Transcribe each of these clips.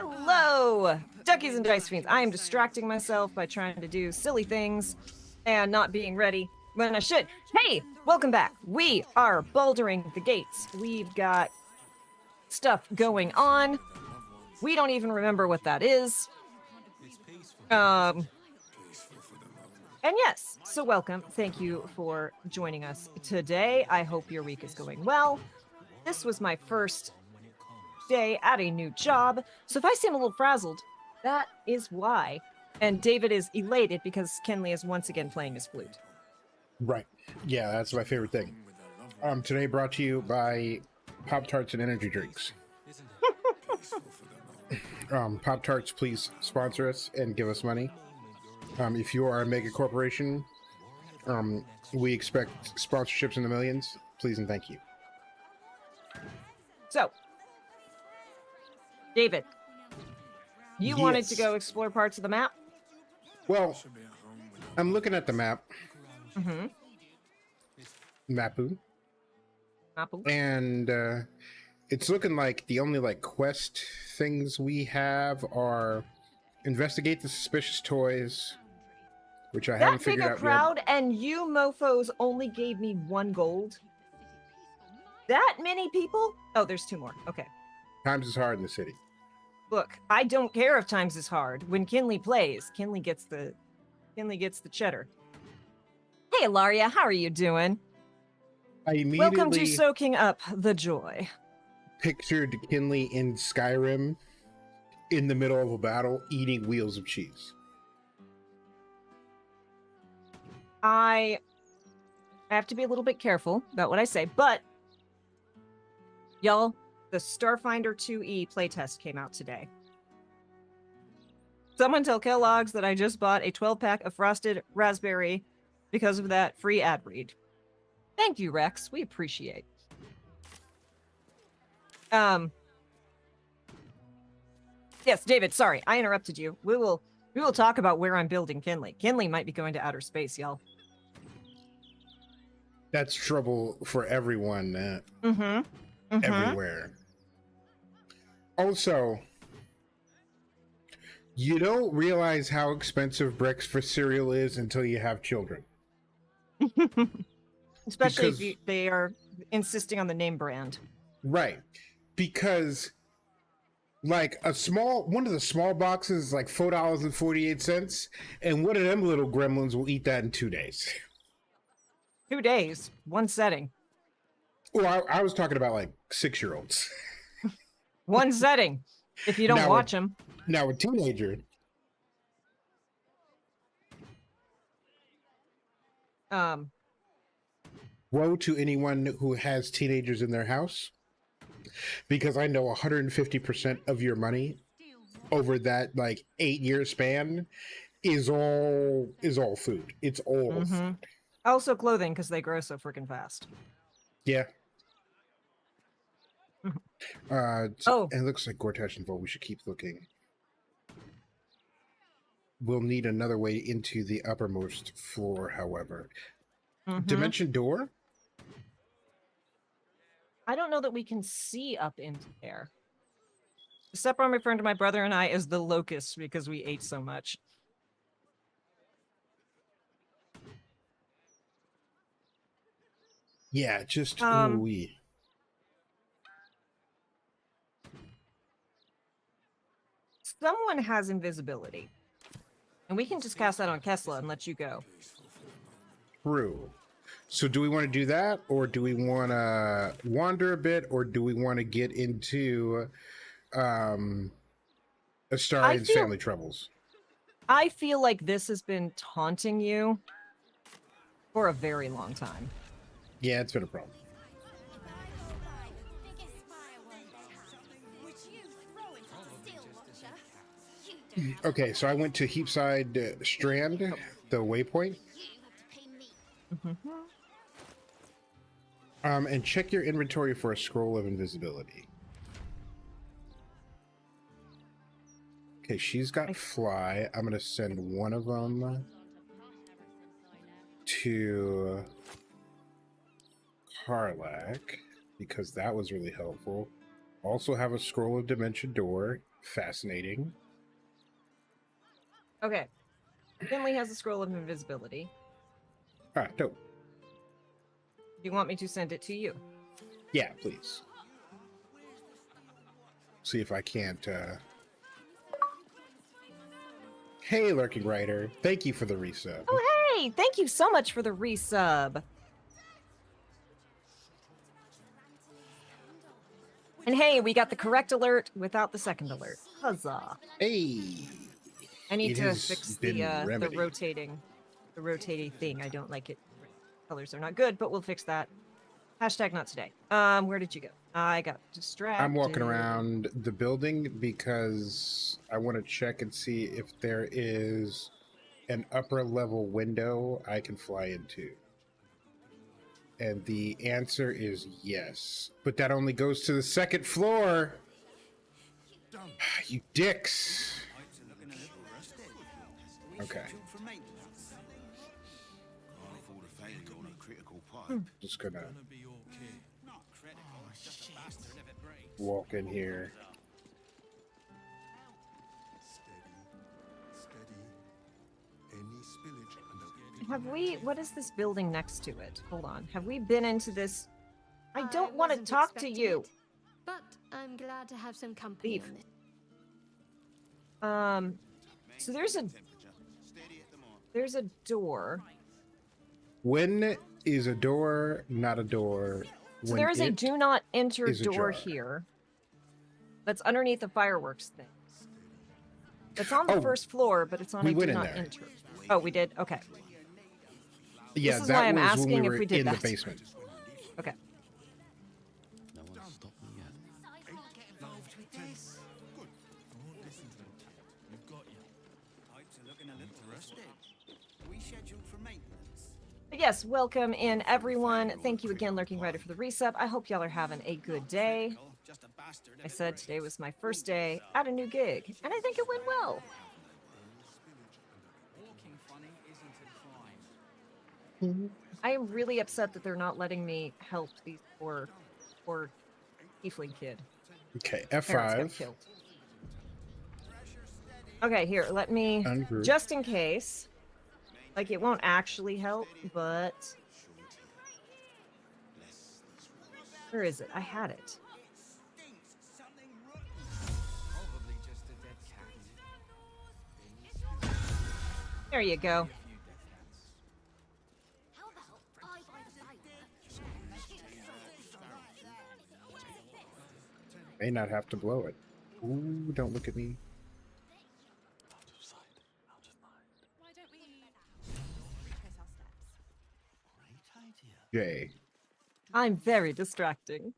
Hello, Duckies and Dice Fiends. I am distracting myself by trying to do silly things and not being ready when I should. Hey, welcome back. We are Balduring the Gates. We've got stuff going on. We don't even remember what that is. And yes, so welcome. Thank you for joining us today. I hope your week is going well. This was my first day at a new job, so if I seem a little frazzled, that is why. And David is elated because Kenley is once again playing his flute. Right. Yeah, that's my favorite thing. Today brought to you by Pop-Tarts and energy drinks. Pop-Tarts, please sponsor us and give us money. If you are a mega corporation, we expect sponsorships in the millions. Please and thank you. So, David, you wanted to go explore parts of the map? Well, I'm looking at the map. Mm-hmm. Mapu. Apple. And it's looking like the only quest things we have are investigate the suspicious toys, which I haven't figured out yet. That big a crowd, and you mofos only gave me 1 gold? That many people? Oh, there's 2 more. Okay. Times is hard in the city. Look, I don't care if times is hard. When Kinley plays, Kinley gets the cheddar. Hey, Ilaria, how are you doing? I immediately Welcome to Soaking Up the Joy. Pictured Kinley in Skyrim in the middle of a battle eating wheels of cheese. I have to be a little bit careful about what I say, but y'all, the Starfinder 2E playtest came out today. Someone tell Kellogg's that I just bought a 12-pack of Frosted Raspberry because of that free ad read. Thank you, Rex. We appreciate. Yes, David, sorry, I interrupted you. We will talk about where I'm building Kinley. Kinley might be going to outer space, y'all. That's trouble for everyone. Mm-hmm. Everywhere. Also, you don't realize how expensive bricks for cereal is until you have children. Especially if they are insisting on the name brand. Right. Because one of the small boxes is like $4.48, and one of them little gremlins will eat that in 2 days. 2 days, 1 setting. Well, I was talking about 6-year-olds. 1 setting. If you don't watch them. Now a teenager. Woe to anyone who has teenagers in their house, because I know 150% of your money over that 8-year span is all food. It's all food. Also clothing, because they grow so freaking fast. Yeah. It looks like Gortash and Vol. We should keep looking. We'll need another way into the uppermost floor, however. Dimension door? I don't know that we can see up into there. The step I'm referring to my brother and I is the locust because we ate so much. Yeah, just ooh-wee. Someone has invisibility. And we can just cast that on Kessla and let you go. True. So do we want to do that, or do we want to wander a bit, or do we want to get into Astarion's family troubles? I feel like this has been taunting you for a very long time. Yeah, it's been a problem. Okay, so I went to Heapside Strand, the waypoint. And check your inventory for a scroll of invisibility. Okay, she's got fly. I'm gonna send one of them to Karlak because that was really helpful. Also have a scroll of dimension door. Fascinating. Okay. Finley has a scroll of invisibility. Ah, dope. Do you want me to send it to you? Yeah, please. See if I can't. Hey, Lurking Writer. Thank you for the resub. Oh, hey! Thank you so much for the resub. And hey, we got the correct alert without the second alert. Huzzah. Hey. I need It to has fix been the remedied. rotating thing. I don't like it. Colors are not good, but we'll fix that. Hashtag not today. Where did you go? I got distracted. I'm walking around the building because I want to check and see if there is an upper level window I can fly into. And the answer is yes. But that only goes to the second floor. You dicks. Okay. Just gonna walk in here. Have we? What is this building next to it? Hold on. Have we been into this? I don't want to wasn't talk to expecting you. it, but I'm glad to have some company Leave. on this. So there's a door. When is a door not a door? So When there is a it do not enter is door ajar. here. That's underneath the fireworks thing. It's on the Oh, first floor, but it's on we a do went in not there. enter. Oh, we did? Okay. Yeah, This is that why I'm was when asking we if were we did in that. the basement. Okay. No one's stopped me yet. But yes, welcome in everyone. Thank you again, Lurking Rider, for the resub. I hope y'all are having a good day. I said today was my first day at a new gig, and I think it went well. I am really upset that they're not letting me help these poor tiefling kid. Okay, Parents got F5. killed. Okay, here, let me, Ungroup. just in case. Like, it won't actually help, but... Where is it? I had it. There you go. May not have to blow it. Ooh, don't look at me. Out of sight, out of mind. Why don't we retrace our steps? Great idea. J. I'm very distracting.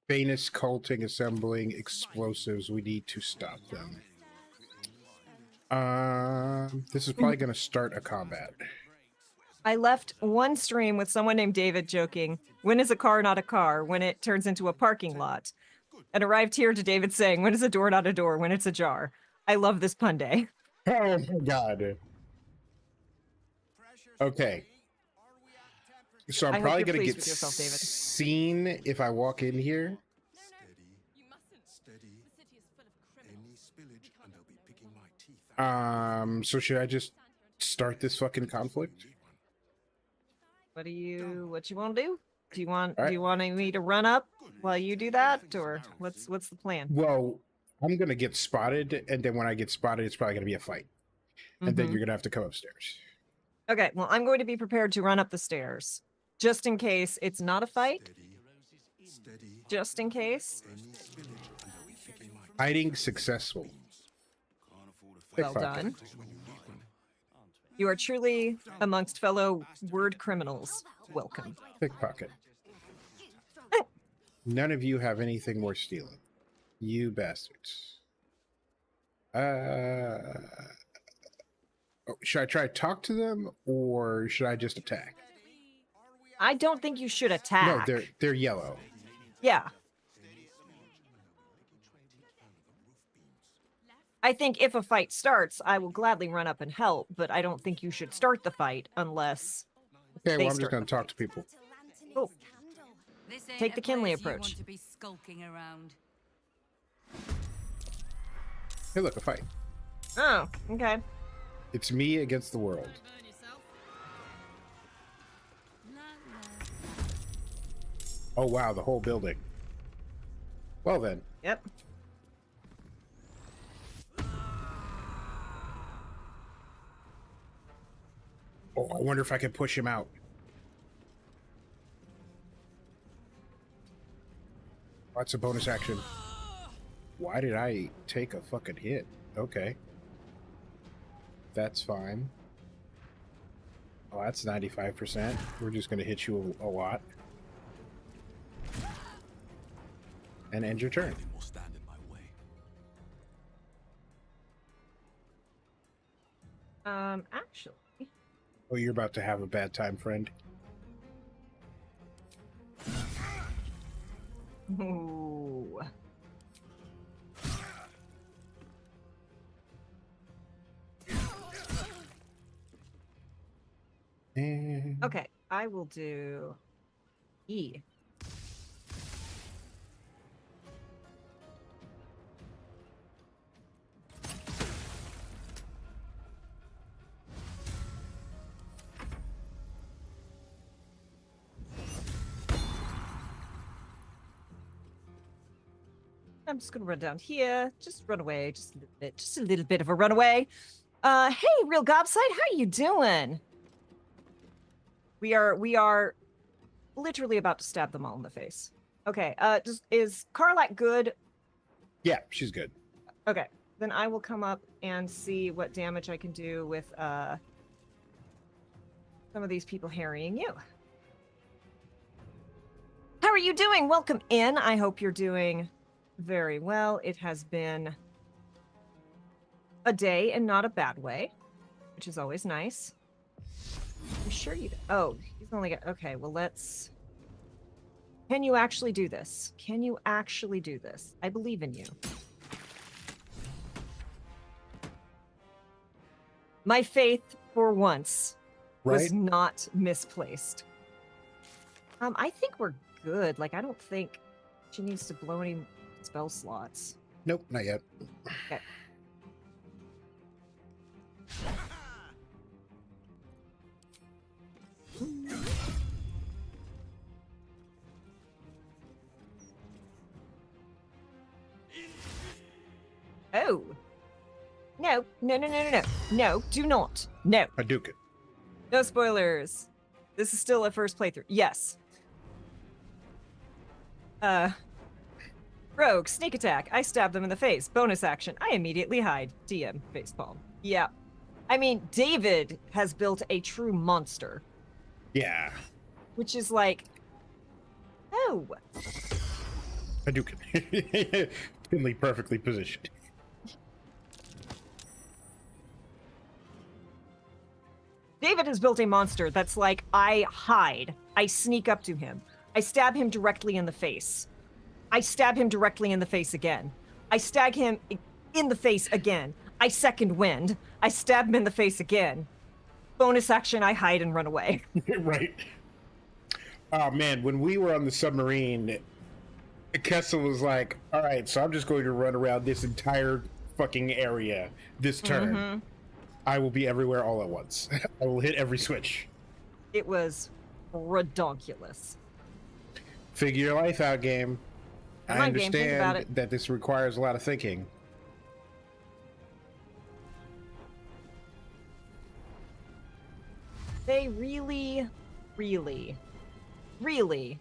Famous culting assembling explosives. We need to stop them. This is probably going to start a combat. I left one stream with someone named David joking, when is a car not a car, when it turns into a parking lot? And arrived here to David saying, when is a door not a door, when it's ajar? I love this pun day. Oh my god. Okay. So I I'm hope probably you're going to pleased get with yourself, David. seen if I walk in here. You mustn't. Steady. The city is full of Any spillage and they'll be picking my teeth out. So should I just start this fucking conflict? What do you want to do? Do you want Alright. do you want me to run up while you do that, or what's the plan? Well, I'm going to get spotted, and then when I get spotted, it's probably going to be a fight. And then Mhm. you're going to have to come upstairs. Okay, well, I'm going to be prepared to run up the stairs, just in case it's not a fight. Steady. Just in case. Any spillage and they'll be picking my teeth Hiding successful. Well Pickpocket. done. You are truly amongst fellow word criminals. Welcome. Pickpocket. None of you have anything worth stealing. You bastards. Should I try to talk to them, or should I just attack? I don't think you should No, attack. they're yellow. Yeah. I think if a fight starts, I will gladly run up and help, but I don't think you should start the fight unless... Okay, They well, I'm just start going the to talk to people. Oh, This Take the Kinley You approach. want to be skulking around. Hey, look, a fight. Oh, okay. It's me against the world. Burn yourself. Oh, wow, the whole building. Well, then. Yep. Oh, I wonder if I can push him out. What's a bonus action? Why did I take a fucking hit? Okay. That's fine. Oh, that's 95%. We're just going to hit you a lot. And end your turn. Nothing will stand in my way. Actually. Oh, you're about to have a bad time, friend. Ooh. And Okay, I will do E. I'm just gonna run down here. Just run away, just a little bit, just a little bit of a runaway. Hey, real gobsite, how you doing? We are literally about to stab them all in the face. Okay, is Karlak good? yeah, she's good. Okay, then I will come up and see what damage I can do with some of these people harrying you. How are you doing? Welcome in. I hope you're doing very well. It has been a day and not a bad way, which is always nice. I'm sure you. Oh, he's only got. Okay, well, let's. Can you actually do this? Can you actually do this? I believe in you. My faith, for once, was Right? not misplaced. I think we're good. Like, I don't think she needs to blow any spell slots. Nope, not yet. Okay. Oh. No, no, no, no, no, no. No, do not. No. Hadouken. No spoilers. This is still a first playthrough. Yes. Rogue, sneak attack. I stab them in the face. Bonus action. I immediately hide. DM, facepalm. Yeah. I mean, David has built a true monster, Yeah. which is like, oh, Hadouken. Finley perfectly positioned. David has built a monster that's like, I hide. I sneak up to him. I stab him directly in the face. I stab him directly in the face again. I stab him in the face again. I second wind. I stab him in the face again. Bonus action, I hide and run away. Right. Oh, man, when we were on the submarine, Kessel was like, all right, so I'm just going to run around this entire fucking area this turn. Mm-hmm. I will be everywhere all at once. I will hit every switch. It was redonkulous. Figure your life out, game. Come I on, game, think about understand it. that this requires a lot of thinking. They really, really, really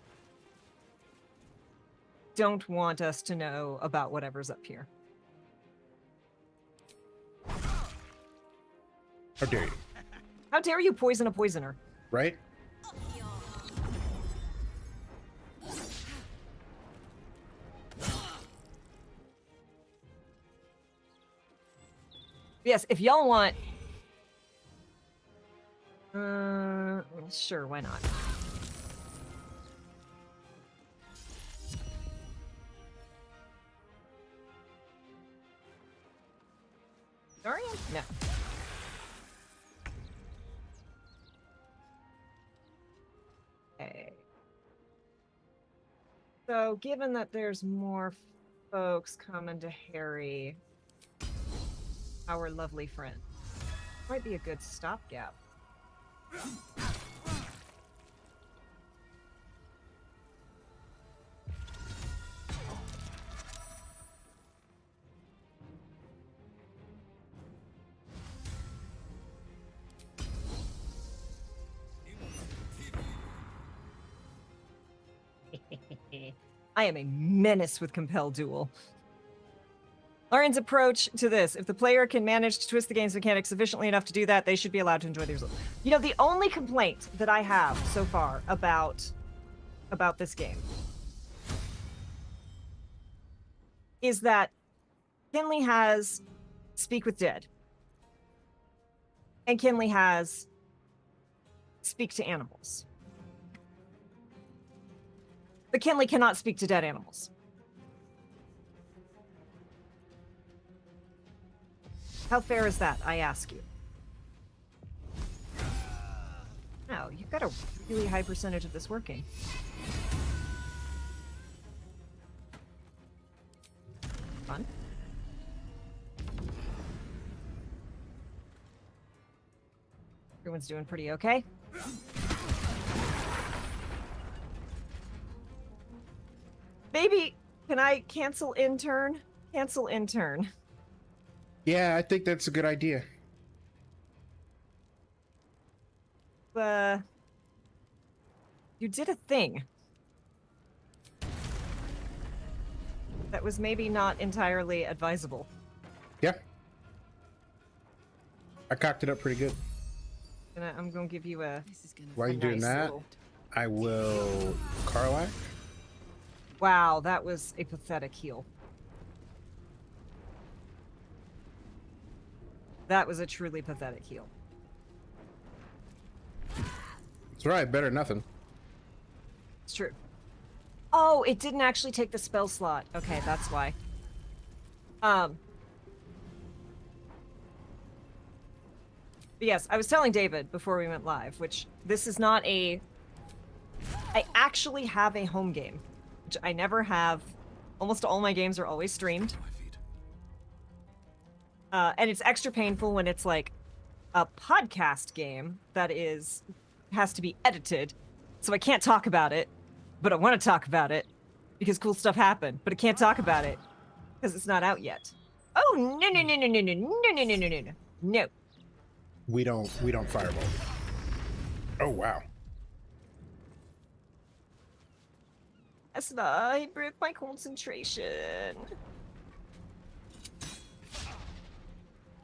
don't want us to know about whatever's up here. How dare you? How dare you poison a poisoner? Right? Yes, if y'all want... sure, why not? Dorian? No. Okay. So, given that there's more folks coming to Harry, our lovely friend, might be a good stopgap. I am a menace with Compel Duel. Lauren's approach to this: if the player can manage to twist the game's mechanics sufficiently enough to do that, they should be allowed to enjoy the result. You know, the only complaint that I have so far about this game is that Kinley has Speak with Dead, and Kinley has Speak to Animals. But Kinley cannot speak to dead animals. How fair is that, I ask you? No, you've got a really high percentage of this working. Fun. Everyone's doing pretty okay. Maybe, can I cancel intern? Cancel intern. Yeah, I think that's a good idea. You did a thing that was maybe not entirely advisable. Yeah. I cocked it up pretty good. I'm gonna give you a... This is gonna While you're doing nice that, little- I will Karlak. Wow, that was a pathetic heal. That was a truly pathetic heal. It's right, better than nothing. It's true. Oh, it didn't actually take the spell slot. Okay, that's why. But yes, I was telling David before we went live, which this is not a... I actually have a home game, which I never have. Almost all my games are always streamed. My feet. And it's extra painful when it's like a podcast game that has to be edited. So I can't talk about it, but I want to talk about it because cool stuff happened, but I can't talk about it because it's not out yet. Oh, no, no, no, no, no, no, no, no, no, no, no, no. No. We don't fireball. Oh wow. That's not, I broke my concentration.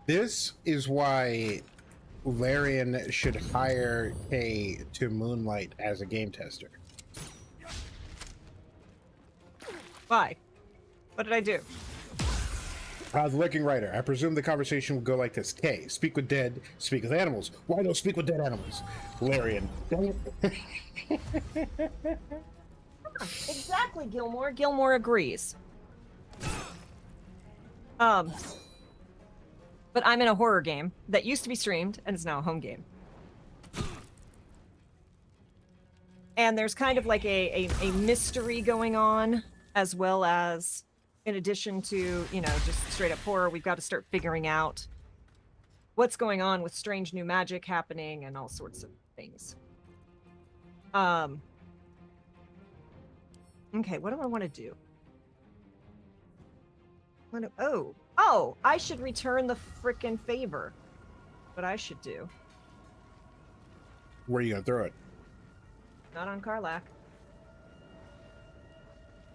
This is why Larian should hire Kay to moonlight as a game tester. Why? What did I do? The lurking writer. I presume the conversation would go like this. Kay, speak with dead, speak with animals. Why don't speak with dead animals? Larian. Exactly, Gilmore. Gilmore agrees. But I'm in a horror game that used to be streamed and is now a home game. And there's kind of like a mystery going on, as well as, in addition to, you know, just straight up horror, we've got to start figuring out what's going on with strange new magic happening and all sorts of things. Okay, what do I want to do? Oh, I should return the frickin' favor. What I should do. Where are you gonna throw it? Not on Karlak.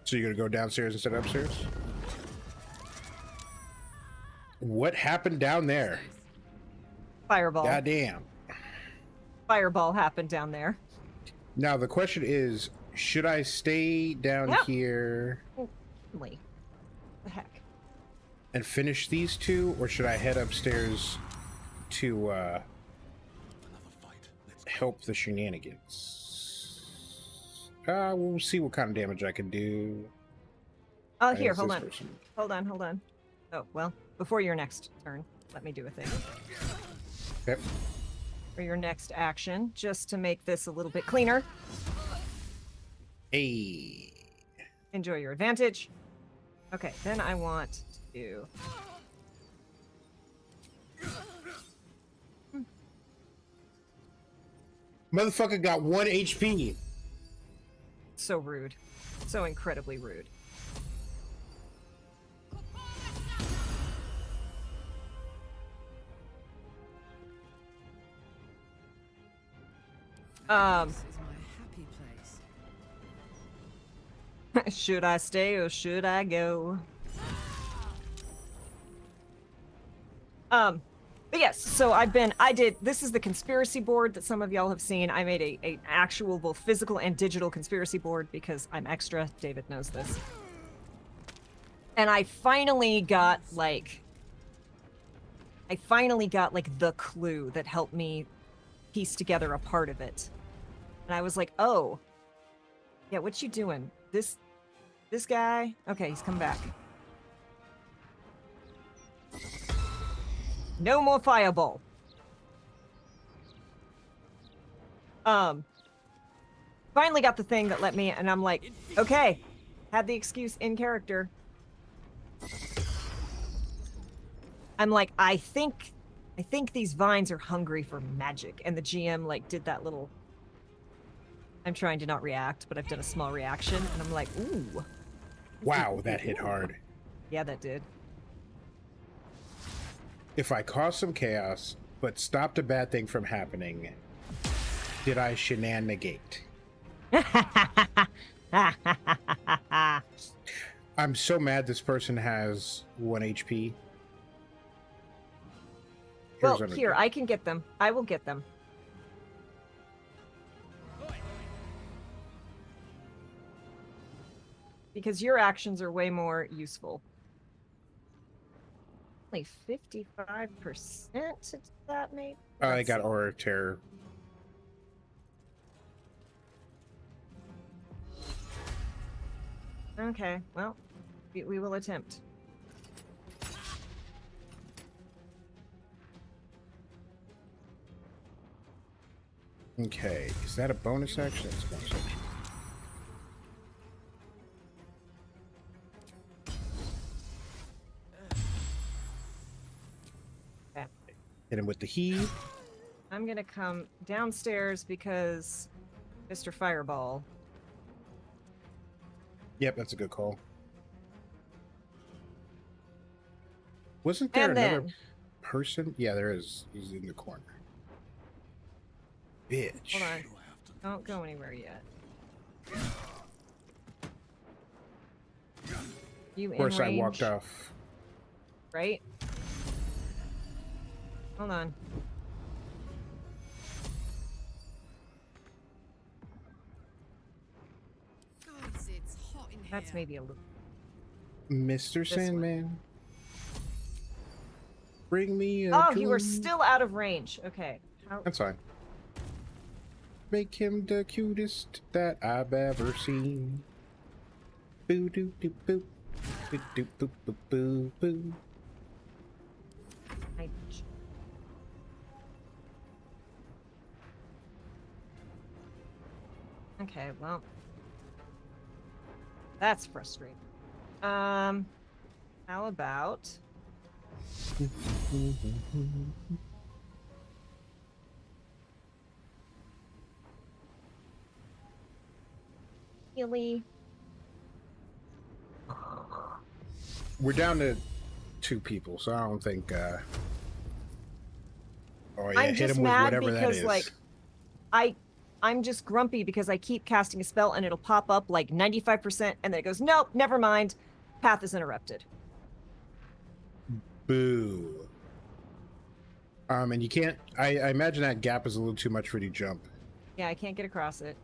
So you're gonna go downstairs instead of upstairs? What happened down there? Fireball. Goddamn. Fireball happened down there. Now the question is, should I stay down No. here Lee. The heck? and finish these two, or should I head upstairs to Another fight. Let's go. help the shenanigans? We'll see what kind of damage I can do. Oh, I here, guess hold this on. person. Hold on. Oh, well, before your next turn, let me do a thing. Okay. For your next action, just to make this a little bit cleaner. Hey. Enjoy your advantage. Okay, then I want to... Motherfucker got 1 HP. So rude. So incredibly rude. This is my happy place. Should I stay or should I go? But yes, so this is the conspiracy board that some of y'all have seen. I made a actual, both physical and digital conspiracy board because I'm extra. David knows this. And I finally got, like, the clue that helped me piece together a part of it. And I was like, oh, yeah, what you doing? This guy? Okay, he's come back. No more fireball. Finally got the thing that let me, and I'm like, okay, had the excuse in character. I'm like, I think these vines are hungry for magic, and the GM like did that little. I'm trying to not react, but I've done a small reaction, and I'm like, ooh. Wow, that hit hard. Yeah, that did. If I caused some chaos, but stopped a bad thing from happening, did I shenanigate? I'm so mad this person has 1 HP. Well, here, I can get them. I will get them. Because your actions are way more useful. Only 55% to that, maybe? I got Aura of Terror. Okay, well, we will attempt. Okay, is that a bonus action? It's a bonus action. Okay. Hit him with the heave. I'm gonna come downstairs because Mr. Fireball. Yep, that's a good call. Wasn't there And another then, person? Yeah, there is. He's in the corner. Bitch. hold on. Don't go anywhere yet. You Of course, in I range, walked off. right? Hold on. Gods, it's hot in here. That's maybe a little. Mr. one. Sandman. Bring me a Oh, you are tune. still out of range. Okay. How... That's fine. Make him the cutest that I've ever seen. Boo doo doo boo. Boo doo boo boo boo boo. I... Okay, well. That's frustrating. How about... Really? We're down to 2 people, so I don't think. Oh yeah, I'm hit just him with mad whatever that because, is. like, I'm just grumpy because I keep casting a spell and it'll pop up like 95% and then it goes, nope, never mind. Path is interrupted. Boo. And you can't. I imagine that gap is a little too much for you to jump. Yeah, I can't get across it.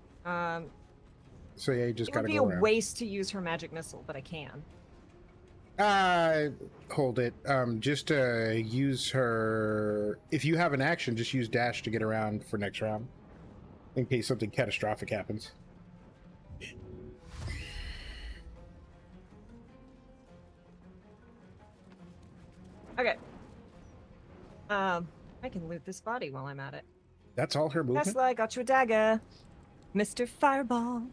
So yeah, you just It would gotta be go a around. waste to use her magic missile, but I can. Hold it. Just use her. If you have an action, just use dash to get around for next round, in case something catastrophic happens. Okay. I can loot this body while I'm at it. That's all her movement. Tesla, I got you a dagger. Mr. Fireball.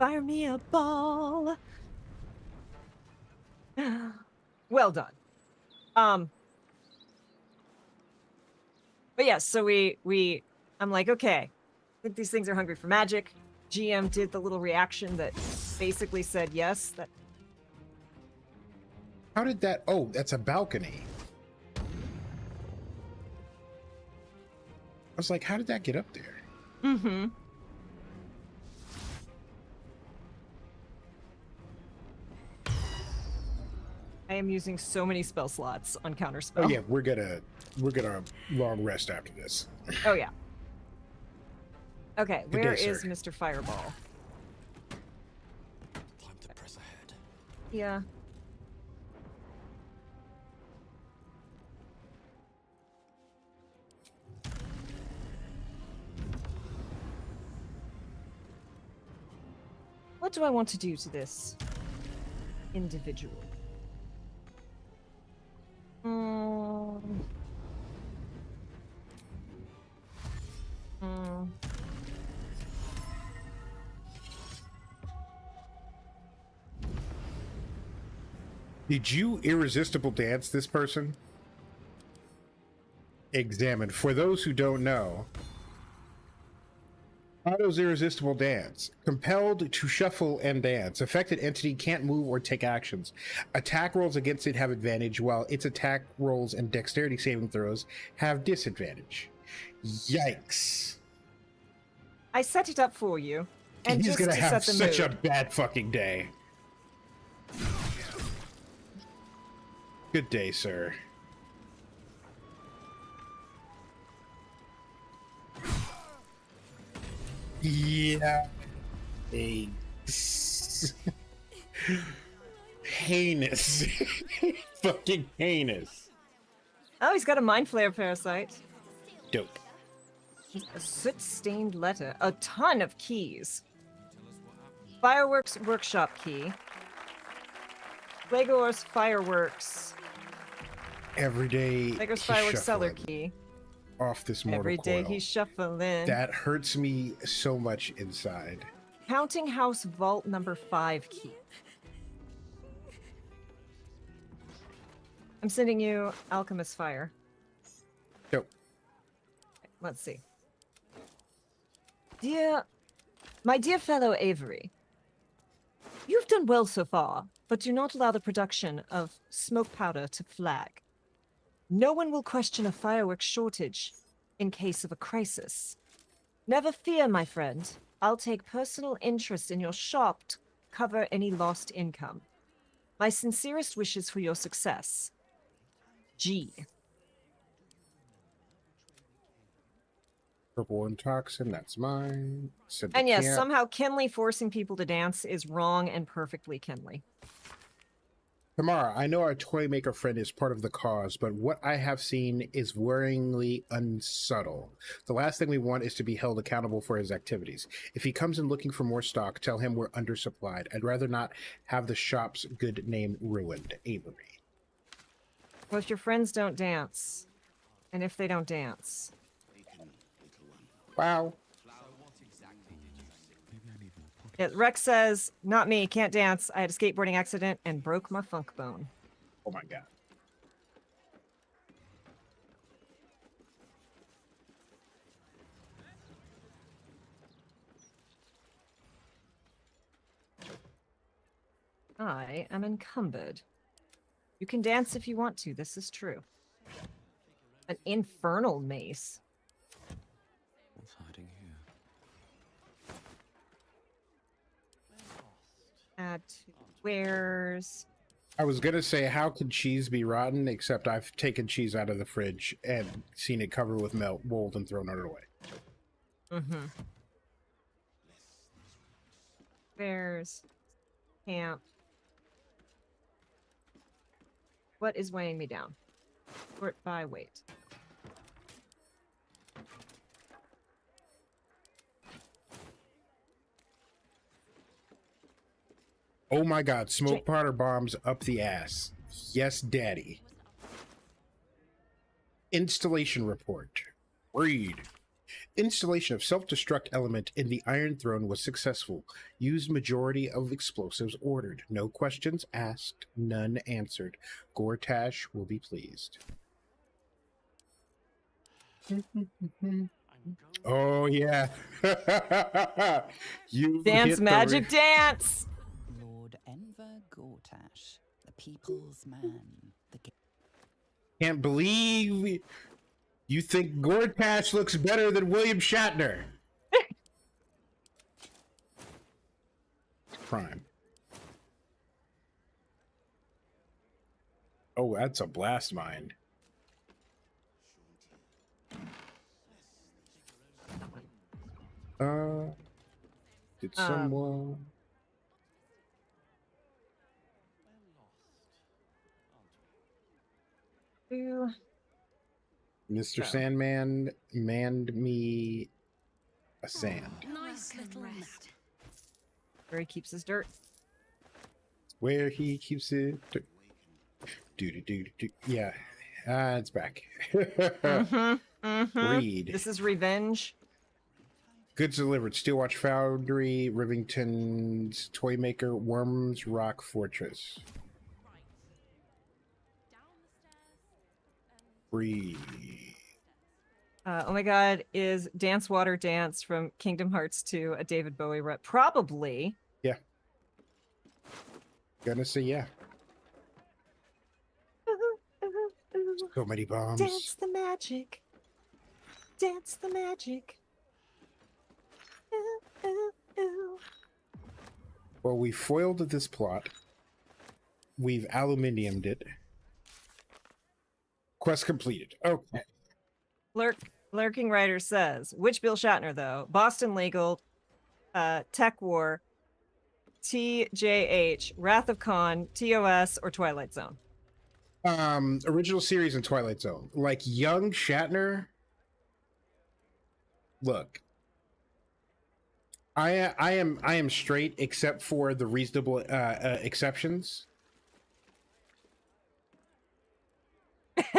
Fire me a ball. Well done. But yes, so I'm like, okay, I think these things are hungry for magic. GM did the little reaction that basically said yes. That How did that? Oh, that's a balcony. I was like, how did that get up there? mm-hmm. I am using so many spell slots on counterspell. Oh yeah, we're gonna long rest after this. Oh yeah. Okay, Good where day, is sir. Mr. Fireball? Time to press ahead. Yeah. What do I want to do to this individual? Mm. Mm. Did you irresistible dance this person? Examine. For those who don't know, Otto's irresistible dance. Compelled to shuffle and dance. Affected entity can't move or take actions. Attack rolls against it have advantage, while its attack rolls and dexterity saving throws have disadvantage. Yikes. I set it up for you, and He's just gonna to have set the such a mood. bad fucking day. Good day, sir. Yeah. Heinous. Fucking heinous. Oh, he's got a mind flare parasite. Dope. A soot-stained letter. A ton of keys. Fireworks workshop key. Legor's fireworks. Every day. Legor's he's fireworks cellar shuffling key. off this mortal Every day coil. he's shuffling. That hurts me so much inside. Counting house vault number 5 key. I'm sending you Alchemist Fire. Dope. Let's see. My dear fellow Avery, you've done well so far, but do not allow the production of smoke powder to flag. No one will question a fireworks shortage in case of a crisis. Never fear, my friend. I'll take personal interest in your shop to cover any lost income. My sincerest wishes for your success. G. Purple and toxin, that's mine. Send And to yes, camp. somehow Kinley forcing people to dance is wrong and perfectly Kinley. Tamara, I know our toy maker friend is part of the cause, but what I have seen is worryingly unsubtle. The last thing we want is to be held accountable for his activities. If he comes in looking for more stock, tell him we're undersupplied. I'd rather not have the shop's good name ruined. Avery. Well, if your friends don't dance, and if they don't dance, Wow. yeah, Rex says, "Not me, can't dance. I had a skateboarding accident and broke my funk bone." Oh my god. I am encumbered. You can dance if you want to. This is true. An infernal mace. What's hiding here? Add to wares. I was gonna say, how could cheese be rotten? Except I've taken cheese out of the fridge and seen it covered with mold and thrown it away. Mm-hmm. Wares. Camp. What is weighing me down? Sort by weight. Oh my god, smoke powder bombs up the ass. Yes, daddy. Installation report. Read. Installation of self-destruct element in the Iron Throne was successful. Used majority of explosives ordered. No questions asked, none answered. Gortash will be pleased. Oh yeah. You Dance hit the magic dance. Lord Enver Gortash, the people's man. Can't believe you think Gortash looks better than William Shatner. Crime. Oh, that's a blast mine. Did someone... Ooh. Mr. So. Sandman manned me a sand. Nice little rest. Where he keeps his dirt. Where he keeps it. Do. Yeah. It's back. Read. This is revenge. Goods delivered. Steelwatch Foundry, Rivington's Toy Maker, Worms Rock Fortress. Breathe. Oh my god, is Dance Water Dance from Kingdom Hearts 2 a David Bowie rep? Probably. Yeah. Gonna say yeah. So many bombs. Dance the magic. Dance the magic. Ooh, ooh, ooh. Well, we foiled this plot. We've aluminiumed it. Quest completed. Okay. Lurking Writer says, which Bill Shatner though? Boston Legal, Tech War, TJH, Wrath of Khan, TOS, or Twilight Zone? Original series and Twilight Zone. Like young Shatner. Look. I am straight except for the reasonable exceptions.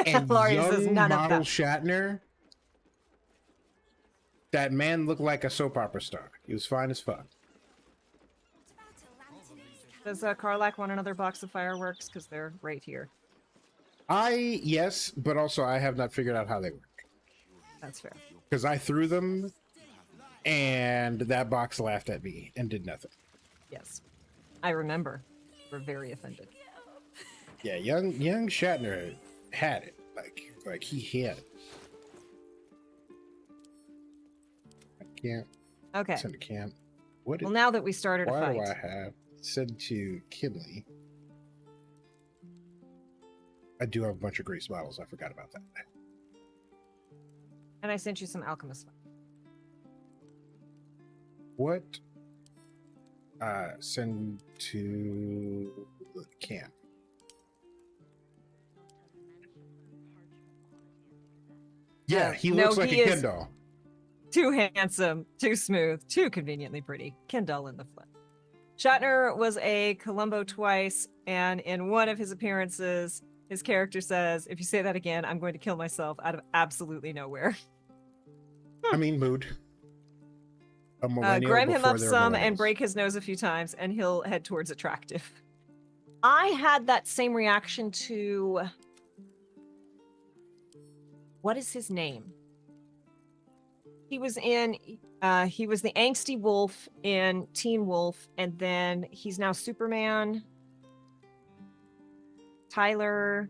And Laurie young says none of model them. Shatner, that man looked like a soap opera star. He was fine as fuck. Does Karlak want another box of fireworks? Because they're right here. Yes, but also I have not figured out how they work. That's fair. Because I threw them, and that box laughed at me and did nothing. Yes. I remember. We're very offended. Yeah, young Shatner had it. Like he had it. I can't. Okay. Send a can't. What? Well, now that we started a Why fight. do I have said to Kinley? I do have a bunch of Grace bottles. I forgot about that. And I sent you some alchemist. What? Send to the camp. Yeah, he no, looks like he a is Ken doll. Too handsome, too smooth, too conveniently pretty. Ken doll in the flesh. Shatner was a Columbo twice, and in one of his appearances, his character says, if you say that again, I'm going to kill myself out of absolutely nowhere. I mean, mood. A millennial Grime him before up they're some and millennials. break his nose a few times, and he'll head towards attractive. I had that same reaction to... What is his name? He was in... he was the angsty wolf in Teen Wolf, and then he's now Superman. Tyler...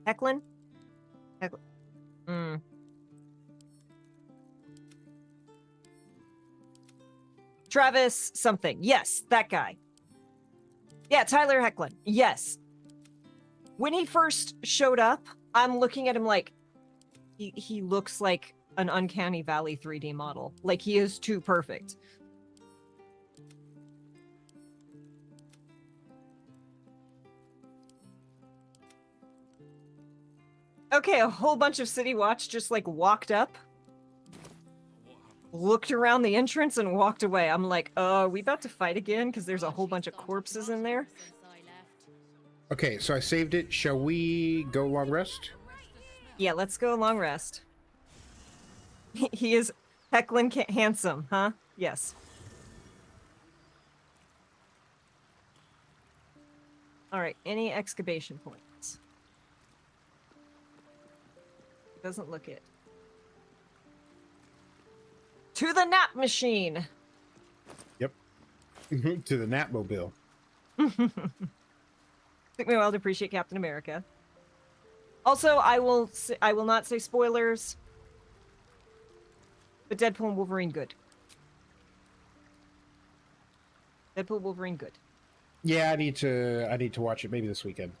Eklund? Travis something. Yes, that guy. Yeah, Tyler Hecklin. Yes. When he first showed up, I'm looking at him like he looks like an Uncanny Valley 3D model. Like he is too perfect. Okay, a whole bunch of City Watch just like walked up, looked around the entrance, and walked away. I'm like, are we about to fight again? Because there's a whole bunch of corpses in there. Okay, so I saved it. Shall we go long rest? Yeah, let's go long rest. He is heckling handsome, huh? Yes. All right. Any excavation points? Doesn't look it. To the nap machine. Yep. To the Natmobile. Took me a while to appreciate Captain America. Also, I will not say spoilers. But Deadpool and Wolverine good. Deadpool Wolverine good. Yeah, I need to watch it maybe this weekend.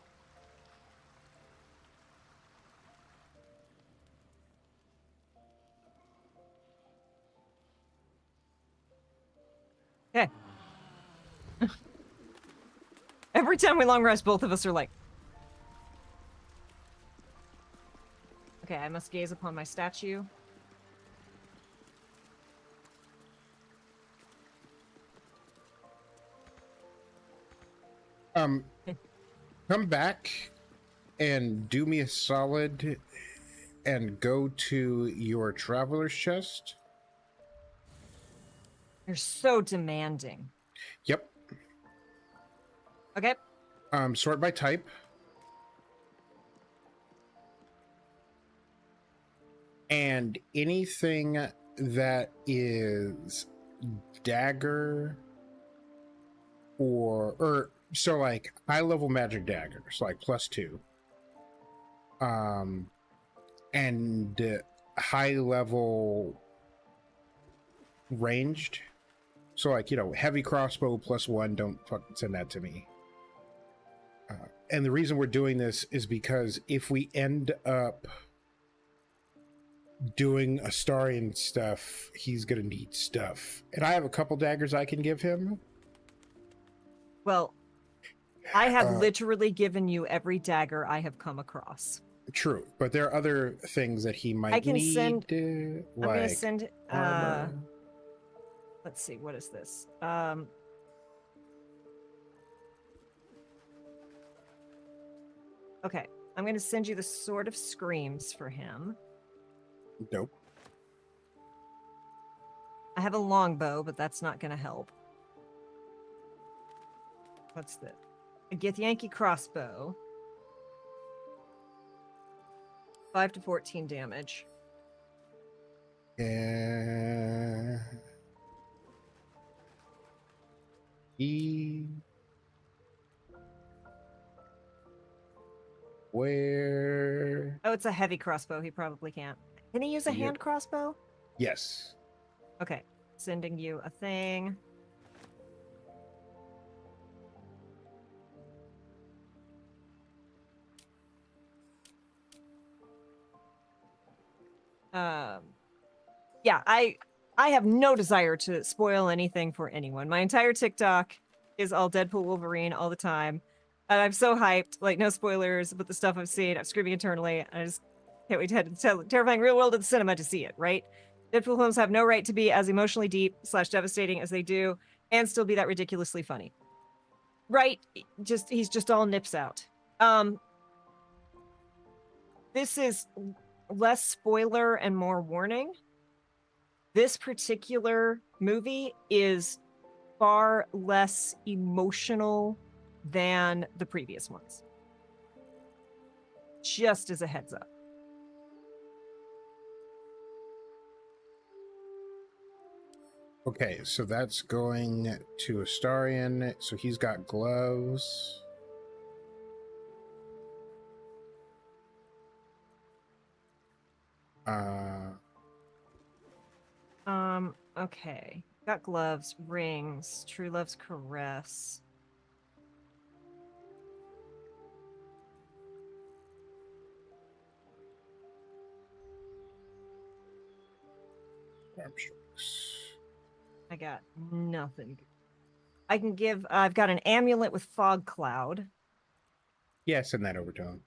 Okay. Every time we long rest, both of us are like, okay, I must gaze upon my statue. Come back and do me a solid and go to your traveler's chest. You're so demanding. Yep. Okay. Sort by type. And anything that is dagger or so like high level magic daggers, like +2. And high level ranged. So like, heavy crossbow +1, don't fucking send that to me. And the reason we're doing this is because if we end up doing Astarian stuff, he's gonna need stuff. And I have a couple daggers I can give him. Well, I have literally given you every dagger I have come across. True, but there are other things that he might I can need. send. I'm gonna send. armor. Let's see. What is this? Okay, I'm gonna send you the Sword of Screams for him. Nope. I have a longbow, but that's not gonna help. What's this? A Githyanki crossbow. 5 to 14 damage. Yeah. Where? Oh, it's a heavy crossbow. He probably can't. Can he use a hand crossbow? Yes. Okay, sending you a thing. Yeah, I have no desire to spoil anything for anyone. My entire TikTok is all Deadpool Wolverine all the time. And I'm so hyped. Like, no spoilers, but the stuff I've seen, I'm screaming internally. I just can't wait to head to the terrifying real world of the cinema to see it, right? Deadpool films have no right to be as emotionally deep / devastating as they do and still be that ridiculously funny. Right? He's just all nips out. This is less spoiler and more warning. This particular movie is far less emotional than the previous ones. Just as a heads up. Okay, so that's going to Astarian. So he's got gloves. Okay. Got gloves, rings, True Love's Caress. I got nothing. I can give, I've got an amulet with fog cloud. Yeah, send that over to him.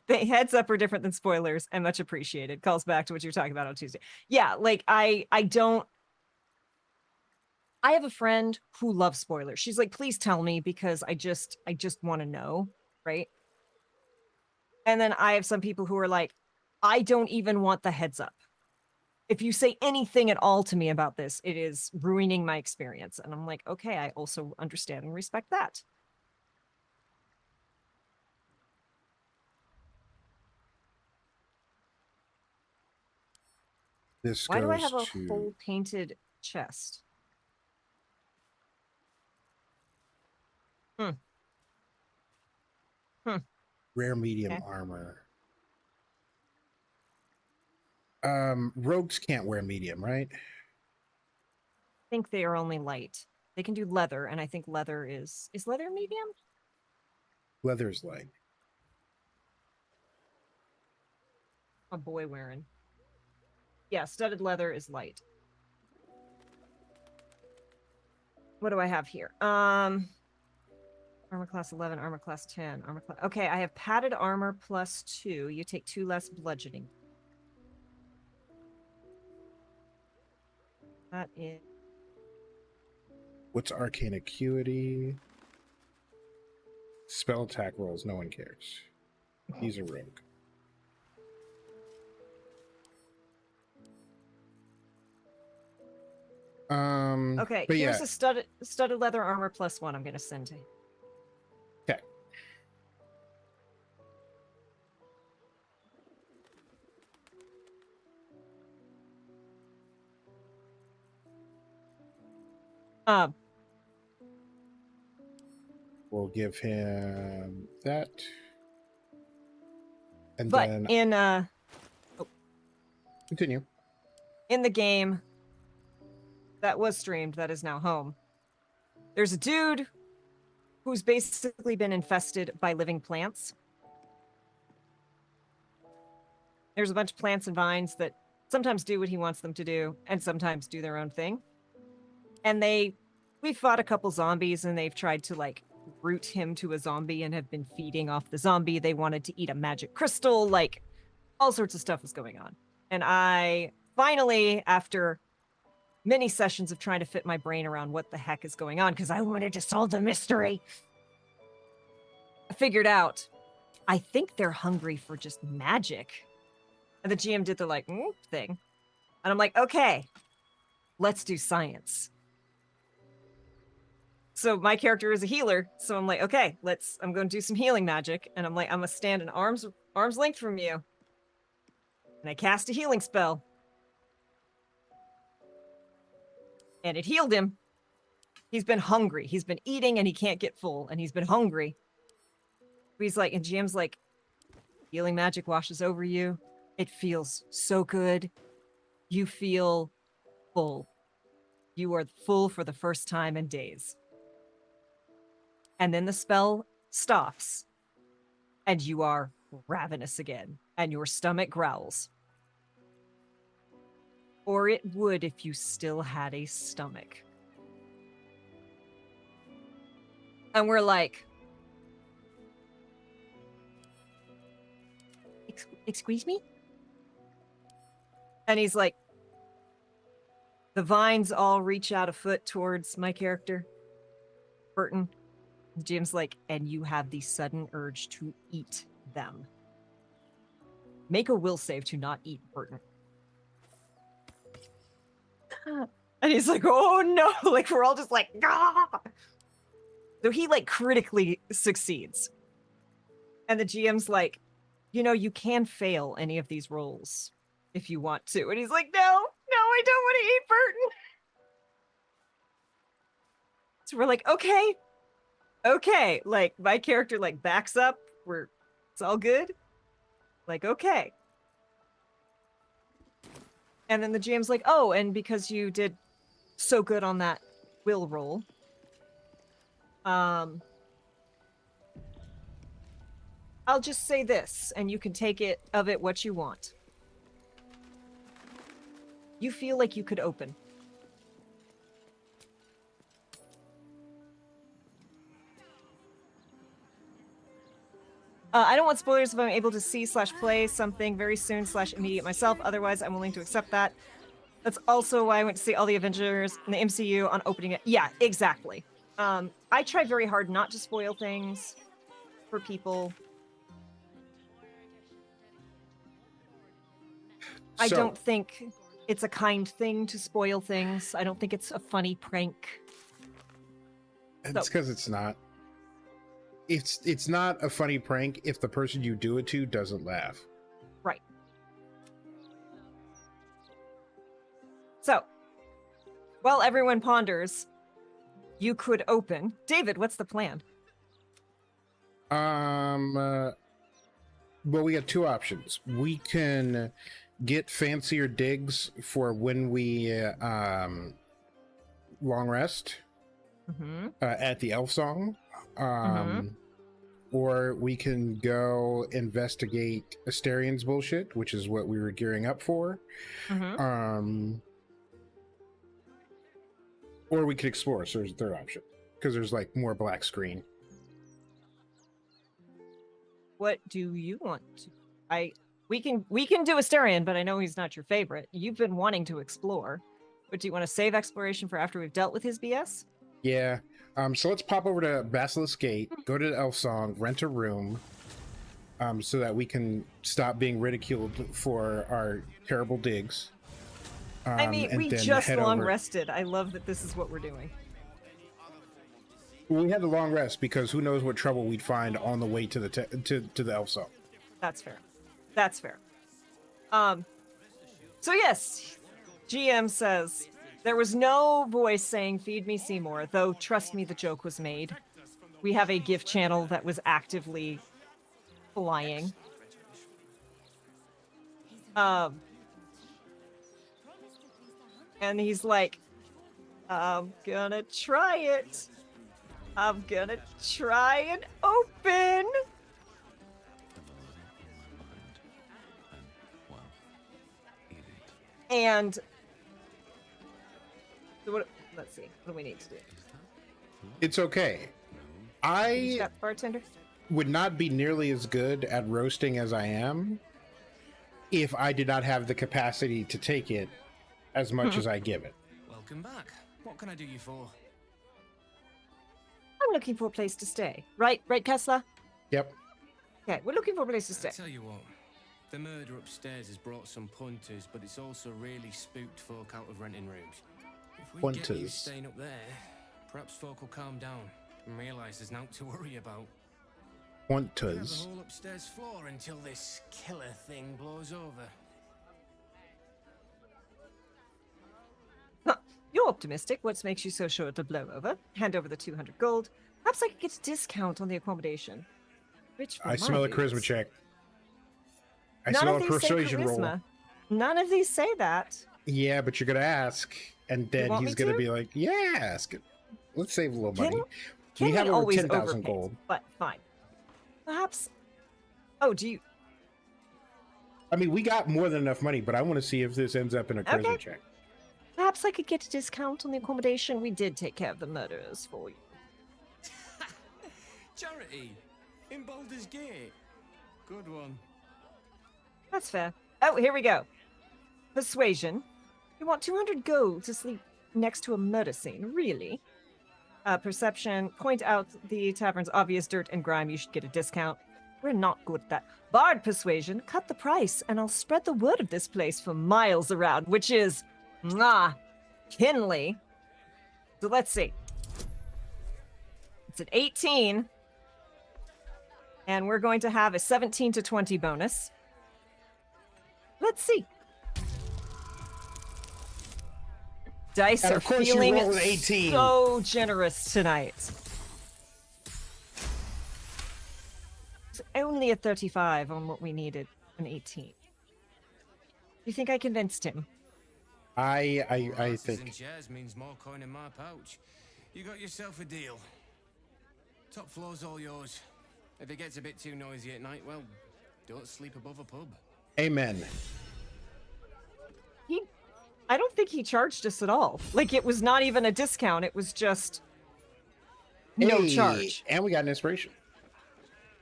The heads up are different than spoilers and much appreciated. Calls back to what you were talking about on Tuesday. Yeah, like I have a friend who loves spoilers. She's like, please tell me because I just want to know, right? And then I have some people who are like, I don't even want the heads up. If you say anything at all to me about this, it is ruining my experience. And I'm like, okay, I also understand and respect that. This Why do I goes have a to whole painted chest? Hmm. rare medium Okay. armor. Rogues can't wear medium, right? I think they are only light. They can do leather, and I think leather is leather medium? Leather's light. A boy wearing. Yeah, studded leather is light. What do I have here? Armor class 11, armor class 10, armor class. Okay, I have padded armor plus 2. You take 2 less bludgeoning. That is What's arcane acuity? Spell attack rolls, no one cares. He's a rogue. okay. But Here's yeah. a studded leather armor plus 1. I'm gonna send to. Okay. Um, We'll give him that. And but then continue. in the game that was streamed, that is now home, there's a dude who's basically been infested by living plants. There's a bunch of plants and vines that sometimes do what he wants them to do and sometimes do their own thing. And we've fought a couple zombies and they've tried to like root him to a zombie and have been feeding off the zombie. They wanted to eat a magic crystal, like all sorts of stuff was going on. And I finally, after many sessions of trying to fit my brain around what the heck is going on, because I wanted to solve the mystery, I figured out, I think they're hungry for just magic. And the GM did the like thing. And I'm like, okay, let's do science. So my character is a healer. So I'm like, okay, I'm going to do some healing magic. And I'm like, I'm going to stand an arm's length from you. And I cast a healing spell. And it healed him. He's been hungry. He's been eating and he can't get full. And he's been hungry. He's like, and GM's like, healing magic washes over you. It feels so good. You feel full. You are full for the first time in days. And then the spell stops. And you are ravenous again. And your stomach growls. Or it would if you still had a stomach. And we're like, excuse me? And he's like, the vines all reach out a foot towards my character, Burton. Jim's like, and you have the sudden urge to eat them. Make a will save to not eat Burton. And he's like, oh no, like we're all just like, ah! So he like critically succeeds. And the GM's like, you can fail any of these rolls if you want to. And he's like, no, I don't want to eat Burton. So we're like, okay. Like my character like backs up. It's all good. Like, okay. And then the GM's like, oh, and because you did so good on that will roll, I'll just say this, and you can take it what you want. You feel like you could open. I don't want spoilers if I'm able to see/play something very soon/immediate myself. Otherwise, I'm willing to accept that. That's also why I went to see all the Avengers in the MCU on opening it. Yeah, exactly. I try very hard not to spoil things for people. I So- don't think it's a kind thing to spoil things. I don't think it's a funny prank. It's because it's not. It's not a funny prank if the person you do it to doesn't laugh. Right. So, while everyone ponders, you could open. David, what's the plan? Well, we got two options. We can get fancier digs for when we long rest Mm-hmm. at the elf song, or we can go investigate Asterian's bullshit, which is what we were gearing up for. Mm-hmm. Or we could explore. So there's a third option because there's like more black screen. What do you want to? We can do Asterion, but I know he's not your favorite. You've been wanting to explore. But do you want to save exploration for after we've dealt with his BS? Yeah. So let's pop over to Basilisk Gate, go to the Elf Song, rent a room, so that we can stop being ridiculed for our terrible digs. I mean, and we then just head long over- rested. I love that this is what we're doing. We had the long rest because who knows what trouble we'd find on the way to the to the Elf Song. That's fair. That's fair. So yes, GM says there was no voice saying "Feed me Seymour," though trust me, the joke was made. We have a gift channel that was actively flying. And he's like, I'm gonna try it. I'm gonna try and open. And let's see. What do we need to do? It's okay. I Got the bartender? would not be nearly as good at roasting as I am if I did not have the capacity to take it as much as I give it. Welcome back. What can I do you for? I'm looking for a place to stay. Right, Kessler? Yep. Okay, we're looking for a place to I stay. tell you what, the murder upstairs has brought some punters, but it's also really spooked folk out of renting rooms. If we get you Punters. staying up there, perhaps folk will calm down and realise there's nothing to worry about. We have the Hunters. whole upstairs floor until this killer thing blows over. Huh, you're optimistic. What makes you so sure it'll blow over? Hand over the 200 gold. Perhaps I could get a discount on the accommodation. Rich for I my smell a boots. charisma check. I None smell of a these say persuasion roll. charisma. None of these say that. Yeah, but you're gonna ask, and then want he's me gonna to? be like, "Yeah, ask it. Let's save a little money." Can We have over always 10,000 overpay, gold. but fine. Perhaps. Oh, do you? I mean, we got more than enough money, but I want to see if this ends up in a charisma Okay. check. Perhaps I could get a discount on the accommodation. We did take care of the murderers for you. Charity! In Baldur's Gate! Good one. That's fair. Oh, here we go. Persuasion. You want 200 gold to sleep next to a murder scene? Really? Perception. Point out the tavern's obvious dirt and grime. You should get a discount. We're not good at that. Bard persuasion. Cut the price, and I'll spread the word of this place for miles around, which is, Kinley. So let's see. It's an 18. And we're going to have a 17 to 20 bonus. Let's see. Dice And are of course you feeling rolled an 18. so generous tonight. It's only a 35 on what we needed, an 18. You think I convinced him? I Glasses and think chairs means more coin in my pouch. You got yourself a deal. Top floor's all yours. If it gets a bit too noisy at night, well, don't sleep above a pub. amen. I don't think he charged us at all. Like, it was not even a discount. It was just no Hey, charge. and we got an inspiration.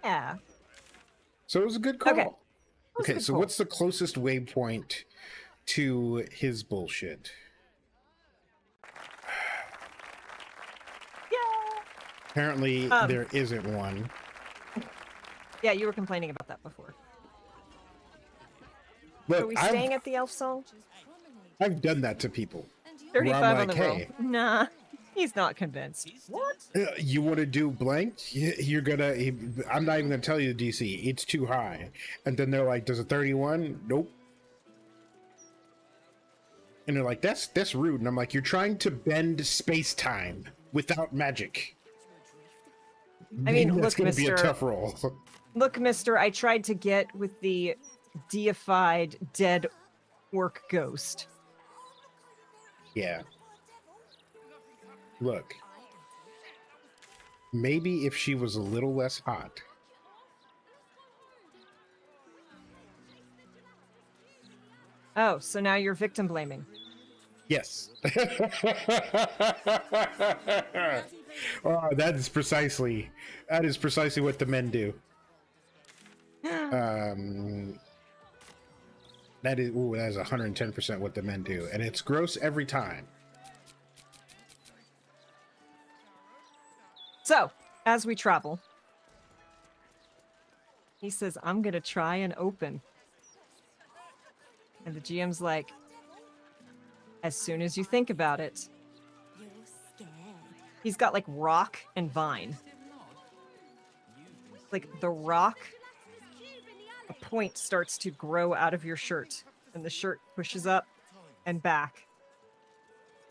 Yeah. So it was a good call. Okay. was a Okay, good so call. what's the closest waypoint to his bullshit? Yeah. Apparently, Um, there isn't one. Yeah, you were complaining about that before. Are we staying at the Elf Soul? I've done that to people. Where 35 I'm on the like, roll. hey, Nah, he's not convinced. What? you want to do blank? You're gonna. I'm not even gonna tell you the DC. It's too high. And then they're like, "Does a 31?" Nope. And they're like, "That's rude." And I'm like, "You're trying to bend space time without magic." I mean, that's look, gonna be a mister. tough roll. Look, mister, I tried to get with the deified dead orc ghost. Yeah. Look. Maybe if she was a little less hot. Oh, so now you're victim blaming. Yes. Oh, that is precisely what the men do. That is 110% what the men do, and it's gross every time. So, as we travel, he says, "I'm gonna try and open." And the GM's like, "As soon as you think about it." He's got like rock and vine. Like the rock, a point starts to grow out of your shirt, and the shirt pushes up and back.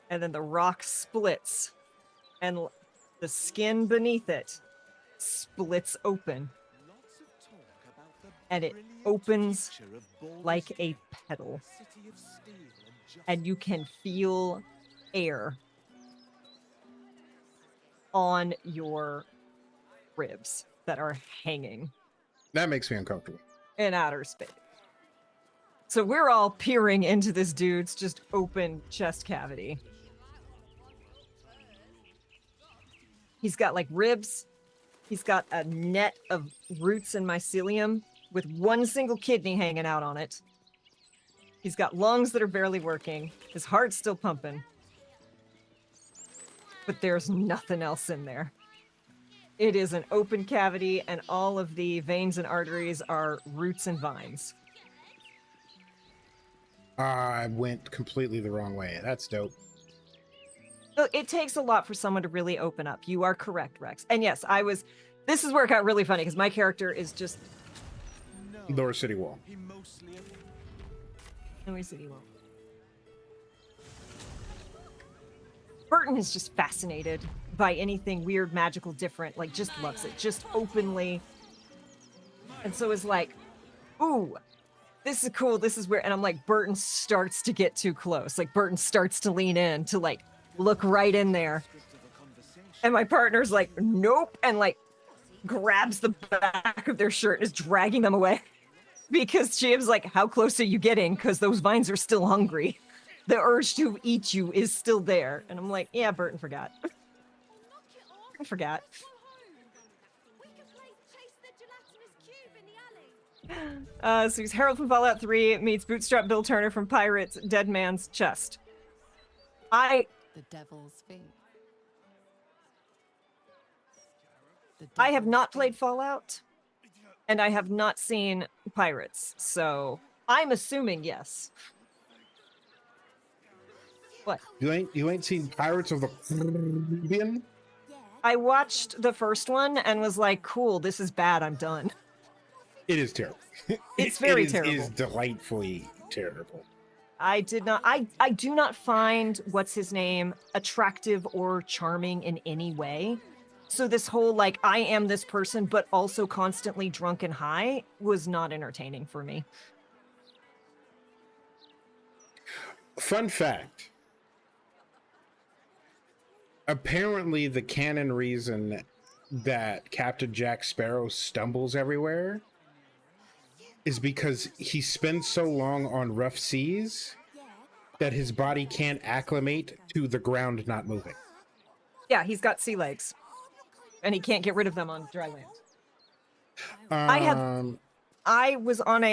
And then the rock splits, and the skin beneath it splits open. And it opens like a petal. And you can feel air on your ribs that are hanging That makes me uncomfortable. in outer space. So we're all peering into this dude's just open chest cavity. He's got like ribs. He's got a net of roots and mycelium with one single kidney hanging out on it. He's got lungs that are barely working. His heart's still pumping. But there's nothing else in there. It is an open cavity, and all of the veins and arteries are roots and vines. I went completely the wrong way. That's dope. Look, it takes a lot for someone to really open up. You are correct, Rex. And yes, this is where it got really funny, because my character is just... Lower City Wall. Lower City Wall. Burton is just fascinated by anything weird, magical, different. Like, just loves it. Just openly. And so is like, ooh, this is cool. This is where... And I'm like, Burton starts to get too close. Like, Burton starts to lean in to, like, look right in there. And my partner's like, nope. And, like, grabs the back of their shirt and is dragging them away. Because Jim's like, how close are you getting? Because those vines are still hungry. The urge to eat you is still there. And I'm like, yeah, Burton forgot. I forgot. So he's Harold from Fallout 3 meets Bootstrap Bill Turner from Pirates, Dead Man's Chest. The devil's feet. I have not played Fallout, and I have not seen Pirates, so I'm assuming yes. What? You ain't seen Pirates of the Caribbean? I watched the first one and was like, cool, this is bad, I'm done. It is terrible. It's very terrible. It terrible. is delightfully terrible. I do not find what's his name attractive or charming in any way. So this whole, like, I am this person, but also constantly drunk and high was not entertaining for me. Fun fact. Apparently, the canon reason that Captain Jack Sparrow stumbles everywhere is because he spends so long on rough seas that his body can't acclimate to the ground not moving. Yeah, he's got sea legs. And he can't get rid of them on dry land. I was on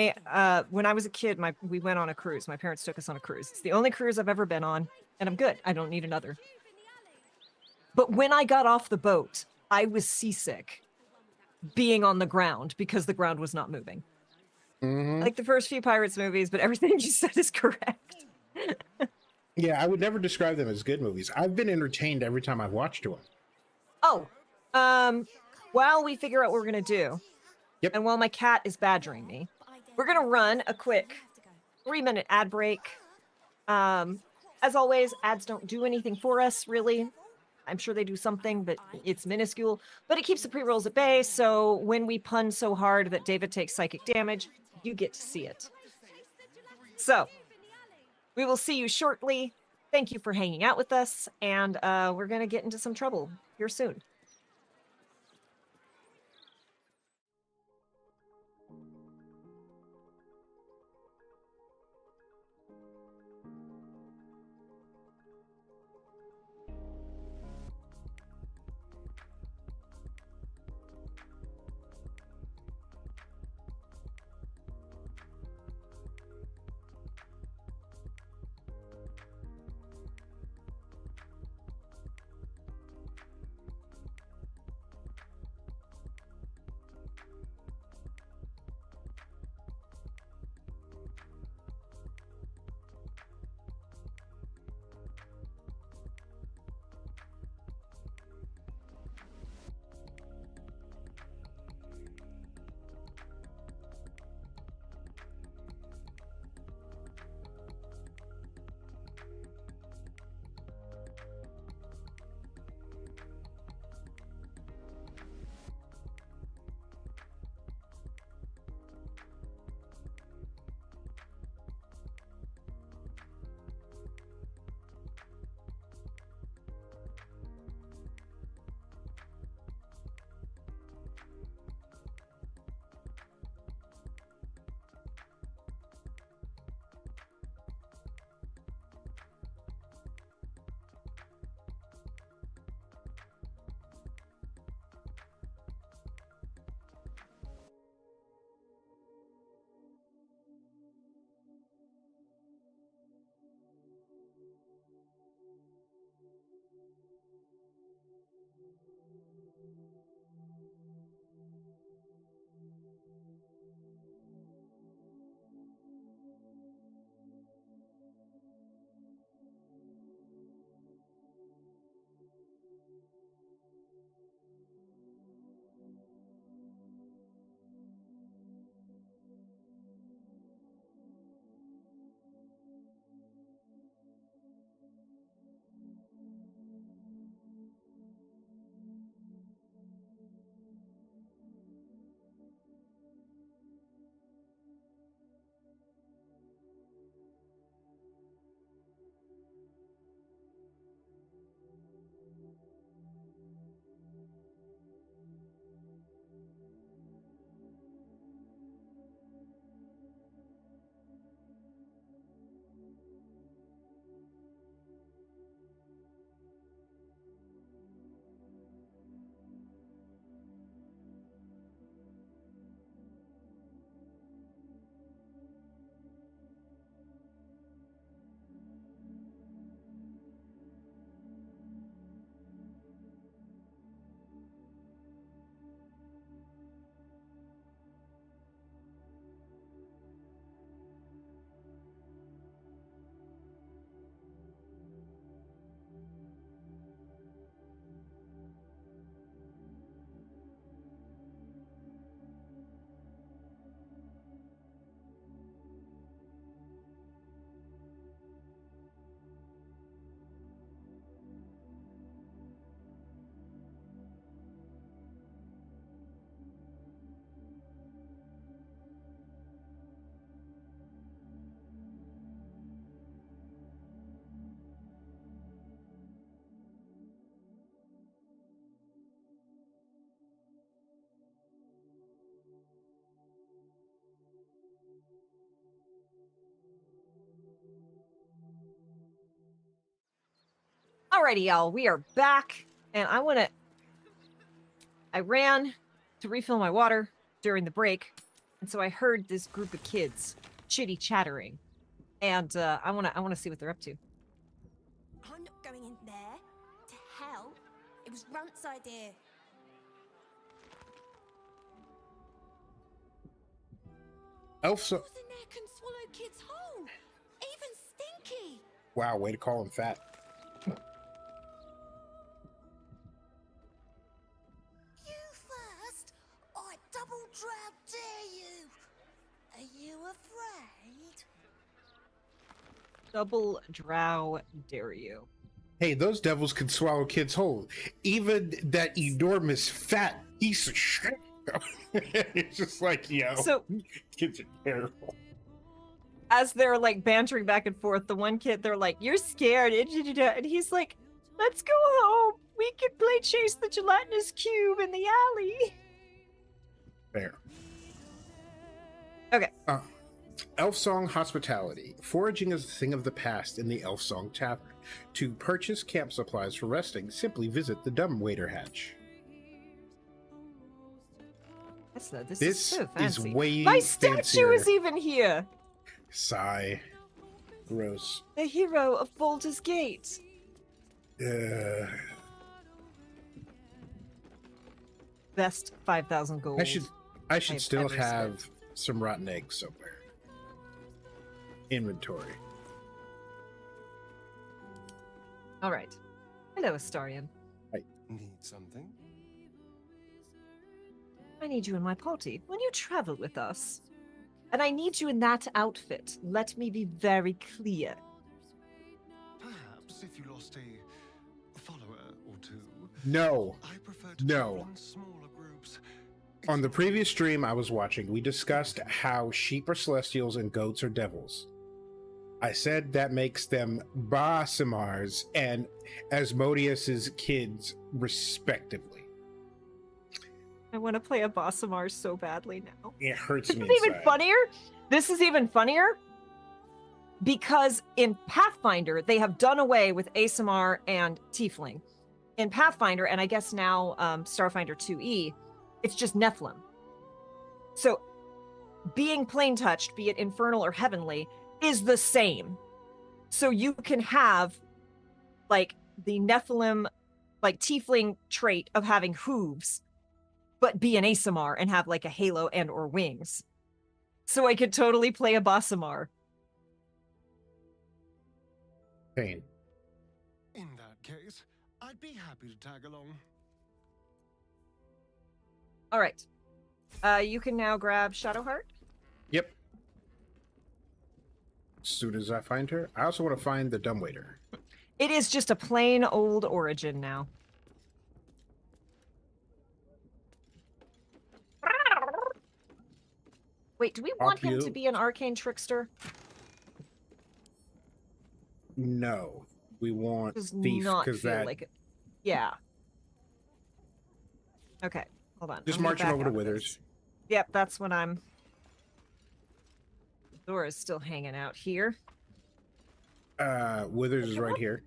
when I was a kid, we went on a cruise. My parents took us on a cruise. It's the only cruise I've ever been on, and I'm good. I don't need another. But when I got off the boat, I was seasick being on the ground because the ground was not moving. Hmm. Like the first few Pirates movies, but everything you said is correct. Yeah, I would never describe them as good movies. I've been entertained every time I've watched one. Oh, while we figure out what we're gonna do, Yep. and while my cat is badgering me, we're gonna run a quick 3-minute ad break. As always, ads don't do anything for us, really. I'm sure they do something, but it's minuscule. But it keeps the pre-rolls at bay, so when we pun so hard that David takes psychic damage, you get to see it. So, we will see you shortly. Thank you for hanging out with us, and we're going to get into some trouble here soon. Alrighty, y'all, we are back, and I ran to refill my water during the break, and so I heard this group of kids chitty chattering, and I wanna see what they're up to. I'm not going in there. To hell. It was Runt's idea. Elf song. Who's in there can swallow kids whole? Even Stinky. Wow, way to call him fat. You first. I double drow dare you. Are you afraid? Double drow dare you. Hey, those devils can swallow kids whole. Even that enormous fat piece of shit. It's just like, yo, So kids are terrible. as they're like bantering back and forth, the one kid, they're like, "You're scared," and he's like, "Let's go home. We can play chase the gelatinous cube in the alley." Fair. Okay. Elf Song Hospitality. Foraging is a thing of the past in the Elf Song Tavern. To purchase camp supplies for resting, simply visit the Dumbwaiter Hatch. This is This so is fancy. way My statue fancier. is even here. Sigh. Gross. The hero of Baldur's Gate. Best 5,000 gold. I should I've still ever have spent. some rotten eggs somewhere. Inventory. All right. Hello, Astarion. Need something? I need you in my party when you travel with us. And I need you in that outfit. Let me be very clear. Perhaps if you lost a follower or two. No. I prefer to No. travel in smaller groups. On the previous stream I was watching, we discussed how sheep are celestials and goats are devils. I said that makes them Baasimars and Asmodeus's kids, respectively. I want to play a Baasimar so badly now. It hurts This me is even inside. funnier. This is even funnier because in Pathfinder, they have done away with Aasimar and Tiefling. In Pathfinder, and I guess now Starfinder 2E, it's just Nephilim. So being plane touched, be it infernal or heavenly, is the same. So you can have like the Nephilim, like Tiefling trait of having hooves, but be an Aasimar and have like a halo and or wings. So I could totally play a Baasimar. Pain. In that case, I'd be happy to tag along. All right. You can now grab Shadowheart. Yep. As soon as I find her. I also want to find the Dumbwaiter. It is just a plain old origin now. Wait, do we want him to be an arcane trickster? No. We want Does Thief, not because feel that... like it. Yeah. Okay, hold on. Just I'm gonna marching back over to out of Withers. this. Yep, that's what I'm... Dora's still hanging out here. Withers is right here.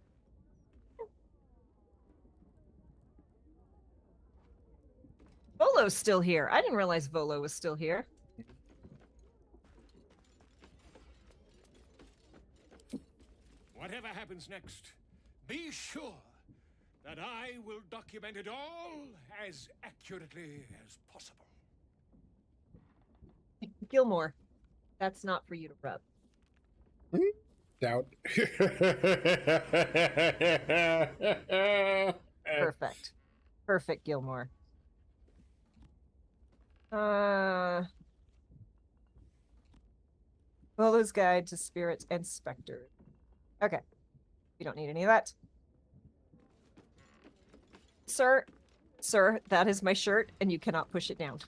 Volo's still here. I didn't realize Volo was still here. Whatever happens next, be sure that I will document it all as accurately as possible. Gilmore, that's not for you to rub. Doubt. Perfect. Perfect, Gilmore. Volo's Guide to Spirits and Specters. Okay. We don't need any of that. Sir, that is my shirt, and you cannot push it down.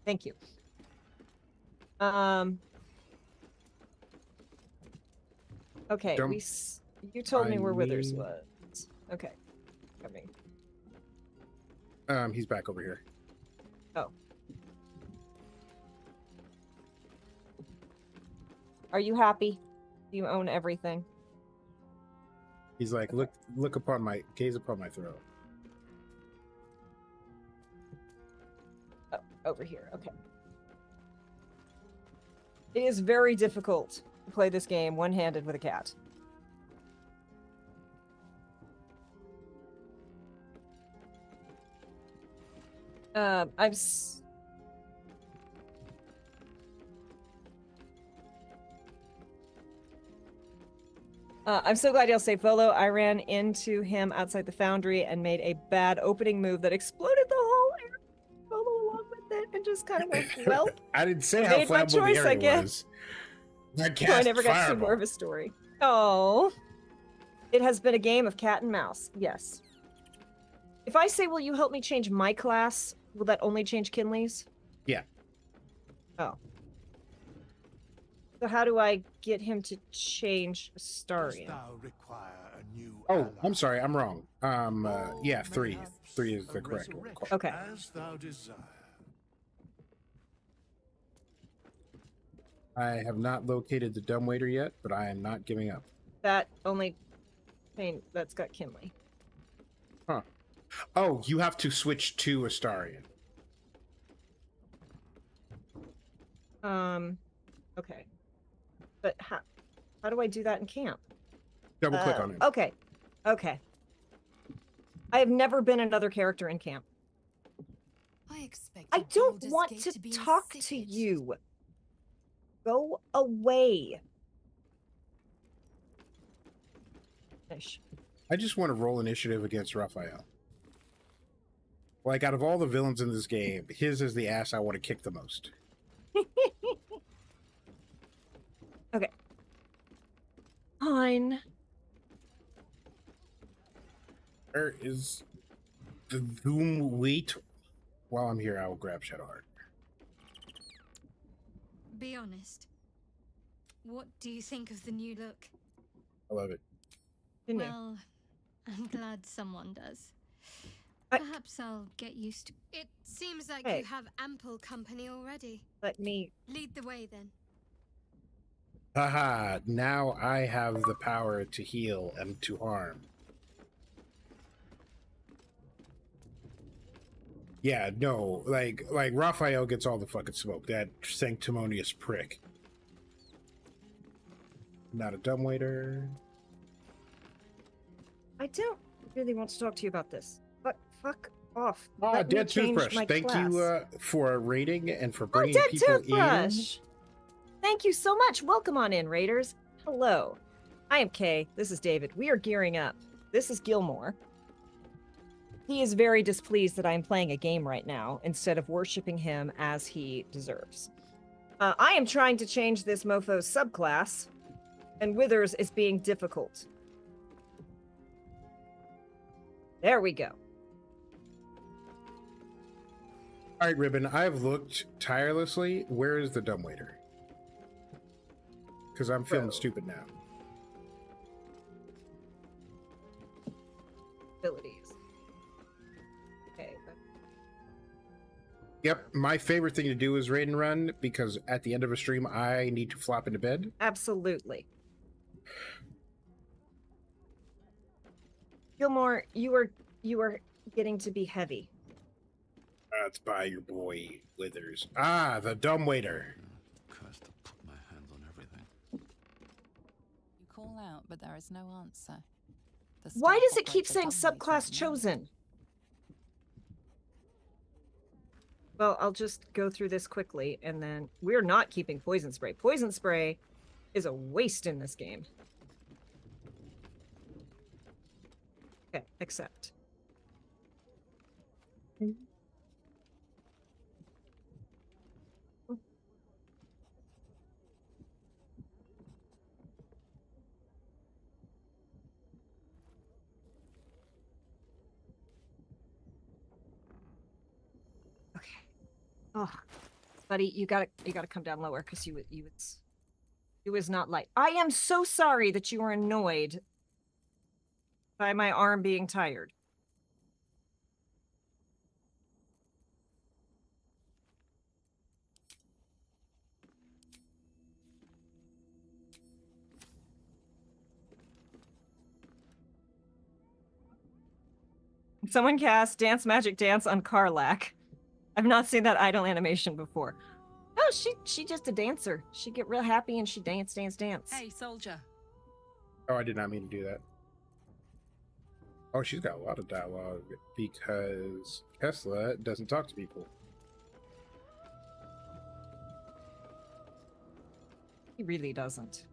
Thank you. Okay, Don't- you told me I where Withers need- was. Okay. Coming. He's back over here. Oh. Are you happy? You own everything. He's like, gaze upon my throat. Oh, over here. Okay. It is very difficult to play this game one-handed with a cat. I'm so glad you'll say Volo. I ran into him outside the foundry and made a bad opening move that exploded the whole area. Volo along with it and just kind of went, well, I didn't say how made my flammable the choice, I area guess. was. I So I cast never got to see more fireball. of his story. Oh. It has been a game of cat and mouse. Yes. If I say, will you help me change my class, will that only change Kinley's? Yeah. Oh. So how do I get him to change Dost Astarion? thou require a new Oh, ally? I'm sorry, I'm wrong. Yeah, Or 3. perhaps 3 is a the correct one. resurrection, Okay. As thou desire. I have not located the dumbwaiter yet, but I am not giving up. That only... that's got Kinley. Huh. Oh, you have to switch to Astarion. Okay. But how do I do that in camp? Double click on it. Okay. Okay. I have never been another character in camp. I expect I don't want to talk to you. Go away. Ish. I just want to roll initiative against Raphael. Like, out of all the villains in this game, his is the ass I want to kick the most. Okay. Fine. Where is the Doom Wait? While I'm here, I will grab Shadowheart. Be honest. What do you think of the new look? I love it. Didn't you? Well, I'm glad someone does. I- Perhaps I'll get used to It seems like Hey. you have ample company already. Let me... Lead the way then. Haha, now I have the power to heal and to harm. Yeah, no, like Raphael gets all the fucking smoke, that sanctimonious prick. Not a dumbwaiter. I don't really want to talk to you about this. Fuck off. Ah, Let me Dead change Toothbrush. my Thank you class. for rating and for Oh, bringing Dead people Toothbrush! Thank you so much. Welcome on in, Raiders. Hello. I am Kay. This is David. We are gearing up. This is Gilmore. He is very displeased that I am playing a game right now instead of worshiping him as he deserves. I am trying to change this mofo's subclass, and Withers is being difficult. There we go. All right, Ribbon, I've looked tirelessly. Where is the dumbwaiter? Because I'm feeling Bro. stupid now. Abilities. Okay. Yep, my favorite thing to do is raid and run because at the end of a stream, I need to flop into bed. Absolutely. Gilmore, you are getting to be heavy. That's by your boy Withers. Ah, the dumbwaiter. Cursed to put my hands on everything. You call out, but there is no answer. The Why staff does it keep operates saying a dumbwaiter subclass at the moment. chosen? Well, I'll just go through this quickly, and then we're not keeping poison spray. Poison spray is a waste in this game. Okay, accept. Okay. Oh, buddy, you gotta come down lower because you was not light. I am so sorry that you were annoyed by my arm being tired. Someone cast Dance Magic Dance on Karlak. I've not seen that idle animation before. Oh, she just a dancer. She get real happy and she dance. Hey, soldier. Oh, I did not mean to do that. Oh, she's got a lot of dialogue because Tesla doesn't talk to people. He really doesn't.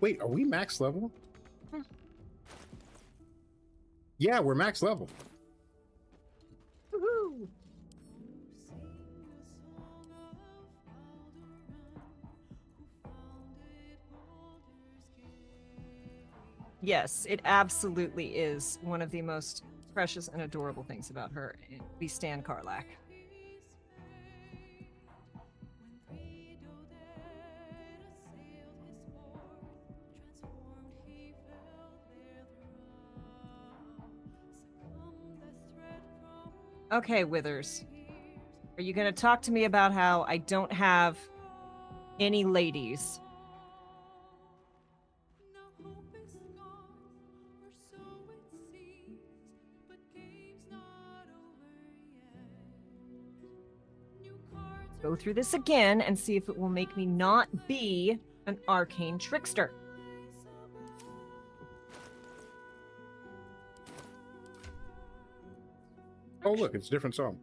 Wait, are we max level? Hmm. Yeah, we're max level. Woohoo! Yes, it absolutely is one of the most precious and adorable things about her. We stand Karlak. Okay, Withers. Are you going to talk to me about how I don't have any ladies? Go through this again and see if it will make me not be an arcane trickster. Oh, look, it's a different song.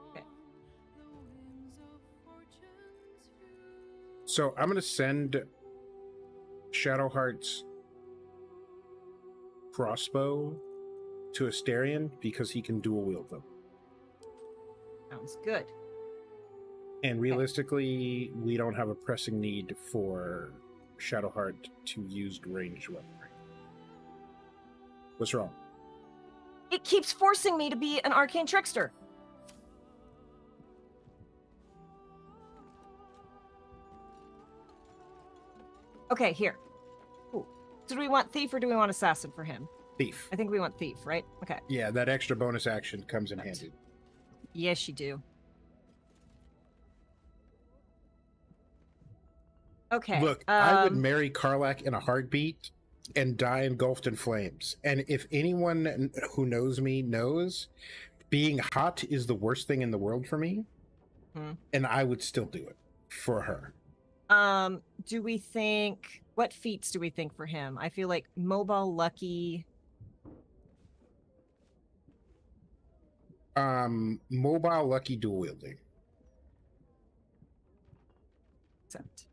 Okay. So I'm going to send Shadowheart's crossbow to Asterion because he can dual wield them. Sounds good. And realistically, we don't have a pressing need for Shadowheart to use ranged weaponry. What's wrong? It keeps forcing me to be an arcane trickster. Okay, here. Ooh. So do we want thief or do we want assassin for him? Thief. I think we want thief, right? Okay. Yeah, that extra bonus action comes in handy. Yes, you do. Okay. Look, I would marry Karlak in a heartbeat and die engulfed in flames. And if anyone who knows me knows, being hot is the worst thing in the world for me. And I would still do it for her. Do we think, what feats do we think for him? I feel like mobile, lucky. Mobile, lucky, dual wielding. Except.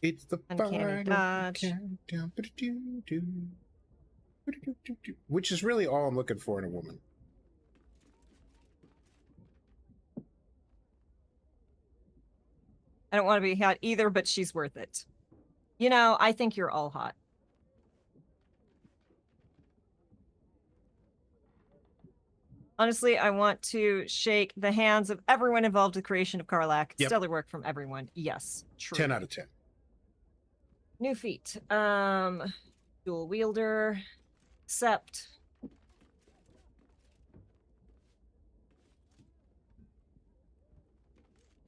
It's the Uncanny dodge. Countdown. Which is really all I'm looking for in a woman. I don't want to be hot either, but she's worth it. You know, I think you're all hot. Honestly, I want to shake the hands of everyone involved in the creation of Karlak. Yep. Stellar work from everyone. Yes, true. 10 out of 10. New feat. Dual wielder. Accept.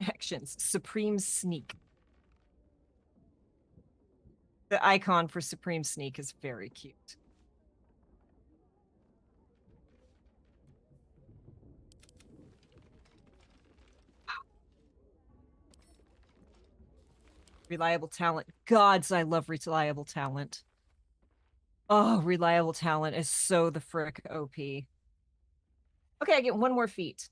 Actions. Supreme Sneak. The icon for Supreme Sneak is very cute. Reliable talent. Gods, I love reliable talent. Oh, reliable talent is so the frick OP. Okay, I get one more feat.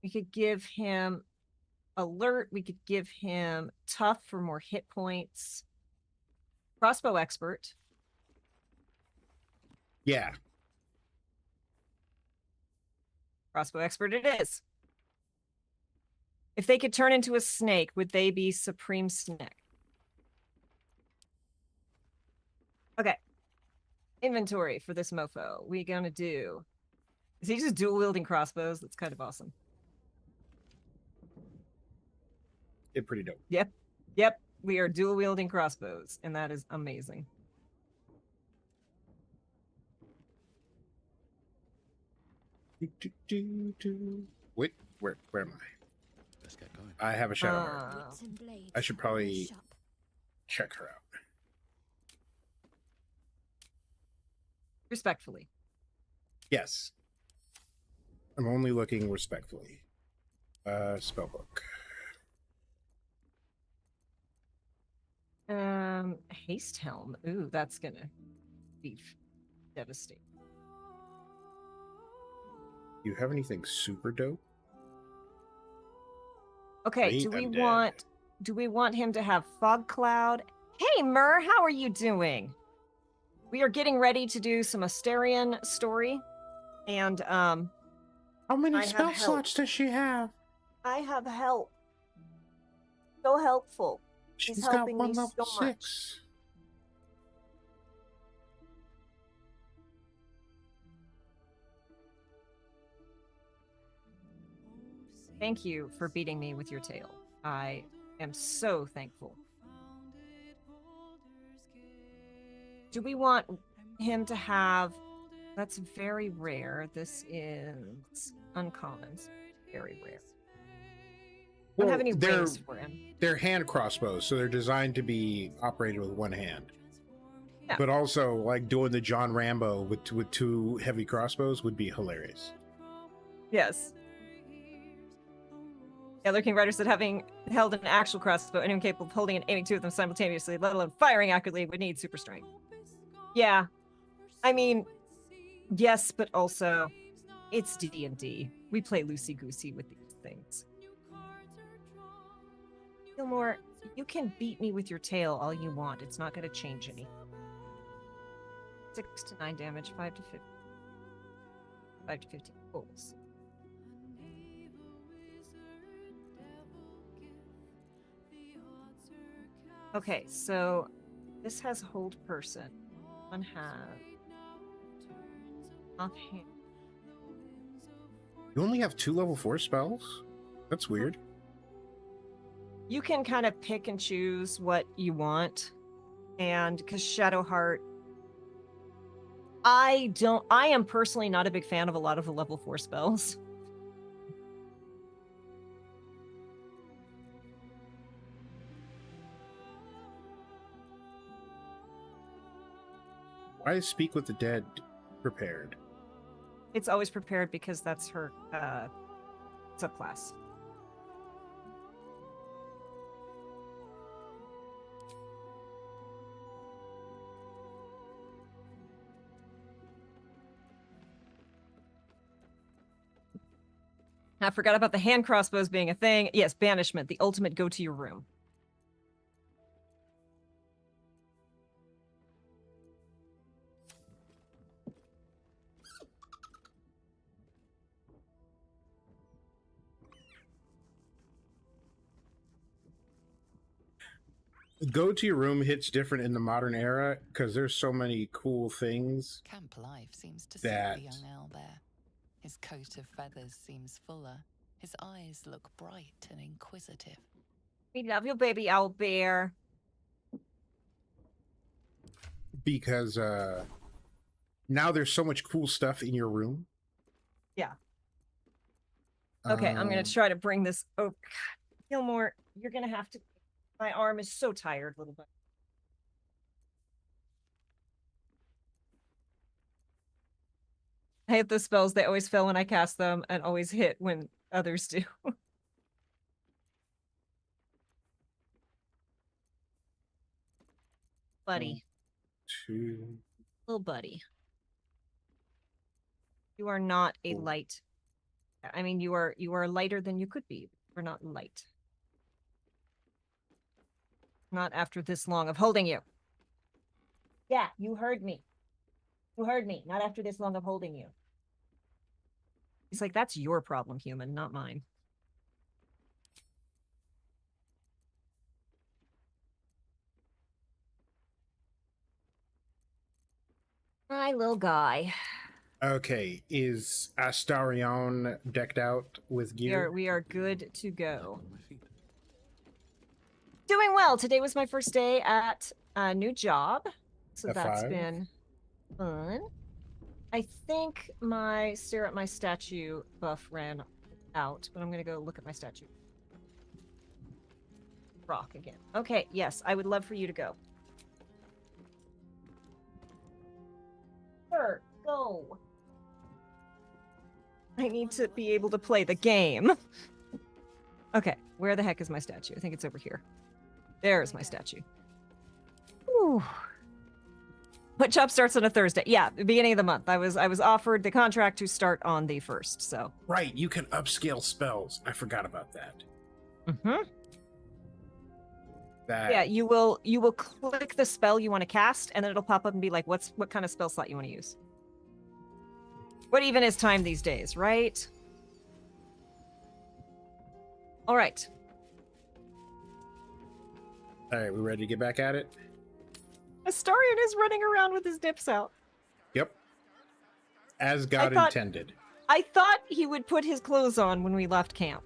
We could give him alert. We could give him tough for more hit points. Crossbow expert. Yeah. Crossbow expert it is. If they could turn into a snake, would they be Supreme Snake? Okay. Inventory for this mofo. We gonna do. Is he just dual wielding crossbows? That's kind of awesome. It's pretty dope. Yep. Yep. We are dual wielding crossbows, and that is amazing. Wait, where am I? Let's get going. I have a shadow. I should probably check her out. Respectfully. Yes. I'm only looking respectfully. Spellbook. Haste helm. Ooh, that's gonna be devastating. Do you have anything super dope? Okay, Great do we undead. want him to have fog cloud? Hey Mur, how are you doing? We are getting ready to do some Asterion story, and How many I have spell help. slots does she have? I have help. So helpful. He's She's got helping one me level so much. 6. Thank you for beating me with your tail. I am so thankful. Do we want him to have... That's very rare. This is uncommon. Very rare. Don't have any rings for him. They're hand crossbows, so they're designed to be operated with one hand. Yeah. But also, like doing the John Rambo with two heavy crossbows would be hilarious. Yes. Yeah, Lurking Rider said having held an actual crossbow, anyone capable of holding and aiming two of them simultaneously, let alone firing accurately, would need super strength. Yeah. I mean, yes, but also, it's D&D. We play loosey-goosey with these things. Gilmore, you can beat me with your tail all you want. It's not going to change any. 6 to 9 damage, 5 to 15. 5 to 15 pulls. Okay, so this has hold person. One has offhand. You only have 2 level 4 spells? That's weird. You can kind of pick and choose what you want. And because Shadowheart, I am personally not a big fan of a lot of the level 4 spells. Why is Speak with the Dead prepared? It's always prepared because that's her subclass. I forgot about the hand crossbows being a thing. Yes, banishment, the ultimate go to your room. Go to your room hits different in the modern era because there's so many cool things. Camp life seems to suit that- the young owlbear. His coat of feathers seems fuller. His eyes look bright and inquisitive. We love you, baby owlbear. Because now there's so much cool stuff in your room. Yeah. Okay, I'm gonna try to bring this over. Gilmore, you're gonna have to. My arm is so tired, little bit. I hate those spells. They always fail when I cast them and always hit when others do. Buddy. 2. Little buddy. You are not a light. I mean, you are lighter than you could be. You're not light. Not after this long of holding you. Yeah, you heard me. You heard me. Not after this long of holding you. He's like, that's your problem, human, not mine. Hi, little guy. Okay, is Astarion decked out with gear? We are good to go. Doing well. Today was my first day at a new job, so that's F5. been fun. I think my stare at my statue buff ran out, but I'm gonna go look at my statue. Rock again. Okay, yes, I would love for you to go. Sure, go. I need to be able to play the game. Okay, where the heck is my statue? I think it's over here. There's my statue. Ooh. What job starts on a Thursday? Yeah, the beginning of the month. I was offered the contract to start on the 1st, so. Right, you can upscale spells. I forgot about that. Mm-hmm. That Yeah, you will click the spell you want to cast, and then it'll pop up and be like, what kind of spell slot you want to use. What even is time these days, right? All right. All right, we ready to get back at it? Astarion is running around with his nips out. Yep. As God intended. I thought he would put his clothes on when we left camp.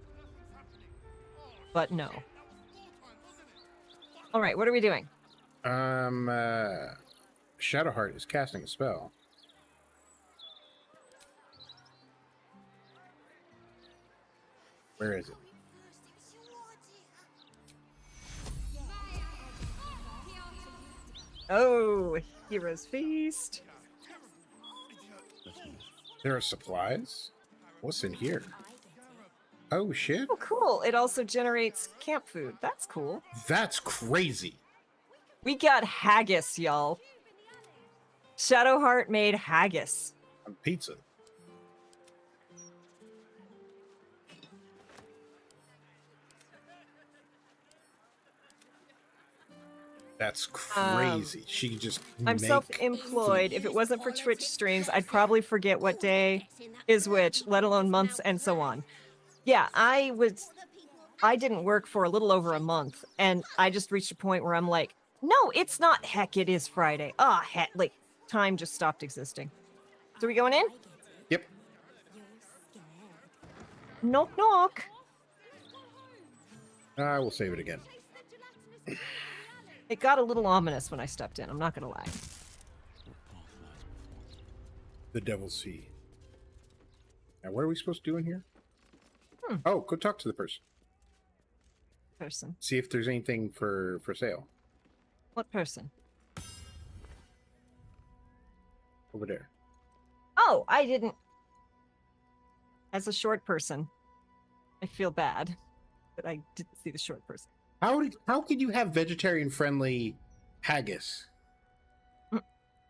But no. All right, what are we doing? Shadowheart is casting a spell. Where is it? Oh, Hero's Feast. There are supplies? What's in here? Oh, shit. Oh, cool. It also generates camp food. That's cool. That's crazy. We got haggis, y'all. Shadowheart made haggis. Pizza. That's crazy. She can just I'm self-employed. If it wasn't for Twitch streams, I'd probably forget what day is which, let alone months and so on. Yeah, I didn't work for a little over a month, and I just reached a point where I'm like, no, it's not. Heck, it is Friday. Ah, heck, like, time just stopped existing. So we going in? Yep. Knock, knock. I will save it again. It got a little ominous when I stepped in, I'm not gonna lie. The Devil's Sea. Now, what are we supposed to do in here? Oh, go talk to the person. Person. See if there's anything for sale. What person? Over there. Oh, I didn't. As a short person, I feel bad that I didn't see the short person. How could you have vegetarian friendly haggis?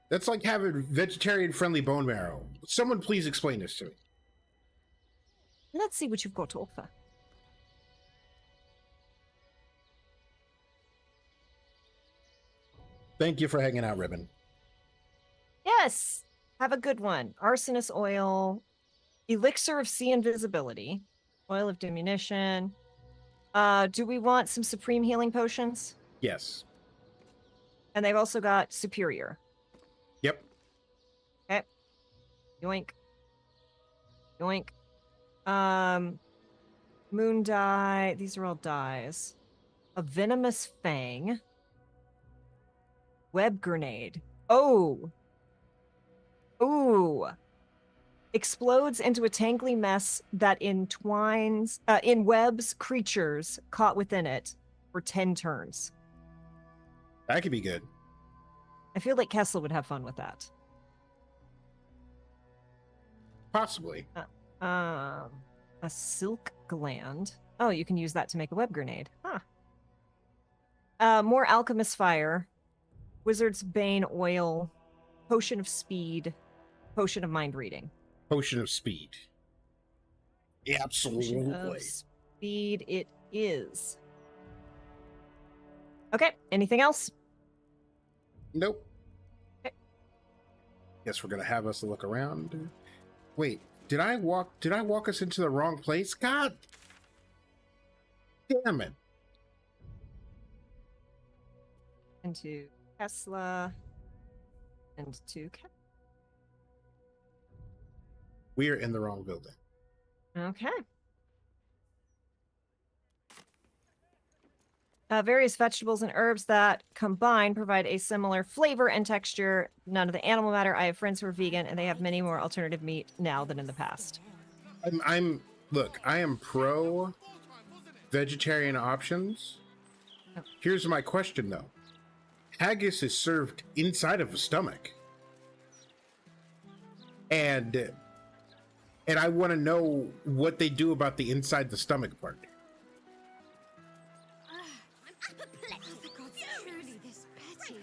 That's like having vegetarian friendly bone marrow. Someone please explain this to me. Let's see what you've got to offer. Thank you for hanging out, Ribbon. Yes. Have a good one. Arsonist oil, elixir of sea invisibility, oil of diminution. Do we want some supreme healing potions? Yes. And they've also got superior. Yep. Okay. Yoink. Yoink. Moon dye. These are all dyes. A venomous fang. Web grenade. Oh. Ooh. Explodes into a tangly mess that webs creatures caught within it for 10 turns. That could be good. I feel like Kessel would have fun with that. Possibly. A silk gland. Oh, you can use that to make a web grenade. Huh. More alchemist fire. Wizard's Bane oil. Potion of speed. Potion of mind reading. Potion of speed. Absolutely. Potion of speed it is. Okay, anything else? Nope. Okay. Guess we're gonna have us look around. Wait, did I walk us into the wrong place? God damn it. Into Tesla. And to We are in the wrong building. Okay. Various vegetables and herbs that combine provide a similar flavor and texture. None of the animal matter. I have friends who are vegan, and they have many more alternative meat now than in the past. Look, I am pro vegetarian options. Here's my question, though. Haggis is served inside of a stomach. And And I want to know what they do about the inside the stomach part. For God's truly this petty.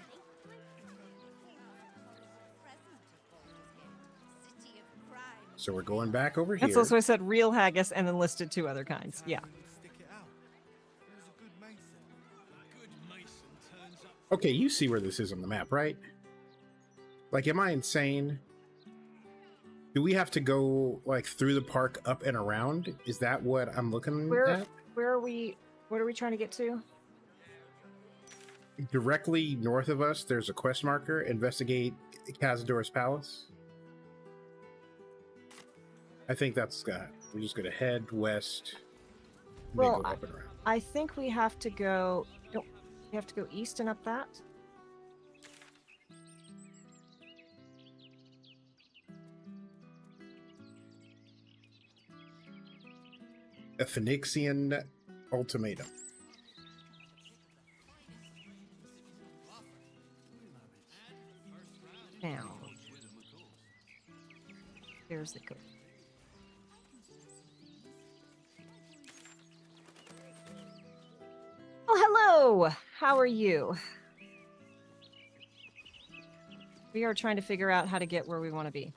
So we're going back over here. That's also I said real haggis and then listed 2 other kinds. Yeah. Okay, you see where this is on the map, right? Like, am I insane? Do we have to go like through the park, up and around? Is that what I'm looking at? Where are we? What are we trying to get to? Directly north of us, there's a quest marker. Investigate Cazador's palace. I think that's we're just gonna head west. Well, go up and around. I think we have to go. No, we have to go east and up that. A Phoenician ultimatum. Now, there's the code. Oh, hello! How are you? We are trying to figure out how to get where we want to be.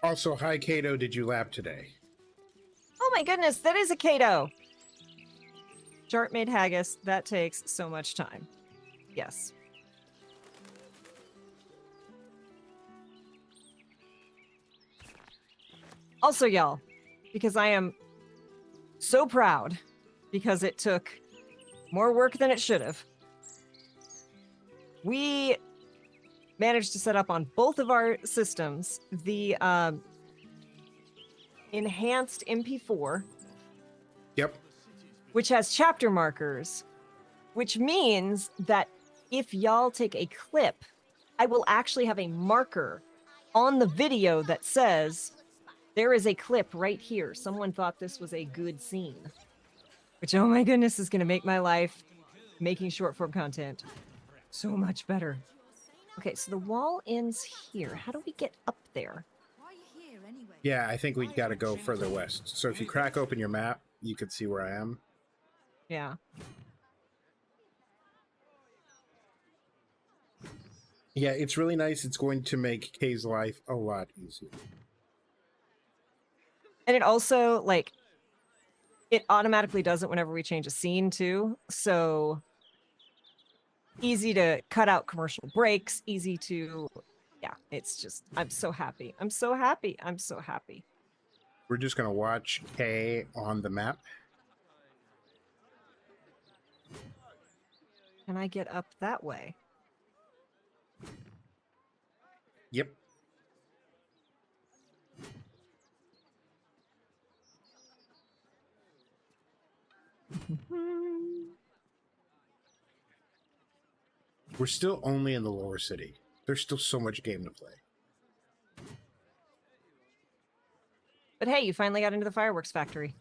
Also, hi Kato, did you lab today? Oh my goodness, that is a Kato! Chart made haggis, that takes so much time. Yes. Also, y'all, because I am so proud, because it took more work than it should have, we managed to set up on both of our systems the enhanced MP4. Yep. Which has chapter markers, which means that if y'all take a clip, I will actually have a marker on the video that says, there is a clip right here. Someone thought this was a good scene. Which, oh my goodness, is going to make my life making short form content so much better. Okay, so the wall ends here. How do we get up there? Yeah, I think we got to go further west. So if you crack open your map, you can see where I am. Yeah. Yeah, it's really nice. It's going to make Kay's life a lot easier. And it also, like, it automatically does it whenever we change a scene, too. So, easy to cut out commercial breaks, easy to... Yeah, it's just... I'm so happy. I'm so happy. I'm so happy. We're just going to watch Kay on the map. Can I get up that way? Yep. We're still only in the lower city. There's still so much game to play. But hey, you finally got into the fireworks factory.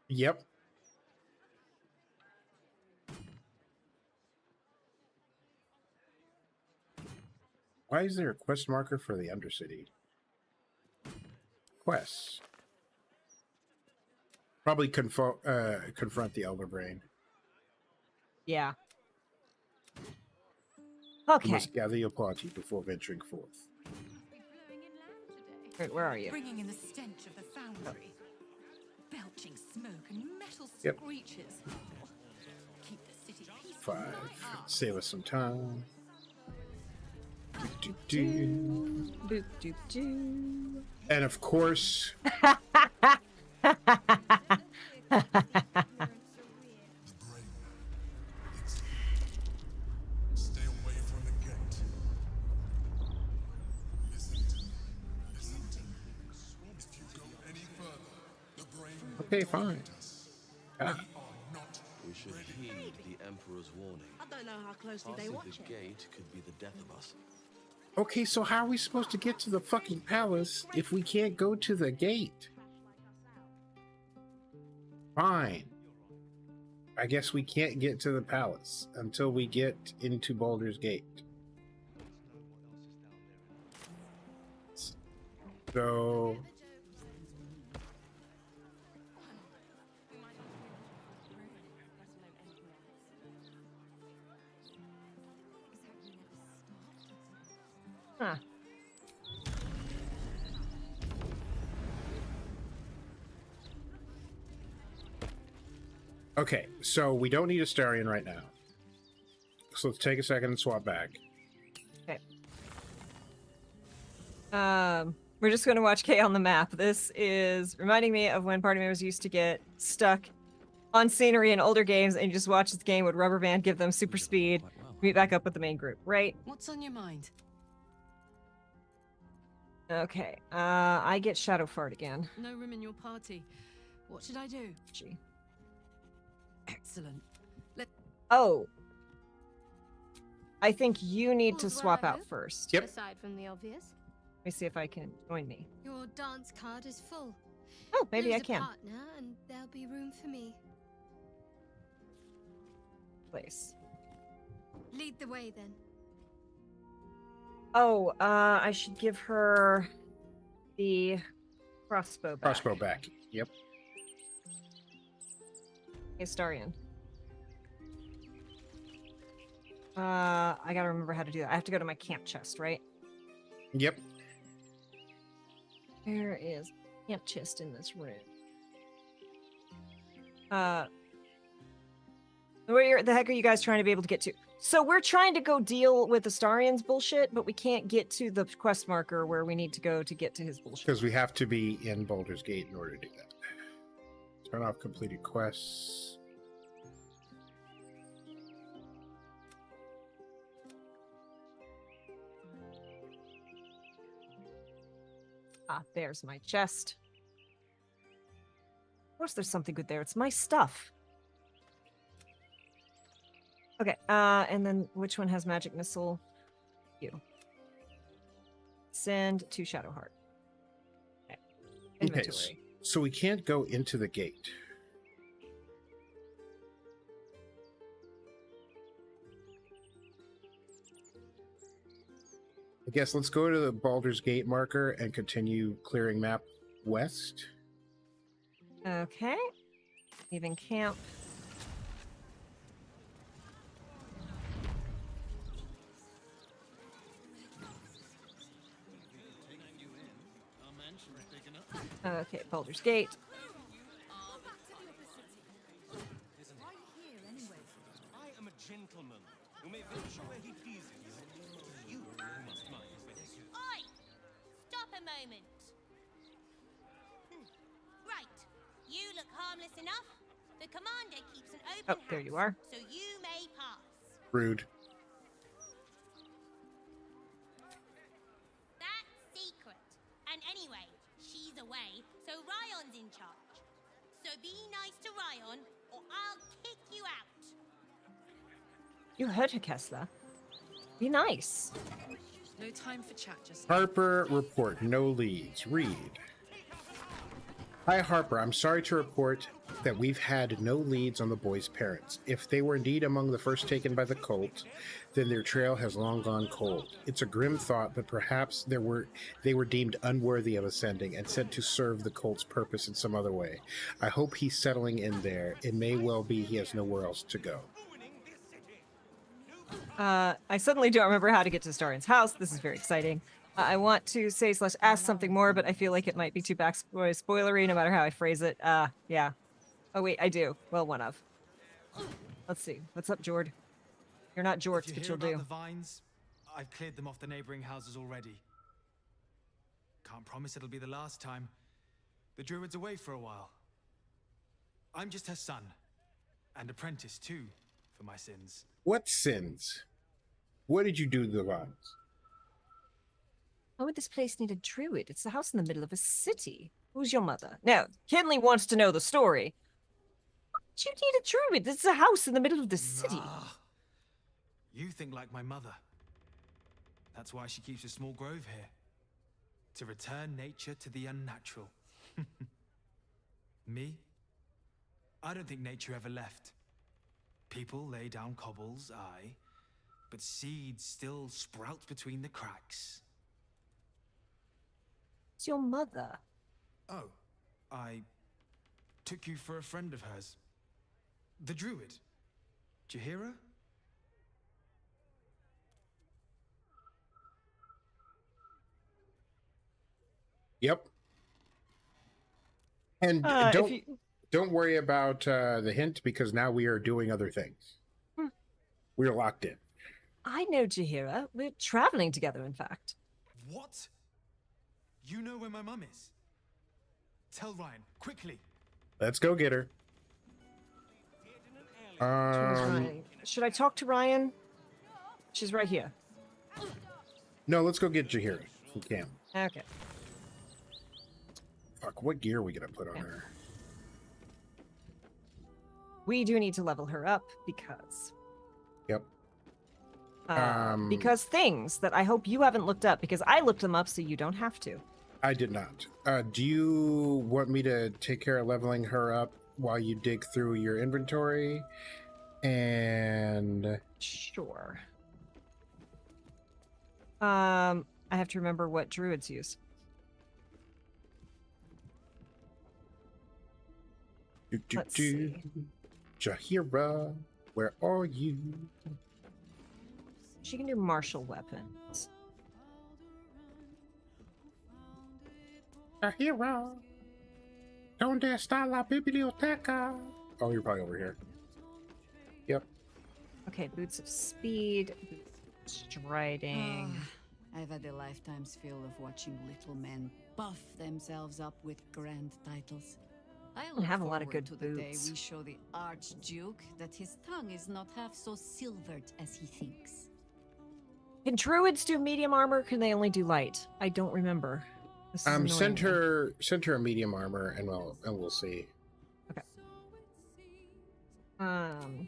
Yep. Why is there a quest marker for the Undercity? Quests. Probably confront the Elder Brain. Yeah. You Okay. must gather your party before venturing forth. Wait, where are you? Bringing in the stench of the foundry. Belching smoke and metal Yep. screeches. Keep the city peaceful. 5. Save us some time. Do-do-do. Boop, doop, doo. And of course, Stay away from the gate. Listen to me. Listen to me. If you go any further, the brain will okay, fine. are not We should heed the Emperor's warning. I don't know how closely they Passing watch the it. gate could be the death of us. Okay, so how are we supposed to get to the fucking palace if we can't go to the gate? Fine. I guess we can't get to the palace until we get into Baldur's Gate. So Huh. Okay, so we don't need a Starion right now. So let's take a second and swap back. Okay. We're just going to watch K on the map. This is reminding me of when party members used to get stuck on scenery in older games and you just watch this game with rubber band, give them super speed, meet back up with the main group, right? What's on your mind? Okay. I get Shadow Fart again. No room in your party. What should I do? Gee. Excellent. Oh. I think you need to All's well, swap I out hope? first. Yep. Aside from the obvious. Let me see if I can join me. Your dance card is full. Oh, maybe Lose I a can. partner and there'll be room for me. Place. Lead the way then. Oh, I should give her the crossbow back. Crossbow back. Yep. Astarion. I gotta remember how to do that. I have to go to my camp chest, right? Yep. Where is camp chest in this room? Where the heck are you guys trying to be able to get to? So we're trying to go deal with Astarion's bullshit, but we can't get to the quest marker where we need to go to get to his bullshit. Because we have to be in Baldur's Gate in order to do that. Turn off completed quests. Ah, there's my chest. Of course there's something good there. It's my stuff. Okay, and then which one has magic missile? You. Send to Shadowheart. Okay. Inventory. Okay, so we can't go into the gate. I guess let's go to the Baldur's Gate marker and continue clearing map west. Okay. Leaving camp. Okay, Baldur's Gate. I am a gentleman who may venture where he pleases. You must mind his business. Oi! Stop a moment. Right. You look harmless enough. The commander keeps an open Oh, there you are. so you may pass. Rude. That's secret. And anyway, she's away, so Ryon's in charge. So be nice to Ryon, or I'll kick you out. You heard her, Kessler. Be nice. No time for chat just Harper, report no leads. Read. Hi, Harper. I'm sorry to report that we've had no leads on the boys' parents. If they were indeed among the first taken by the cult, then their trail has long gone cold. It's a grim thought, but perhaps they were deemed unworthy of ascending and sent to serve the cult's purpose in some other way. I hope he's settling in there. It may well be he has nowhere else to go. I suddenly don't remember how to get to Starion's house. This is very exciting. I want to say / ask something more, but I feel like it might be too spoilery no matter how I phrase it. Yeah. Oh, wait, I do. Well, one of. Let's see. What's up, Jord? You're not Jorts, but you'll do. The vines, I've cleared them off the neighboring houses already. Can't promise it'll be the last time. The druid's away for a while. I'm just her son, and apprentice too, for my sins. What sins? What did you do to the vines? Why would this place need a druid? It's the house in the middle of a city. Who's your mother? Now, Kinley wants to know the story. Why would you need a druid? This is a house in the middle of the city. You think like my mother. That's why she keeps a small grove here. To return nature to the unnatural. Me? I don't think nature ever left. People lay down cobbles, aye, but seeds still sprout between the cracks. It's your mother. Oh, I took you for a friend of hers. The druid. Did you hear her? Yep. And if you... don't worry about the hint because now we are doing other things. We're locked in. I know Jahira. We're traveling together, in fact. What? You know where my mum is? Tell Ryan, quickly. Let's go get her. Where's Ryan? Should I talk to Ryan? She's right here. No, let's go get Jahira. We can. Okay. Fuck, what gear are we gonna put on her? We do need to level her up because... Yep. Because things that I hope you haven't looked up, because I looked them up so you don't have to. I did not. Do you want me to take care of leveling her up while you dig through your inventory? And... Sure. I have to remember what druids use. Let's see. Jahira, where are you? She can do martial weapons. Jahira, donde está la biblioteca? Oh, you're probably over here. Yep. Okay, boots of speed, boots of striding. I've had a lifetime's fill of watching little men buff themselves up with grand titles. I look have a lot of forward good to the day boots. we show the Archduke that his tongue is not half so silvered as he thinks. Can druids do medium armor? Or can they only do light? I don't remember. This is annoying Send me. her a medium armor, and we'll see.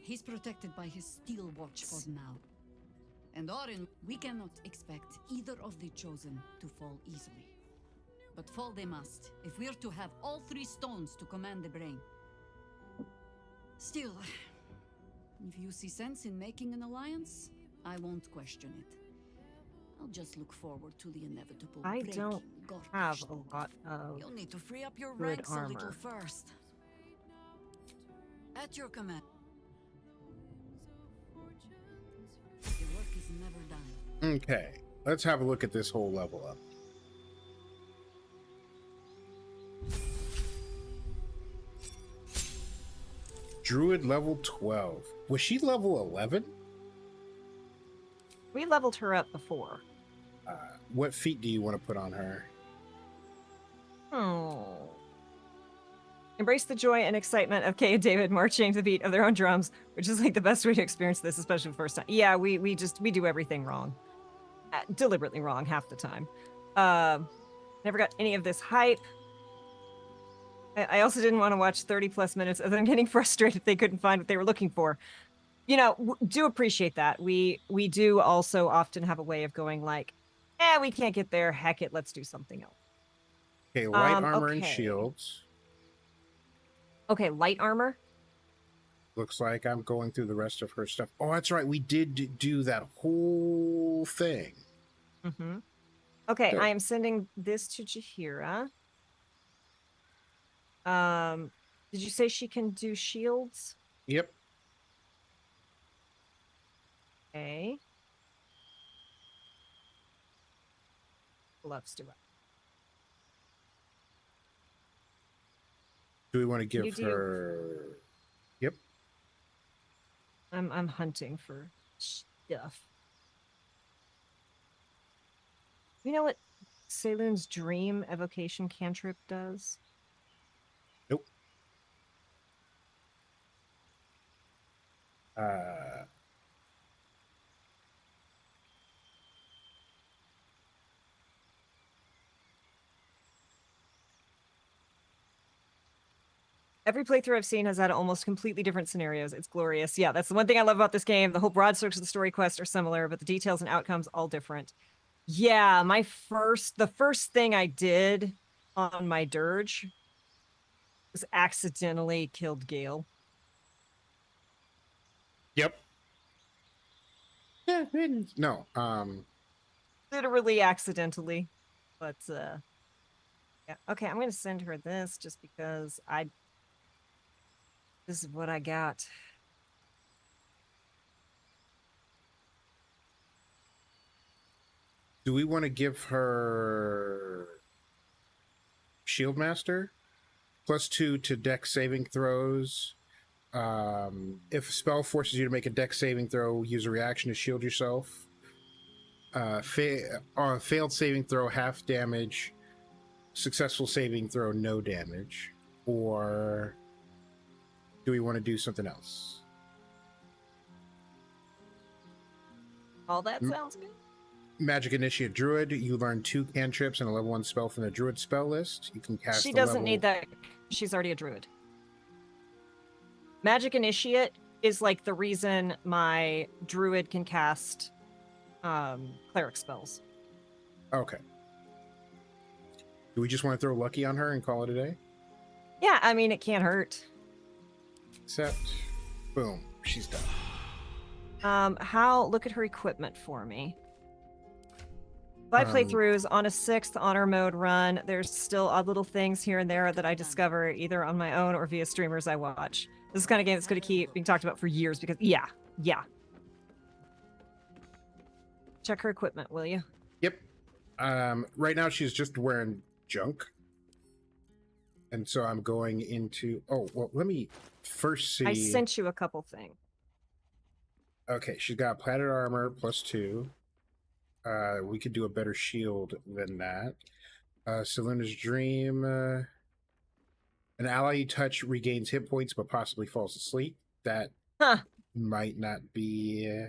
He's protected by his steel watch for now. And Orin, we cannot expect either of the chosen to fall easily. But fall they must, if we're to have all three stones to command the brain. Still, if you see sense in making an alliance, I won't question it. I'll just look forward to the inevitable I breaking don't Gork have stone. a lot of You'll need to free up your good ranks a little armor. first. At your command. The work is never done. Okay, let's have a look at this whole level up. Druid level 12. Was she level 11? We leveled her up before. What feat do you want to put on her? Oh. Embrace the joy and excitement of Kay and David marching to the beat of their own drums, which is like the best way to experience this, especially the first time. Yeah, we do everything wrong. Deliberately wrong half the time. Never got any of this hype. I also didn't want to watch 30 plus minutes of them getting frustrated if they couldn't find what they were looking for. You know, do appreciate that. We do also often have a way of going like, we can't get there. Heck it, let's do something else. Okay, light armor and okay. shields. Okay, light armor. Looks like I'm going through the rest of her stuff. Oh, that's right. We did do that whole thing. Mm-hmm. Okay, Good. I am sending this to Jahira. Did you say she can do shields? Yep. Okay. Gloves do it. Do we want to You give do. her... Yep. I'm hunting for stuff. You know what Saloon's Dream evocation cantrip does? Nope. Every playthrough I've seen has had almost completely different scenarios. It's glorious. Yeah, that's the one thing I love about this game. The whole broad strokes of the story quest are similar, but the details and outcomes all different. Yeah, the first thing I did on my dirge was accidentally killed Gale. Yep. Yeah, no. Literally accidentally. But yeah. Okay, I'm gonna send her this just because this is what I got. Do we want to give her Shield Master, +2 to Dex saving throws. If a spell forces you to make a Dex saving throw, use a reaction to shield yourself. Failed saving throw, half damage. Successful saving throw, no damage. Or do we want to do something else? All that sounds good. Magic Initiate Druid, you learn 2 cantrips and a level 1 spell from the Druid spell list. You can cast She the doesn't level... need that. She's already a druid. Magic Initiate is like the reason my druid can cast cleric spells. Okay. Do we just want to throw Lucky on her and call it a day? Yeah, I mean, it can't hurt. Except, boom, she's done. Look at her equipment for me. 5 playthroughs on a 6th honor mode run. There's still odd little things here and there that I discover either on my own or via streamers I watch. This is the kind of game that's going to keep being talked about for years because, yeah. Check her equipment, will you? Yep. Right now she's just wearing junk. And so I'm going into... Oh, well, let me first see... I sent you a couple things. Okay, she's got plated armor +2. We could do a better shield than that. Selena's Dream. An ally you touch regains hit points but possibly falls asleep. That might not be...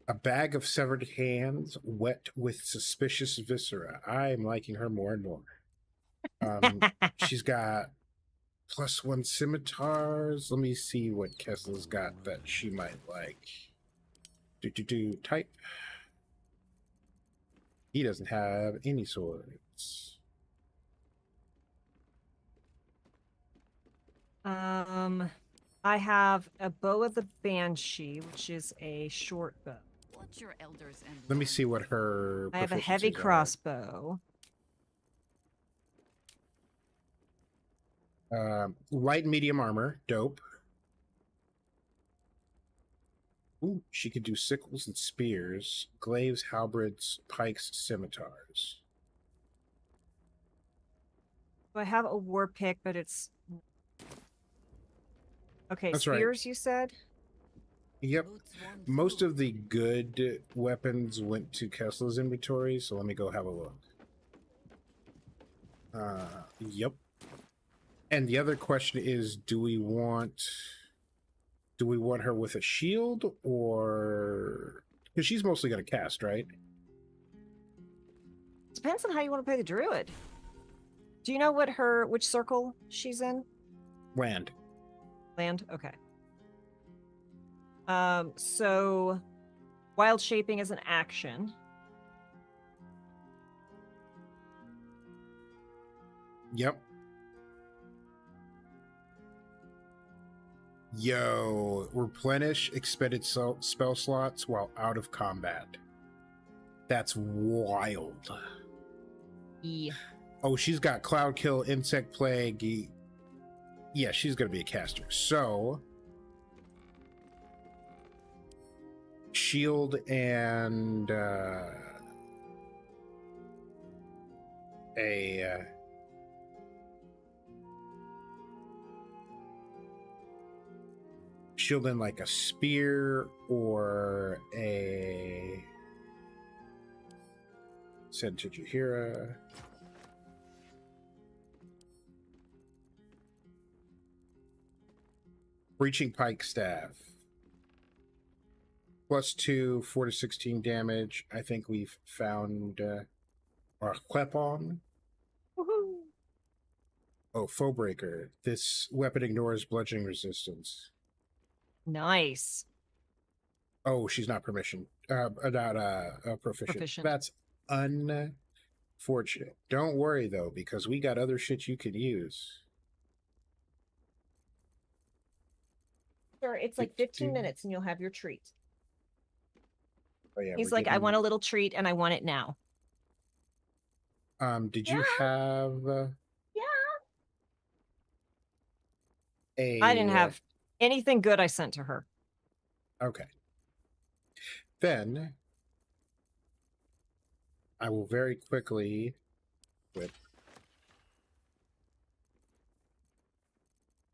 A bag of severed hands wet with suspicious viscera. I'm liking her more and more. She's got +1 scimitars. Let me see what Kessler's got that she might like. Type. He doesn't have any swords. I have a bow of the Banshee, which is a short bow. What's your elders and Let me see what her... I have a heavy proficiencies are. crossbow. Light and medium armor. Dope. Ooh, she could do sickles and spears. Glaives, halberds, pikes, scimitars. I have a war pick, but it's... Okay, That's right. spears, you said? Yep. Most of the good weapons went to Kessler's inventory, so let me go have a look. Yep. And the other question is, do we want her with a shield, or... Because she's mostly going to cast, right? Depends on how you want to play the druid. Do you know which circle she's in? Land. Land? Okay. So wild shaping is an action. Yep. Yo, replenish expended spell slots while out of combat. That's wild. Yeah. Oh, she's got Cloud Kill, Insect Plague. Yeah, she's going to be a caster. So, shield and shield in like a spear or a send to Jahira. Breaching Pike Staff. +2, 4 to 16 damage. I think we've found our weapon. Woohoo! Oh, Foebreaker. This weapon ignores bludgeoning resistance. Nice. Oh, she's not proficient. Proficient. That's unfortunate. Don't worry though, because we got other shit you could use. Sure, it's like 15 minutes and you'll have your treat. Oh, yeah, He's like, I want a little treat and I want it now. Did you have I didn't have anything good I sent to her. Okay. Then I will very quickly whip.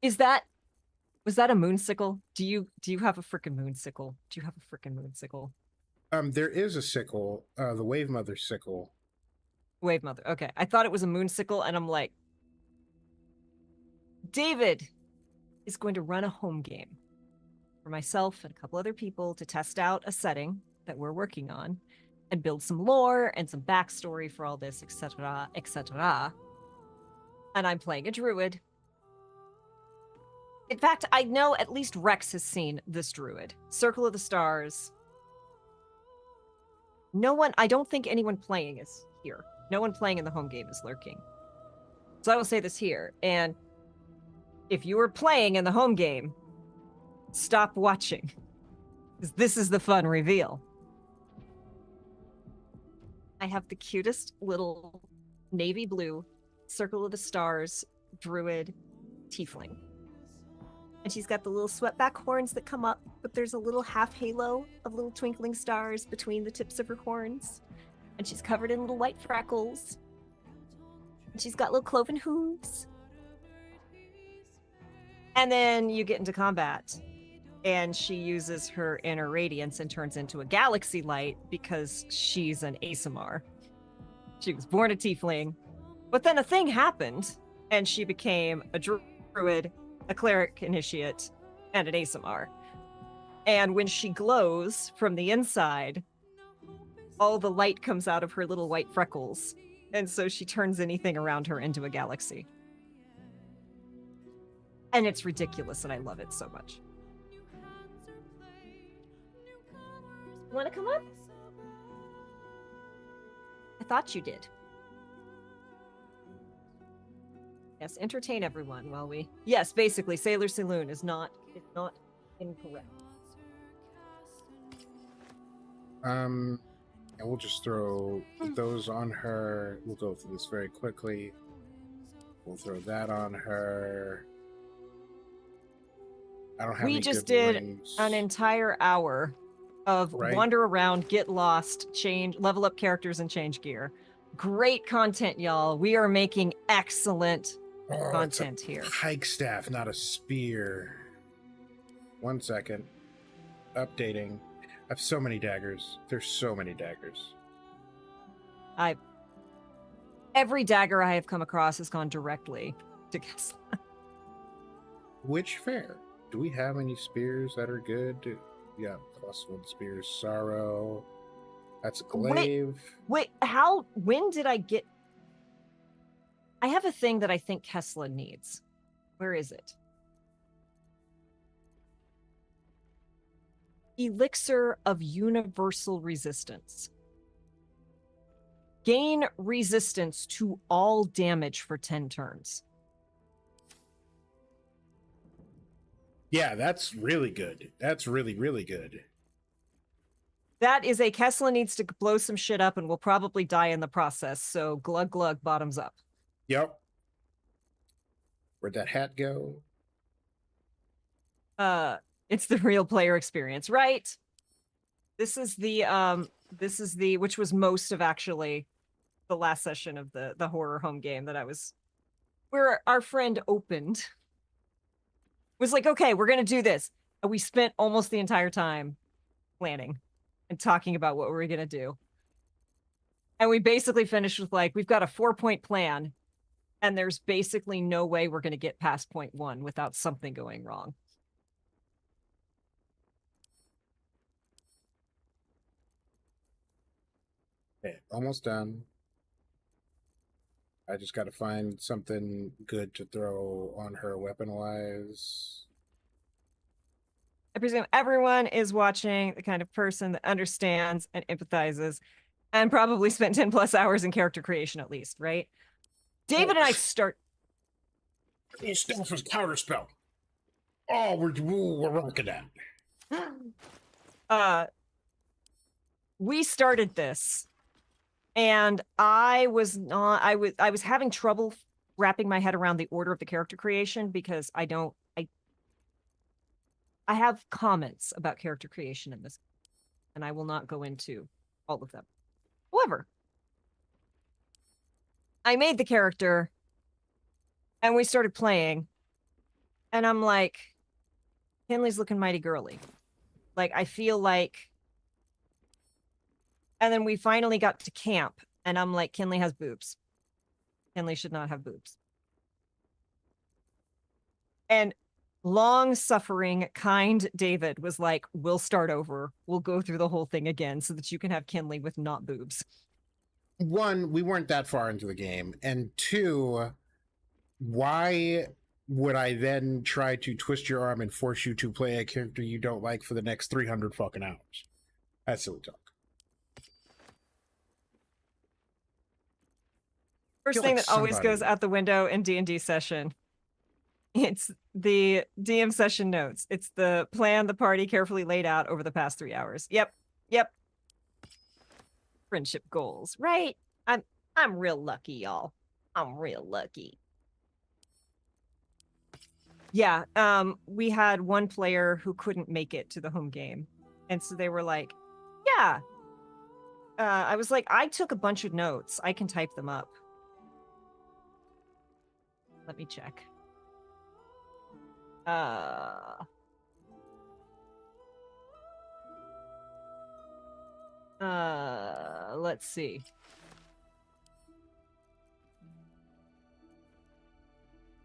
Was that a moonsicle? Do you have a freaking moonsicle? Do you have a freaking moonsicle? There is a sickle, the Wave Mother sickle. Wave Mother. Okay. I thought it was a moonsicle, and I'm like, David is going to run a home game for myself and a couple other people to test out a setting that we're working on and build some lore and some backstory for all this, etc., etc. And I'm playing a druid. In fact, I know at least Rex has seen this druid. Circle of the Stars. No one, I don't think anyone playing is here. No one playing in the home game is lurking. So I will say this here. And if you were playing in the home game, stop watching. Because this is the fun reveal. I have the cutest little navy blue Circle of the Stars druid tiefling. And she's got the little swept-back horns that come up, but there's a little half halo of little twinkling stars between the tips of her horns. And she's covered in little white freckles. And she's got little cloven hooves. And then you get into combat, and she uses her inner radiance and turns into a galaxy light because she's an Asimar. She was born a tiefling, but then a thing happened, and she became a druid, a cleric initiate, and an Asimar. And when she glows from the inside, all the light comes out of her little white freckles, and so she turns anything around her into a galaxy. And it's ridiculous, and I love it so much. Want to come up? I thought you did. Yes, entertain everyone while we... Yes, basically, Sailor Saloon is not incorrect. And we'll just throw those on her. We'll go through this very quickly. We'll throw that on her. I don't have We any just good did rings. an entire hour of wander around, get lost, change, level up characters, and change gear. Great content, y'all. We are making excellent content here. Hike staff, not a spear. 1 second. Updating. I have so many daggers. There's so many daggers. Every dagger I have come across has gone directly to Kessler. Which fair? Do we have any spears that are good? Yeah, +1 spears. Sorrow. That's glaive. Wait, when did I get... I have a thing that I think Kessler needs. Where is it? Elixir of Universal Resistance. Gain resistance to all damage for 10 turns. Yeah, that's really good. That's really, really good. That is a Kessler needs to blow some shit up and will probably die in the process. So glug glug bottoms up. Yep. Where'd that hat go? It's the real player experience, right? This is the which was most of actually the last session of the horror home game that I was, where our friend opened. Was like, okay, we're gonna do this. And we spent almost the entire time planning and talking about what we're gonna do. And we basically finished with like, we've got a 4-point plan, and there's basically no way we're gonna get past point 1 without something going wrong. Okay, almost done. I just got to find something good to throw on her weapon-wise. I presume everyone is watching the kind of person that understands and empathizes and probably spent 10 plus hours in character creation at least, right? David and I start... This stuff is counterspell. Oh, we're rocking that. We started this, and I was having trouble wrapping my head around the order of the character creation because I have comments about character creation in this, and I will not go into all of them. However, I made the character, and we started playing, And I'm like, Kinley's looking mighty girly. Like, I feel like... And then we finally got to camp, and I'm like, Kinley has boobs. Kinley should not have boobs. And long-suffering, kind David was like, we'll start over. We'll go through the whole thing again so that you can have Kinley with not boobs. One, we weren't that far into the game. And two, why would I then try to twist your arm and force you to play a character you don't like for the next 300 fucking hours? That's silly talk. First thing that always goes out the window in D&D session. It's the DM session notes. It's the plan the party carefully laid out over the past 3 hours. Yep. Friendship goals, right? I'm real lucky, y'all. I'm real lucky. Yeah, we had one player who couldn't make it to the home game. And so they were like, yeah. I was like, I took a bunch of notes. I can type them up. Let me check. Let's see.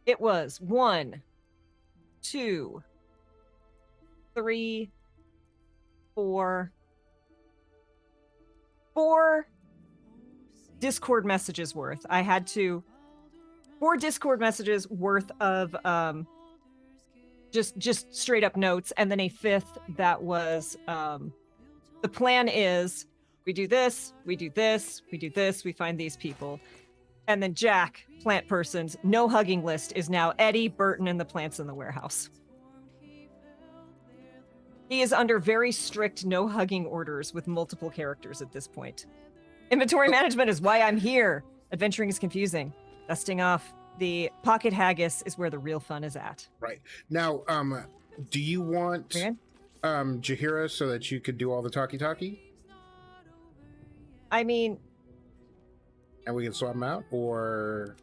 It was 1, 2, 3, 4 Discord messages worth. I had to 4 Discord messages worth of just straight up notes, and then a 5th that was the plan is we do this, we do this, we do this, we find these people. And then Jack, plant person's no hugging list is now Eddie, Burton, and the plants in the warehouse. He is under very strict no hugging orders with multiple characters at this point. Inventory management is why I'm here. Adventuring is confusing. Dusting off the pocket haggis is where the real fun is at. Right. Now, do you want Jaheira so that you could do all the talkie-talkie? I mean... And we can swap them out, or...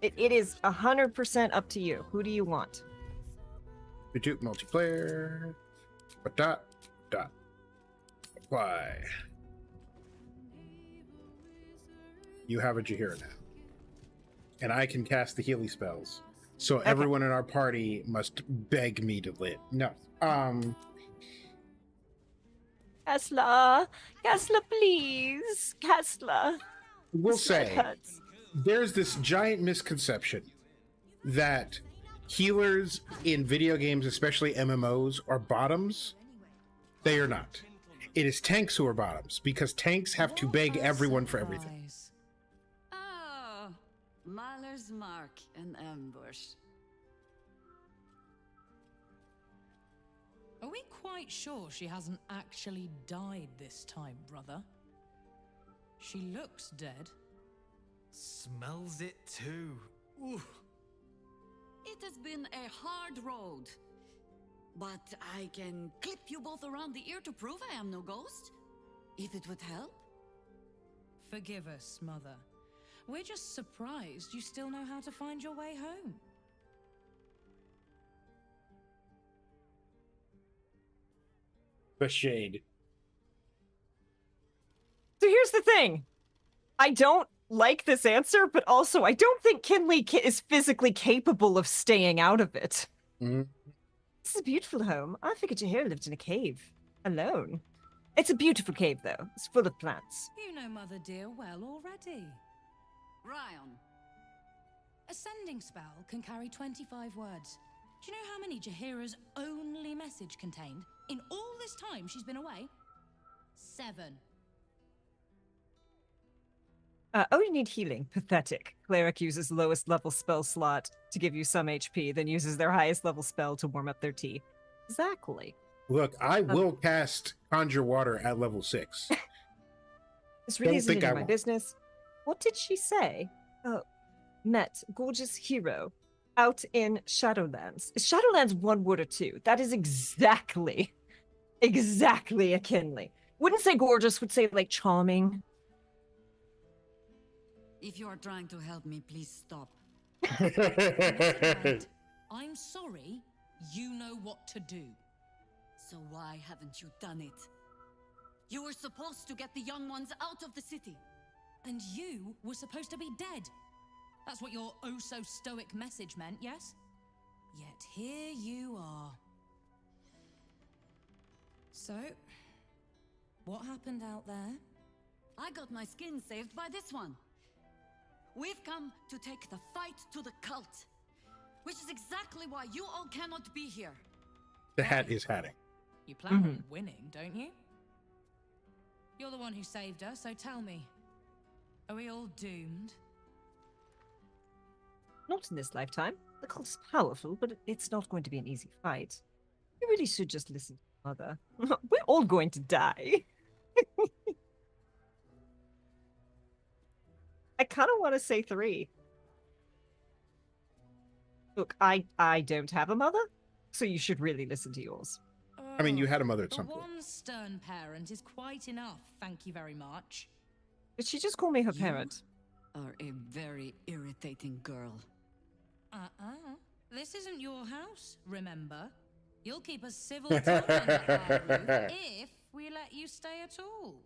It is 100% up to you. Who do you want? YouTube multiplayer. Apply. You have a Jaheira now. And I can cast the Healy spells. So everyone in our party must beg me to live. No. Kessler, please. Kessler. We'll say there's this giant misconception that healers in video games, especially MMOs, are bottoms. They are not. It is tanks who are bottoms, because tanks have to beg everyone for everything. Oh, Mahler's mark, an ambush. Are we quite sure she hasn't actually died this time, brother? She looks dead. Smells it too. Ooh. It has been a hard road. But I can clip you both around the ear to prove I am no ghost. If it would help. Forgive us, Mother. We're just surprised you still know how to find your way home. The shade. So here's the thing. I don't like this answer, but also I don't think Kinley is physically capable of staying out of it. Mm-hmm. This is a beautiful home. I figured Jaheira lived in a cave. Alone. It's a beautiful cave, though. It's full of plants. You know Mother dear well already. Ryan. A sending spell can carry 25 words. Do you know how many Jaheira's only message contained? In all this time she's been away? 7. Oh, you need healing. Pathetic. Cleric uses lowest level spell slot to give you some HP, then uses their highest level spell to warm up their tea. Exactly. Look, I will cast Conjure Water at level 6. This really isn't any of my business. What did she say? Oh, met gorgeous hero out in Shadowlands. Is Shadowlands 1 word or 2? That is exactly a Kinley. Wouldn't say gorgeous, would say like charming. If you are trying to help me, please stop. Right. I'm sorry, you know what to do. So why haven't you done it? You were supposed to get the young ones out of the city. And you were supposed to be dead. That's what your oh-so-stoic message meant, yes? Yet here you are. So, what happened out there? I got my skin saved by this one. We've come to take the fight to the cult, which is exactly why you all cannot be here. The hat is hatting. You plan on winning, don't you? You're the one who saved us, so tell me. Are we all doomed? Not in this lifetime. The cult's powerful, but it's not going to be an easy fight. You really should just listen to Mother. We're all going to die. I kind of want to say 3. Look, I don't have a mother, so you should really listen to yours. I mean, you had a mother at some point. One stern parent is quite enough, thank you very much. Did she just call me her parent? Are a very irritating girl. This isn't your house, remember? You'll keep a civil tongue under our roof if we let you stay at all.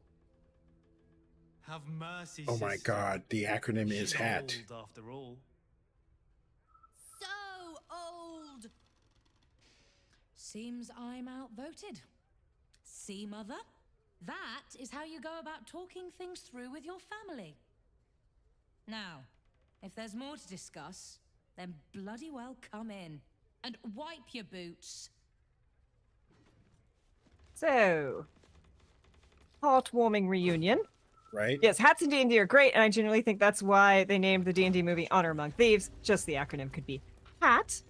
Have mercy, Oh my sister. god, the acronym is She's HAT. old after all. So old. Seems I'm outvoted. See, Mother? That is how you go about talking things through with your family. Now, if there's more to discuss, then bloody well come in. And wipe your boots. So, heartwarming reunion. Right? Yes, hats in D&D are great, and I genuinely think that's why they named the D&D movie Honor Among Thieves. Just the acronym could be HAT.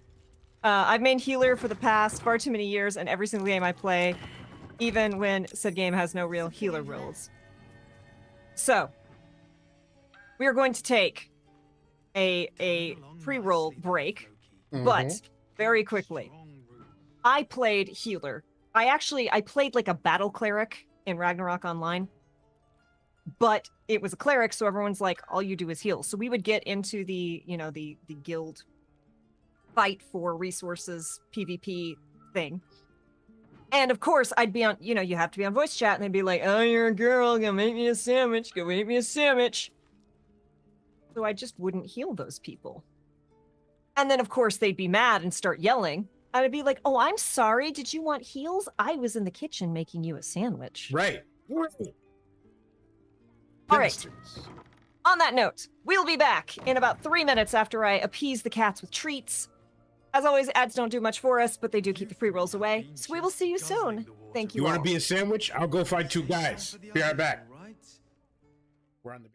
I've main healer for the past far too many years, and every single game I play, even when said game has no real healer roles. So, we are going to take a pre-roll break, but very quickly. I played healer. I played like a battle cleric in Ragnarok Online, but it was a cleric, so everyone's like, all you do is heal. So we would get into the, you know, the guild fight for resources, PvP thing. And of course, I'd be on, you know, you have to be on voice chat, and they'd be like, oh, you're a girl, go make me a sandwich, go make me a sandwich. So I just wouldn't heal those people. And then, of course, they'd be mad and start yelling. And I'd be like, oh, I'm sorry, did you want heals? I was in the kitchen making you a sandwich. Right. All right. On that note, we'll be back in about 3 minutes after I appease the cats with treats. As always, ads don't do much for us, but they do keep the pre-rolls away. So we will see you soon. Thank you You want all. to be a sandwich? I'll go find 2 guys. Be right back. We're on the...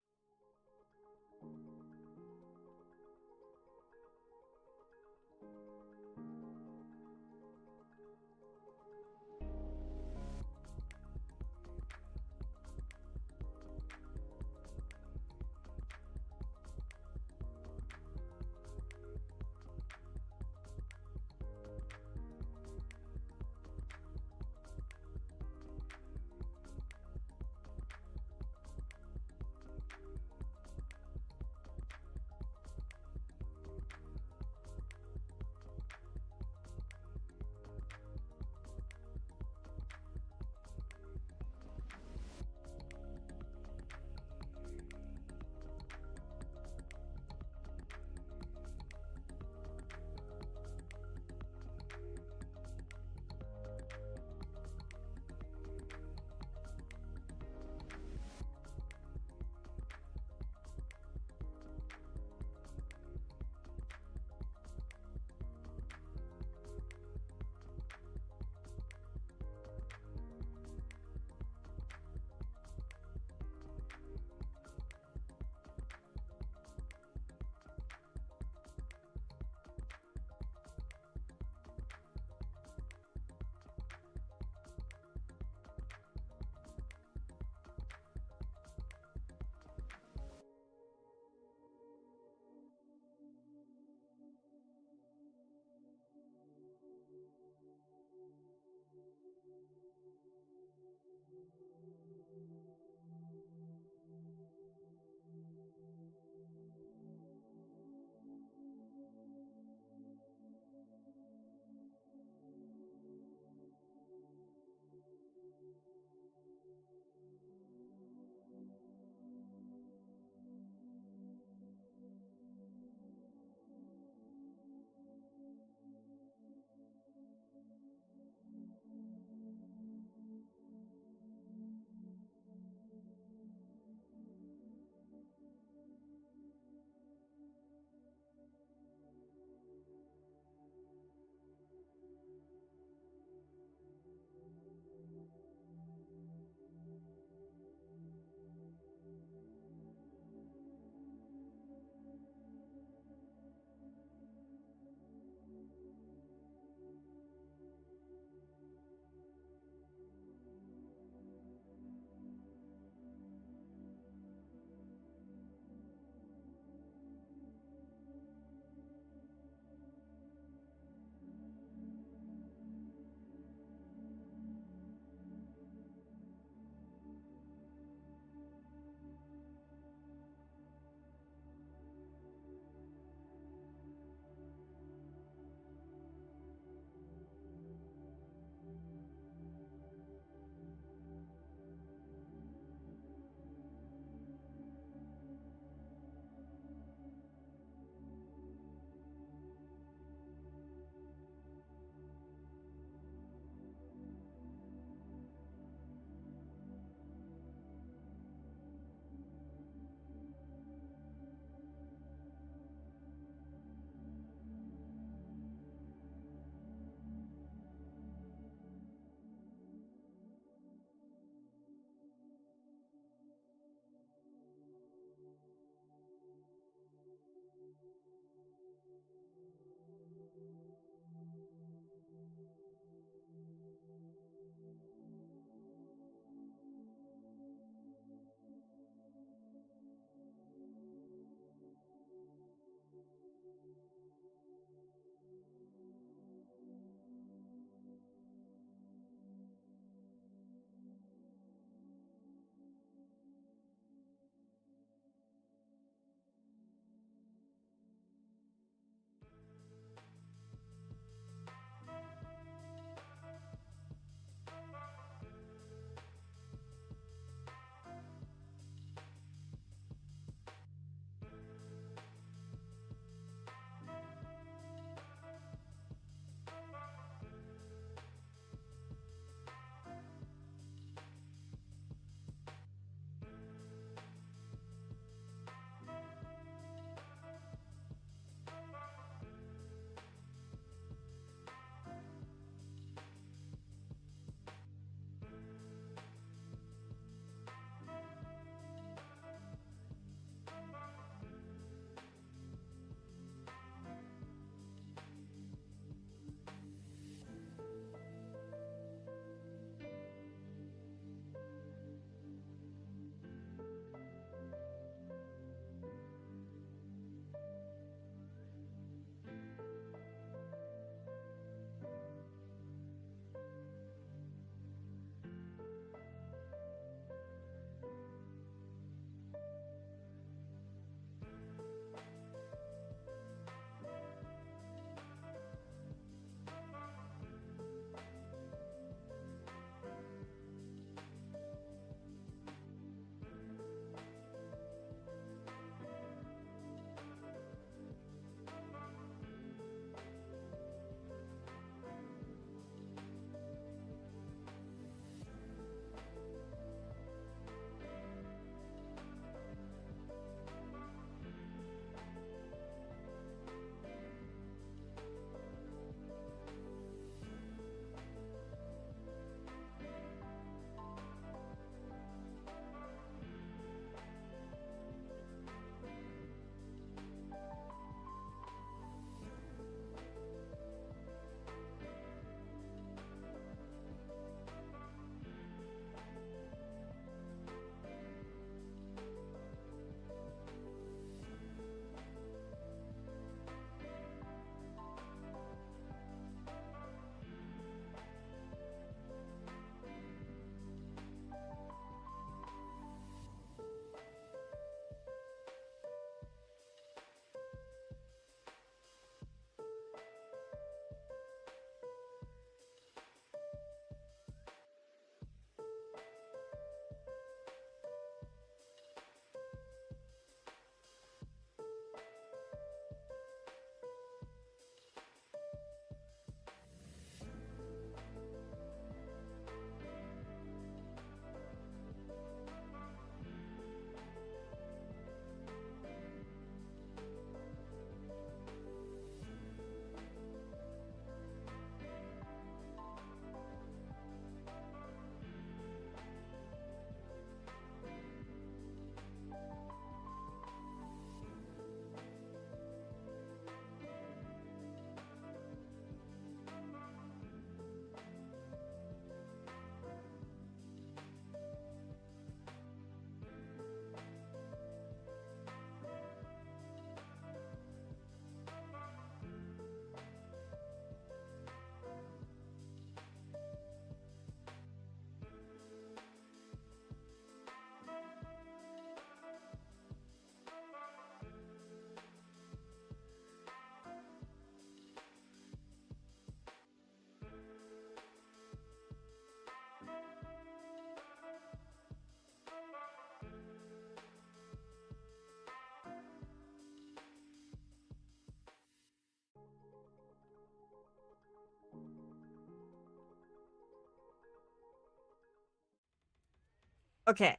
Okay.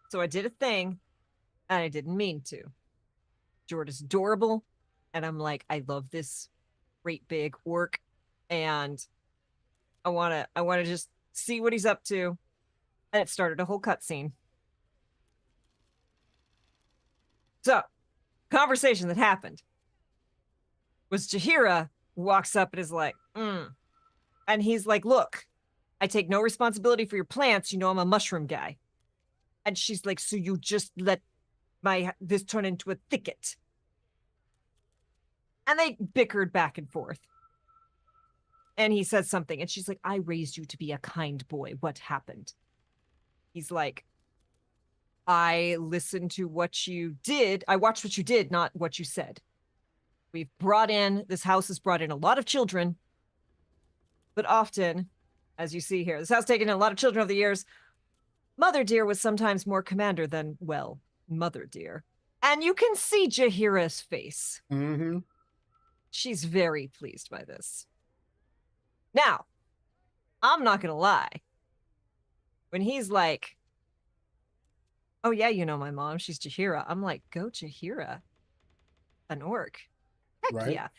So I did a thing, and I didn't mean to. Jordan's adorable, and I'm like, I love this great big orc, and I wanna just see what he's up to. And it started a whole cutscene. So, conversation that happened was Jahira walks up and is like, and he's like, look, I take no responsibility for your plants. You know, I'm a mushroom guy. And she's like, so you just let this turn into a thicket. And they bickered back and forth. And he says something, and she's like, I raised you to be a kind boy. What happened? He's like, I listened to what you did. I watched what you did, not what you said. This house has brought in a lot of children, but often, as you see here, this house taken in a lot of children over the years. Mother Dear was sometimes more commander than, well, Mother Dear. And you can see Jahira's face. Mm-hmm. She's very pleased by this. Now, I'm not gonna lie. When he's like, oh yeah, you know my mom, she's Jahira. I'm like, go Jahira. An orc. Heck Right. yeah.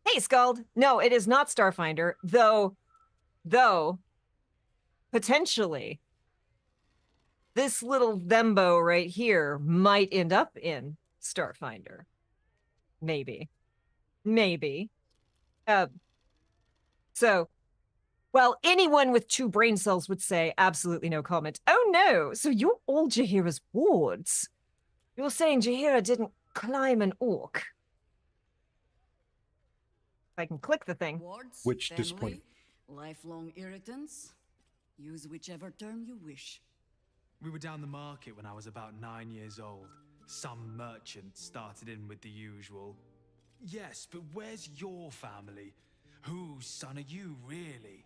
Hey, Scald. No, it is not Starfinder, though, potentially, this little thembo right here might end up in Starfinder. Maybe. So, well, anyone with 2 brain cells would say absolutely no comment. Oh no, so you're all Jahira's wards. You're saying Jahira didn't climb an orc. If I can click the thing. Wards, Which family, disappointing. lifelong irritants. Use whichever term you wish. We were down the market when I was about 9 years old. Some merchant started in with the usual. Yes, but where's your family? Whose son are you, really?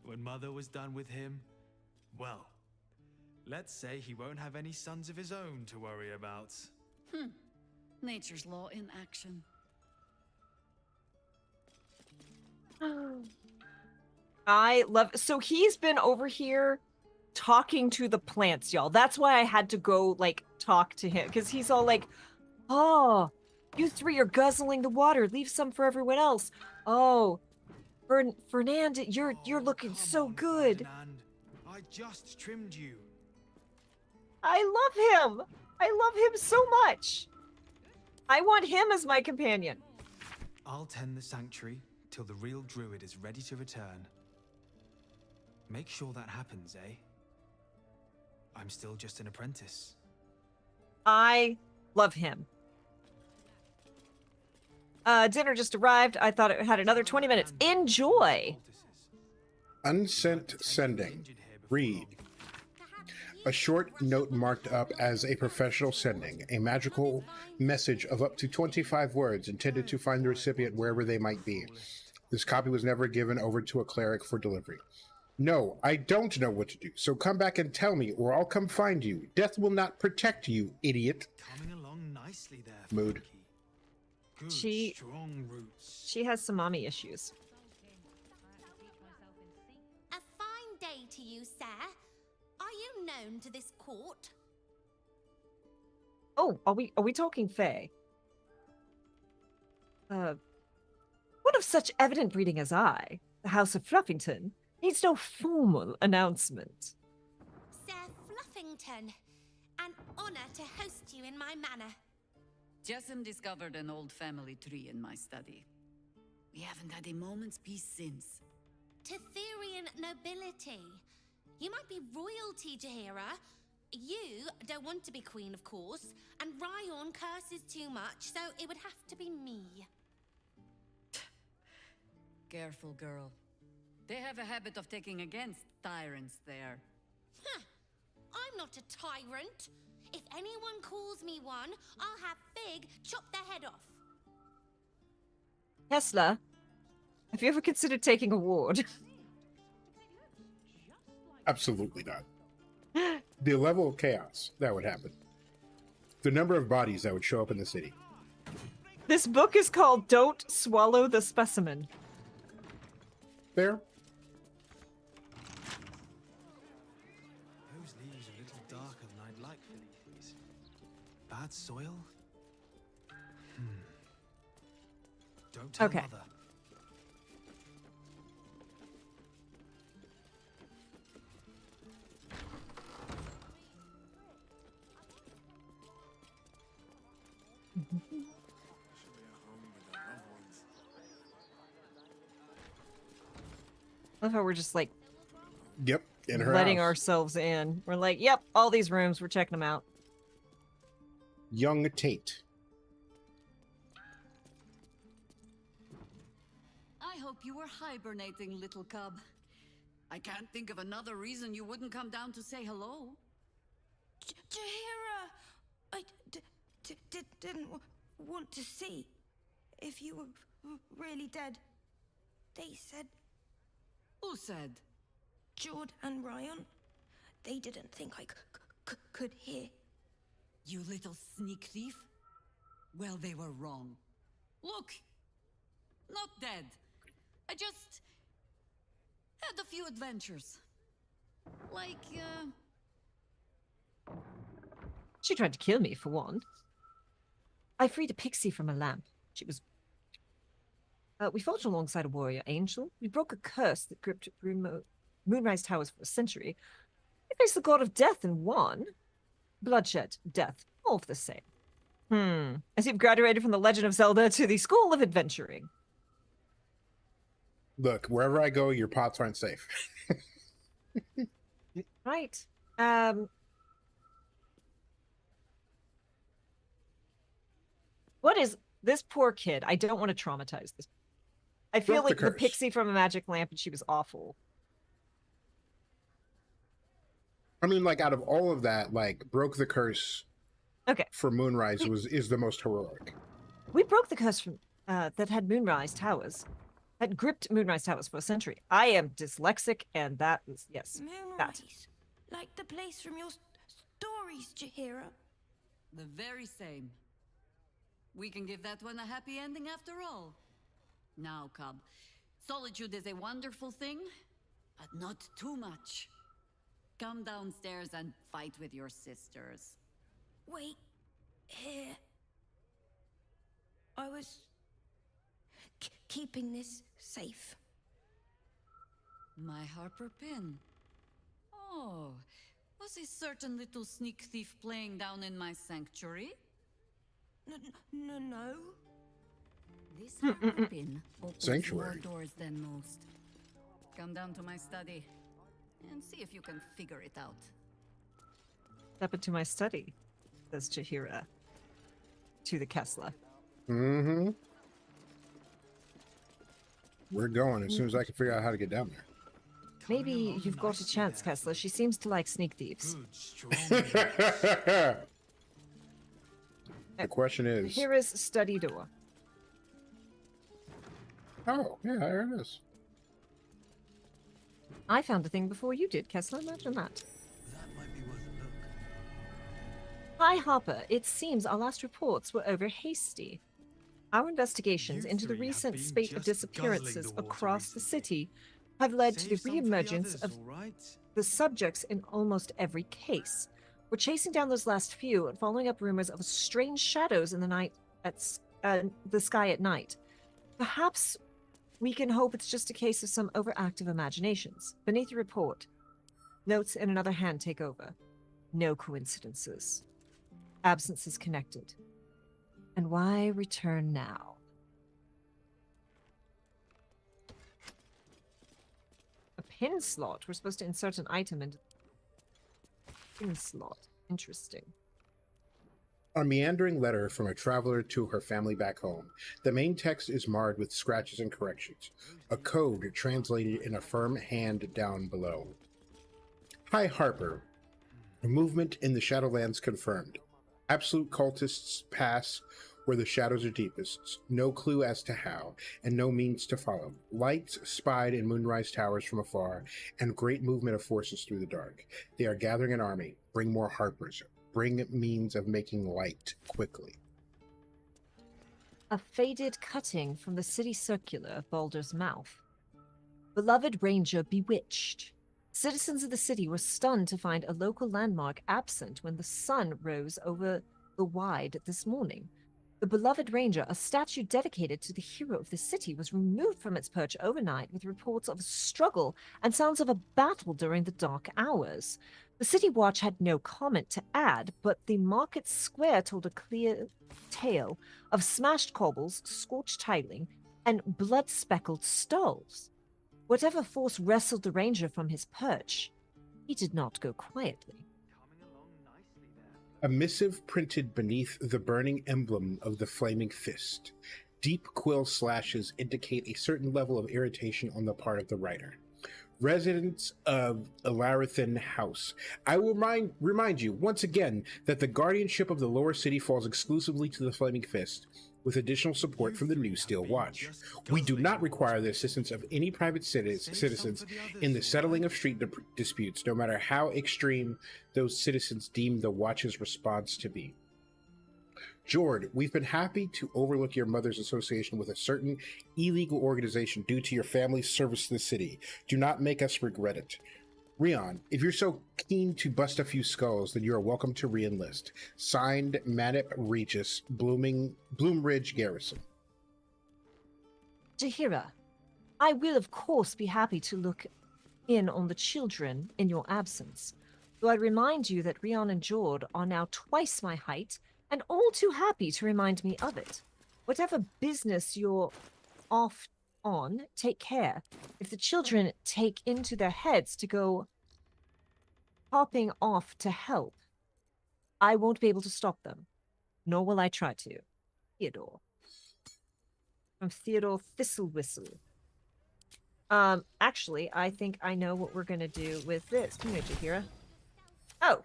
When Mother was done with him, well, let's say he won't have any sons of his own to worry about. Nature's law in action. I love, so he's been over here talking to the plants, y'all. That's why I had to go, like, talk to him, because he's all like, oh, you 3 are guzzling the water. Leave some for everyone else. Oh, Fernand, you're looking so good. Ferdinand. I just trimmed you. I love him. I love him so much. I want him as my companion. I'll tend the sanctuary till the real druid is ready to return. Make sure that happens, eh? I'm still just an apprentice. I love him. Dinner just arrived. I thought it had another 20 minutes. Enjoy. Unsent sending. Read. A short note marked up as a professional sending. A magical message of up to 25 words intended to find the recipient wherever they might be. This copy was never given over to a cleric for delivery. No, I don't know what to do, so come back and tell me, or I'll come find you. Death will not protect you, idiot. Coming along nicely there. Mood. Good, She- strong roots. She has some mommy issues. A fine day to you, sir. Are you known to this court? Oh, are we talking Fae? One of such evident breeding as I, the House of Fluffington, needs no formal announcement. Sir Fluffington, an honor to host you in my manor. Jessamine discovered an old family tree in my study. We haven't had a moment's peace since. Tetherian nobility. You might be royalty, Jahira. You don't want to be queen, of course, and Ryon curses too much, so it would have to be me. Careful, girl. They have a habit of taking against tyrants there. Huh. I'm not a tyrant. If anyone calls me one, I'll have Fig chop their head off. Tesla, have you ever considered taking a ward? Absolutely not. The level of chaos that would happen. The number of bodies that would show up in the city. This book is called Don't Swallow the Specimen. There. Who's bad soil? Don't tell Okay. Mother. Love how we're just like Yep, in her letting house. ourselves in. We're like, yep, all these rooms, we're checking them out. Young Tate. I hope you were hibernating, little cub. I can't think of another reason you wouldn't come down to say hello. Jahira, I didn't want to see if you were really dead. They said Who said? Jord and Ryan. They didn't think I could hear. You little sneak thief? Well, they were wrong. Look, not dead. I just had a few adventures. Like, She tried to kill me, for one. I freed a pixie from a lamp. She was... we fought alongside a warrior angel. We broke a curse that gripped Moonrise Towers for a century. We faced the god of death and won. Bloodshed, death, all of the same. As you've graduated from the Legend of Zelda to the School of Adventuring. Look, wherever I go, your pots aren't safe. Right. What is this poor kid? I don't want to traumatize this. I feel Broke the like the curse. pixie from a magic lamp and she was awful. I mean, like, out of all of that, like, broke the curse Okay. for Moonrise is the most heroic. We broke the curse from that had Moonrise Towers. Had gripped Moonrise Towers for a century. I am dyslexic, and that is, yes, that. Moonrise, like the place from your stories, Jahira. the very same. We can give that one a happy ending after all. Now, cub, solitude is a wonderful thing, but not too much. Come downstairs and fight with your sisters. Wait, here. I was keeping this safe. My Harper pin. Oh, was a certain little sneak thief playing down in my sanctuary? No. This Harper pin opens Sanctuary. more doors than most. Come down to my study and see if you can figure it out. Step into my study, says Chihira to the Kessler. Mm-hmm. We're going as soon as I can figure out how to get down there. Maybe you've got a chance, Kessler. She seems to like sneak thieves. The question is... Here is study door. Oh, yeah, there it is. I found a thing before you did, Kessler. Imagine that. That might be worth a look. Hi, Harper. It seems our last reports were over hasty. Our investigations You into the three have recent been spate of just disappearances guzzling the water across the recently. city have led to Save the some for the reemergence others, of all right? the subjects in almost every case. We're chasing down those last few and following up rumors of strange shadows in the night the sky at night. Perhaps we can hope it's just a case of some overactive imaginations. Beneath the report, notes in another hand take over. No coincidences. Absences connected. And why return now? A pin slot. We're supposed to insert an item into pin slot. Interesting. A meandering letter from a traveler to her family back home. The main text is marred with scratches and corrections. A code translated in a firm hand down below. Hi, Harper. Movement in the Shadowlands confirmed. Absolute cultists pass where the shadows are deepest. No clue as to how, and no means to follow. Lights spied in Moonrise Towers from afar, and great movement of forces through the dark. They are gathering an army. Bring more Harpers. Bring means of making light quickly. A faded cutting from the city circular of Baldur's Mouth. Beloved Ranger bewitched. Citizens of the city were stunned to find a local landmark absent when the sun rose over the Wide this morning. The beloved ranger, a statue dedicated to the hero of the city, was removed from its perch overnight with reports of a struggle and sounds of a battle during the dark hours. The City Watch had no comment to add, but the market square told a clear tale of smashed cobbles, scorched tiling, and blood-speckled stalls. Whatever force wrestled the ranger from his perch, he did not go quietly. A missive printed beneath the burning emblem of the flaming fist. Deep quill slashes indicate a certain level of irritation on the part of the writer. Residents of Ilarathan House, I will remind you once again that the guardianship of the lower city falls exclusively to the Flaming Fist, with additional support from the New Steel Watch. We do not require the assistance of any private citizens in the settling of street disputes, no matter how extreme those citizens deem the Watch's response to be. Jord, we've been happy to overlook your mother's association with a certain illegal organization due to your family's service to the city. Do not make us regret it. Rion, if you're so keen to bust a few skulls, then you are welcome to re-enlist. Signed, Manip Regis, Bloomridge Garrison. Jaheira, I will of course be happy to look in on the children in your absence, though I remind you that Rion and Jord are now twice my height, and all too happy to remind me of it. Whatever business you're off on, take care. If the children take into their heads to go hopping off to help, I won't be able to stop them, nor will I try to. Theodore. From Theodore Thistlewhistle. Actually, I think I know what we're gonna do with this. Come here, Jaheira. Oh!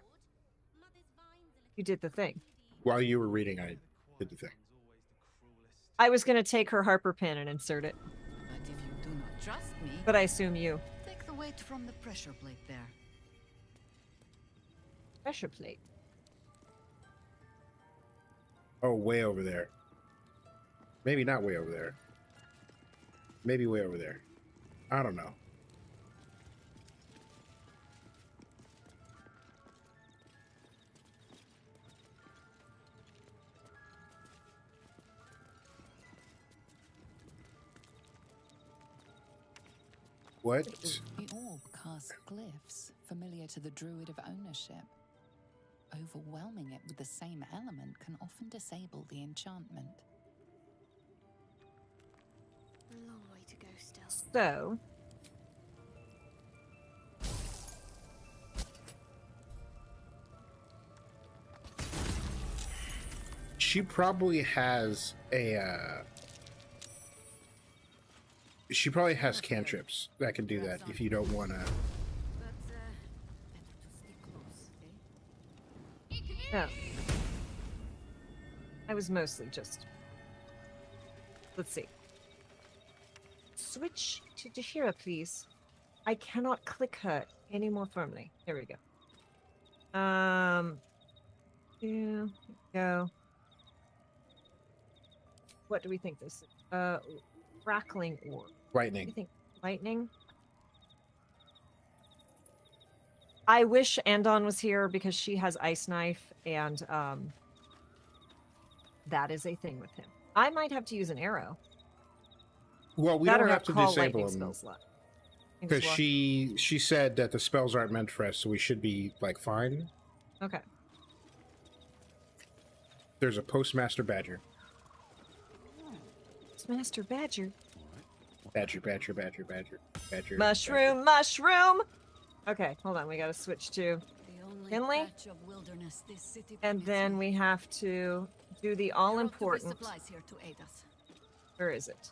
You did the thing. While you were reading, I did the thing. I was gonna take her Harper pin and insert it. But if you do not trust me, but I assume you. Take the weight from the pressure plate there. Pressure plate? Oh, way over there. Maybe not way over there. Maybe way over there. I don't know. What? The orb casts glyphs familiar to the druid of ownership. Overwhelming it with the same element can often disable the enchantment. A long way to go still. So... she probably has a... she probably has cantrips that can do that if you don't want to... No. I was mostly just... Let's see. Switch to Jaheira, please. I cannot click her any more firmly. There we go. Yeah, go. What do we think this is? Crackling orb. Lightning. I think lightning. I wish Andon was here because she has Ice Knife, and that is a thing with him. I might have to use an arrow. Well, we that don't have to disable them because she said that the spells aren't meant for us, so we should be like fine. Okay. There's a Postmaster Badger. Postmaster Badger. Badger. Mushroom, mushroom. Okay, hold on. We got to switch to Finley, and then we have to do the all-important. Where is it?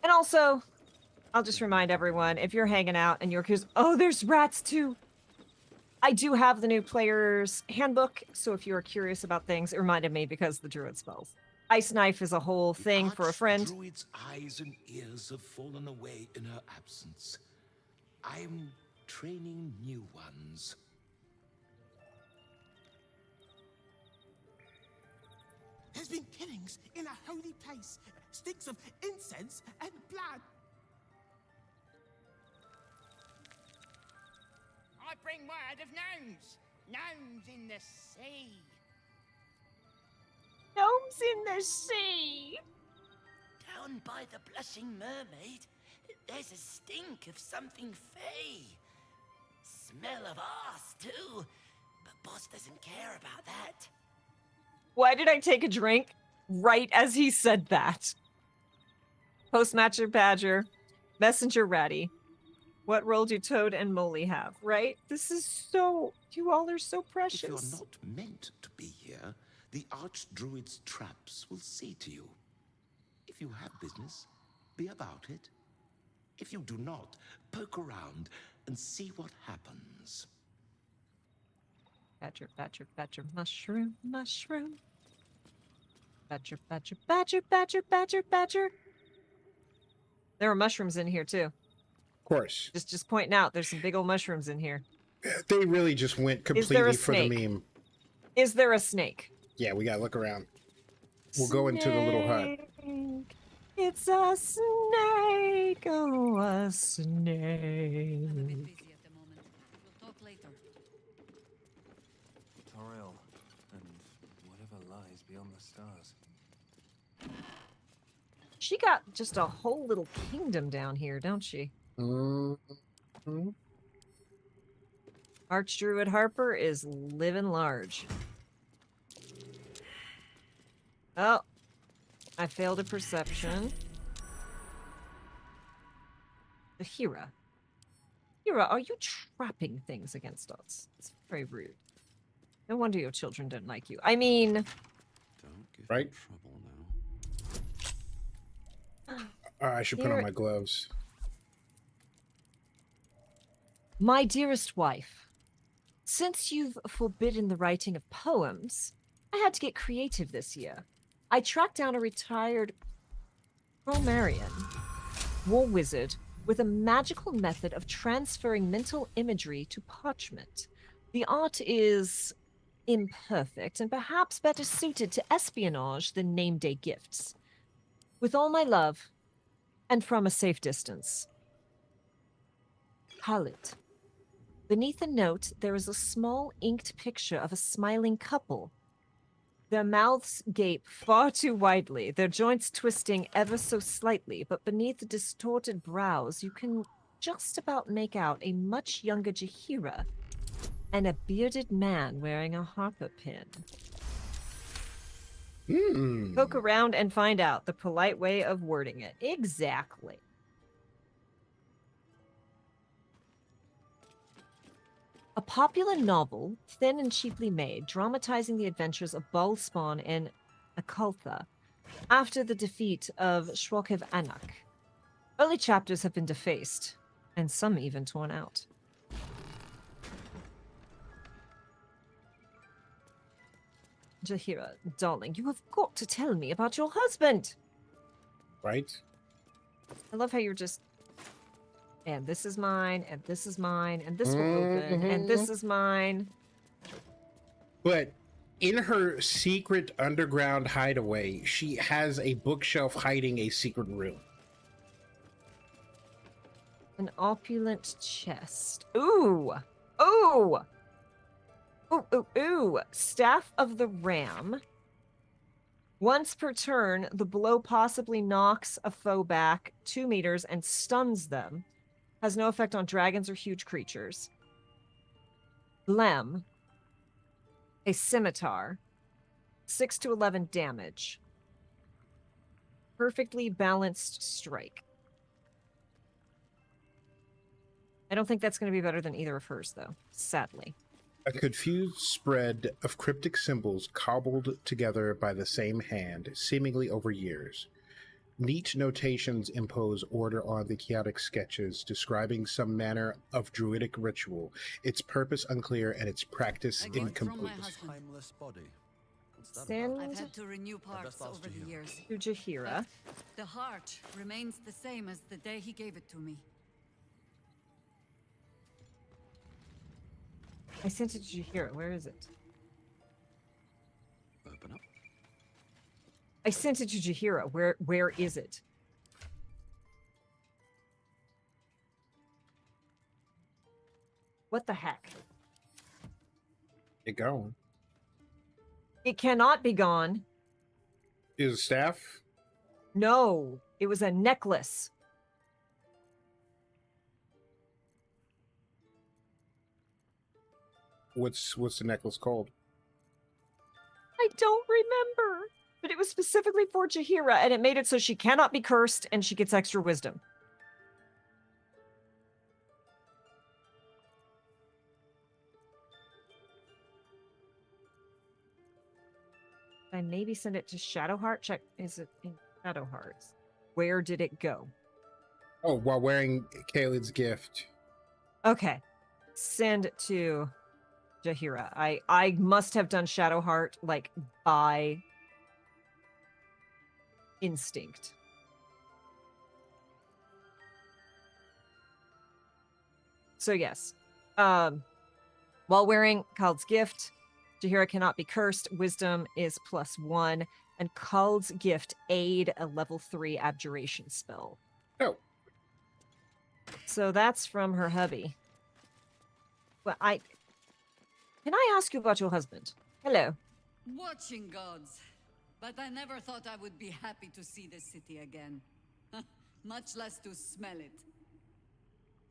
And also, I'll just remind everyone, if you're hanging out and you're curious, oh, there's rats too. I do have the new player's handbook, so if you're curious about things, it reminded me because the druid spells. Ice Knife is a whole thing for a friend. Druid's eyes and ears have fallen away in her absence. I'm training new ones. There's been killings in a holy place. Stinks of incense and blood. bring word of gnomes. Gnomes in the sea. Gnomes in the sea. Down by the Blushing Mermaid, there's a stink of something fey. Smell of arse, too. But boss doesn't care about that. Why did I take a drink right as he said that? Postmaster Badger, Messenger Ratty. What role do Toad and Molly have, right? This is so... You all are so precious. If you're not meant to be here, the Archdruid's traps will see to you. If you have business, be about it. If you do not, poke around and see what happens. Badger, badger, badger, mushroom, mushroom. Badger, badger, badger, badger, badger, badger. There are mushrooms in here, too. Of course. Just pointing out, there's some big old mushrooms in here. They really just went completely for the meme. Is there a snake? Yeah, we gotta look around. We'll go into the little hut. It's a snake, oh, a snake. Toriel, and whatever lies beyond the stars. She got just a whole little kingdom down here, don't she? Mm-hmm. Archdruid Harper is living large. Oh, I failed a perception. The Hira. Hira, are you trapping things against us? It's very rude. No wonder your children don't like you. I mean... Don't give right? trouble now. I should put on my gloves. My dearest wife, since you've forbidden the writing of poems, I had to get creative this year. I tracked down a retired Promarian war wizard with a magical method of transferring mental imagery to parchment. The art is imperfect and perhaps better suited to espionage than name-day gifts. With all my love, and from a safe distance. Khalid. Beneath the note, there is a small inked picture of a smiling couple. Their mouths gape far too widely, their joints twisting ever so slightly, but beneath the distorted brows, you can just about make out a much younger Jahira and a bearded man wearing a harper pin. Poke around and find out the polite way of wording it. Exactly. A popular novel, thin and cheaply made, dramatizing the adventures of Balspawn and Akaltha after the defeat of Shrokev Anak. Early chapters have been defaced, and some even torn out. Jahira, darling, you have got to tell me about your husband. Right? I love how you're just... And this is mine, and this is mine, and this will open, and this is mine. But in her secret underground hideaway, she has a bookshelf hiding a secret room. An opulent chest. Ooh! Ooh! Ooh, ooh, ooh. Staff of the Ram. Once per turn, the blow possibly knocks a foe back 2 meters and stuns them. Has no effect on dragons or huge creatures. Lem. A scimitar. 6 to 11 damage. Perfectly balanced strike. I don't think that's going to be better than either of hers, though. Sadly. A confused spread of cryptic symbols cobbled together by the same hand, seemingly over years. Neat notations impose order on the chaotic sketches, describing some manner of druidic ritual, its purpose unclear and its practice incomplete. Timeless body. What's that Send about? I've had to renew parts over the years. to Jahira. The heart remains the same as the day he gave it to me. I sent it to Jahira. Where is it? Open up. I sent it to Jahira. Where is it? What the heck? Get going. It cannot be gone. Is a staff? No, it was a necklace. What's the necklace called? I don't remember. But it was specifically for Jahira, and it made it so she cannot be cursed and she gets extra wisdom. I maybe send it to Shadowheart. Check, is it in Shadowhearts? Where did it go? Oh, while wearing Kaylin's gift. Okay. Send to Jahira. I must have done Shadowheart like by instinct. So yes. While wearing Kald's gift, Jahira cannot be cursed. Wisdom is +1. And Kald's gift aid a level 3 abjuration spell. Oh. So that's from her hubby. Well, can I ask you about your husband? Hello. Watching gods. But I never thought I would be happy to see the city again. Much less to smell it.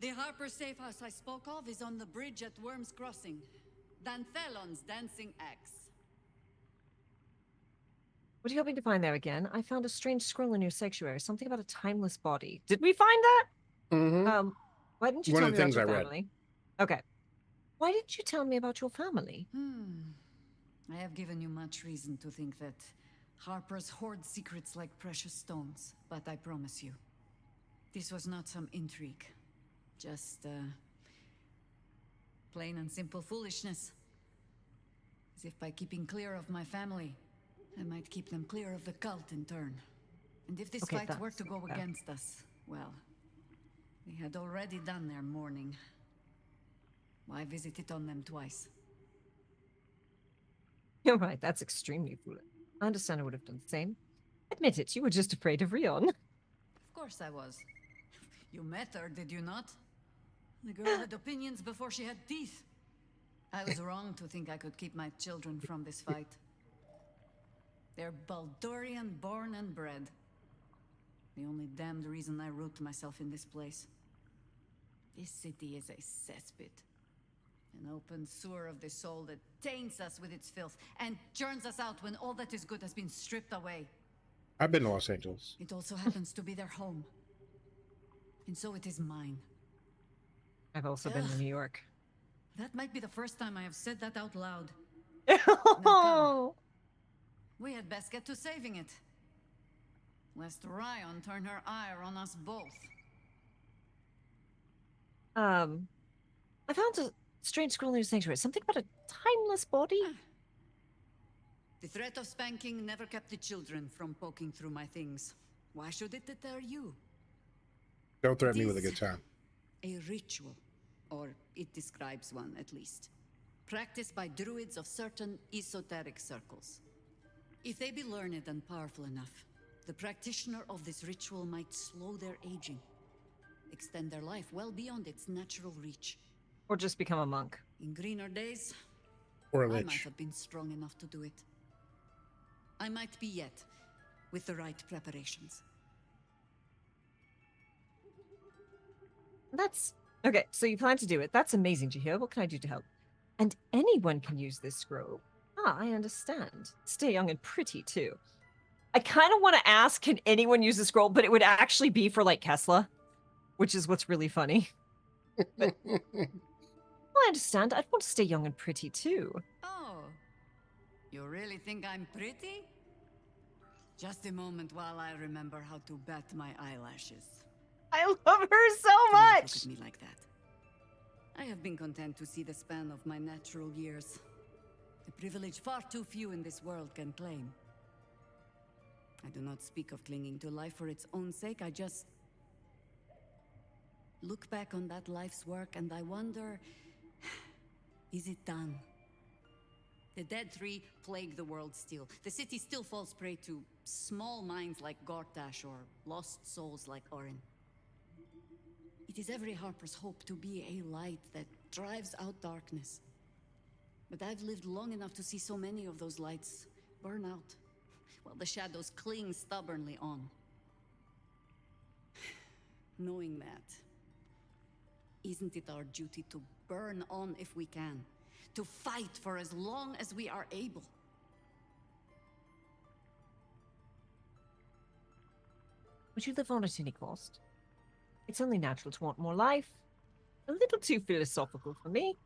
The Harper safe house I spoke of is on the bridge at Worm's Crossing. Danthelon's dancing axe. What are you hoping to find there again? I found a strange scroll in your sanctuary. Something about a timeless body. Did we find that? Mm-hmm. Why didn't you One tell of me the about things your I read. family? Okay. Why didn't you tell me about your family? I have given you much reason to think that Harpers hoard secrets like precious stones, but I promise you, this was not some intrigue. Just, plain and simple foolishness. As if by keeping clear of my family, I might keep them clear of the cult in turn. And if this fight were to go against us, well, they had already done their mourning. Why visit it on them twice? You're right, that's extremely foolish. I understand I would have done the same. Admit it, you were just afraid of Rion. Of course I was. You met her, did you not? The girl had opinions before she had teeth. I was wrong to think I could keep my children from this fight. They're Baldurian born and bred. The only damned reason I root myself in this place. This city is a cesspit. An open sewer of the soul that taints us with its filth and churns us out when all that is good has been stripped away. I've been to Los Angeles. It also happens to be their home. And so it is mine. I've also been to New York. That might be the first time I have said that out loud. Oh! We had best get to saving it. Lest Rion turn her ire on us both. I found a strange scroll in your sanctuary. Something about a timeless body? The threat of spanking never kept the children from poking through my things. Why should it deter you? Don't threaten me with a good time. A ritual, or it describes one at least, practiced by druids of certain esoteric circles. If they be learned and powerful enough, the practitioner of this ritual might slow their aging, extend their life well beyond its natural reach. Or just become a monk. In greener days, or a I lich. might have been strong enough to do it. I might be yet, with the right preparations. That's... Okay, so you plan to do it. That's amazing to hear. What can I do to help? And anyone can use this scroll. Ah, I understand. Stay young and pretty, too. I kind of want to ask, can anyone use the scroll? But it would actually be for, like, Kessla. Which is what's really funny. But, well, I understand. I'd want to stay young and pretty, too. Oh, you really think I'm pretty? Just a moment while I remember how to bat my eyelashes. I love her so Do not much! look at me like that. I have been content to see the span of my natural years. A privilege far too few in this world can claim. I do not speak of clinging to life for its own sake, I just look back on that life's work and I wonder, is it done? The dead three plague the world still. The city still falls prey to small minds like Gortash or lost souls like Orin. It is every Harper's hope to be a light that drives out darkness. But I've lived long enough to see so many of those lights burn out, while the shadows cling stubbornly on. Knowing that, isn't it our duty to burn on if we can? To fight for as long as we are able? Would you live on at any cost? It's only natural to want more life. A little too philosophical for me.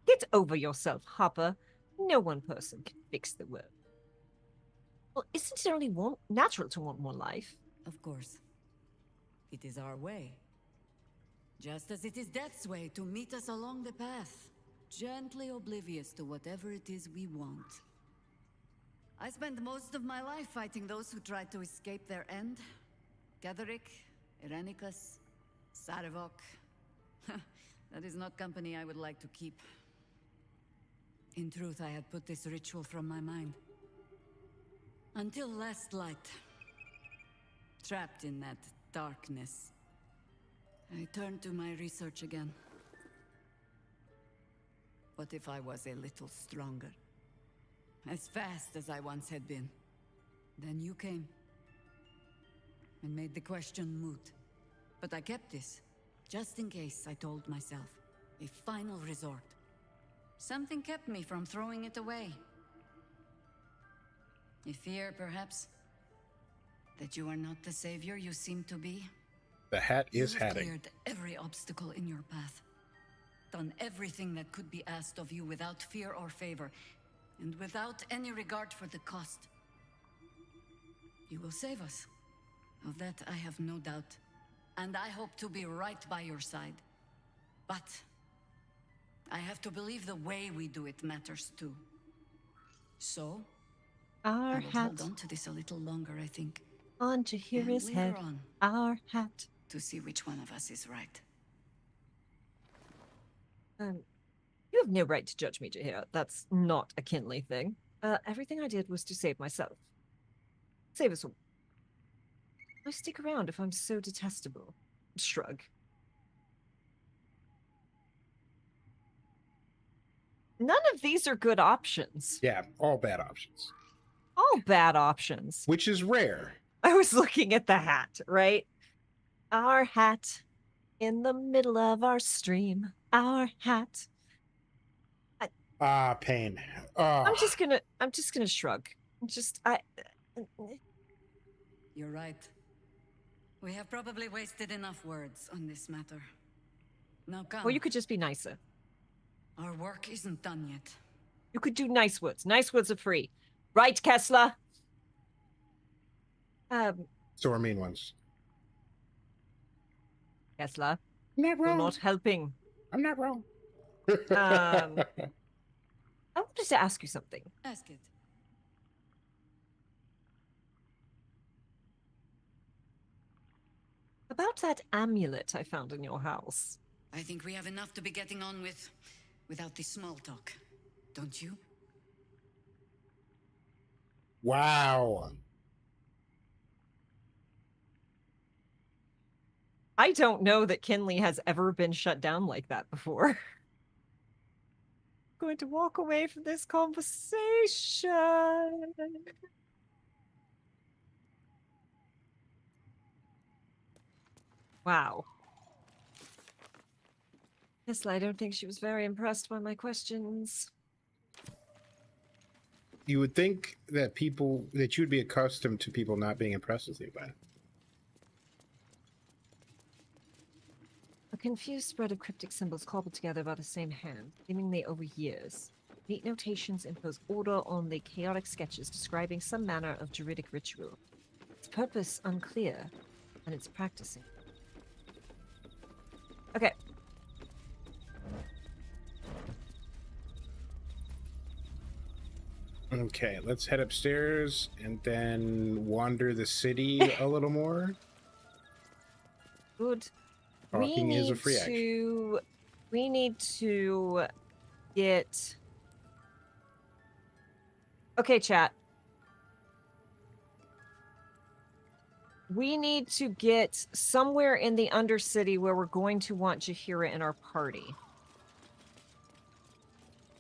Get over yourself, Hopper. No one person can fix the world. Well, isn't it only natural to want more life? Of course. It is our way. Just as it is Death's way to meet us along the path, gently oblivious to whatever it is we want. I spent most of my life fighting those who tried to escape their end. Gatherick, Irenicus, Sarevok. That is not company I would like to keep. In truth, I had put this ritual from my mind. Until last light. Trapped in that darkness. I turned to my research again. What if I was a little stronger? As fast as I once had been. Then you came. And made the question moot. But I kept this. Just in case, I told myself. A final resort. Something kept me from throwing it away. A fear, perhaps? That you are not the savior you seem to be? The hat is You have hatting. cleared every obstacle in your path. Done everything that could be asked of you without fear or favor. And without any regard for the cost. You will save us. Of that I have no doubt. And I hope to be right by your side. But I have to believe the way we do it matters too. So, Our I will hat hold on to this a little longer, I think. on Jahira's And head. linger on. Our hat. To see which one of us is right. You have no right to judge me, Jahira. That's not a Kinley thing. Everything I did was to save myself. Save us all. Why stick around if I'm so detestable? Shrug. None of these are good options. Yeah, all bad options. All bad options. Which is rare. I was looking at the hat, right? Our hat in the middle of our stream. Our hat. Pain. I'm just gonna shrug. You're right. We have probably wasted enough words on this matter. Now come. Or you could just be nicer. Our work isn't done yet. You could do nice words. Nice words are free. Right, Kessler? So are mean ones. Kessler? Not wrong. You're not helping. I'm not wrong. I wanted to ask you something. Ask it. About that amulet I found in your house. I think we have enough to be getting on with without this small talk. Don't you? Wow. I don't know that Kinley has ever been shut down like that before. I'm going to walk away from this conversation. Wow. Yes, I don't think she was very impressed by my questions. You would think that you would be accustomed to people not being impressed with you by it. A confused spread of cryptic symbols cobbled together by the same hand, seemingly over years. Neat notations impose order on the chaotic sketches describing some manner of druidic ritual. Its purpose unclear, and its practicing. Okay. Okay, let's head upstairs and then wander the city a little more. Good. Talking is a free action. We need to get... Okay, chat. we need to get somewhere in the Undercity where we're going to want Jahira in our party.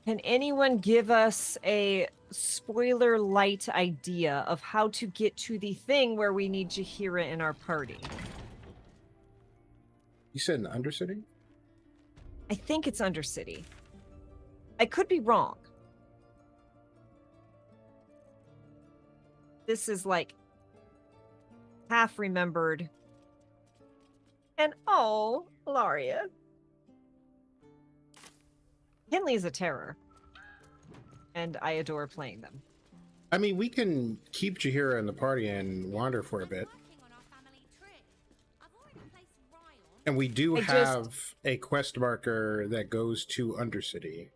Can anyone give us a spoiler light idea of how to get to the thing where we need Jahira in our party? You said in the Undercity? I think it's Undercity. I could be wrong. This is like half remembered. And oh, Laria. Henley is a terror. And I adore playing them. I mean, we can keep Jahira in the party and wander for a bit. And we do have a quest marker that goes to Undercity.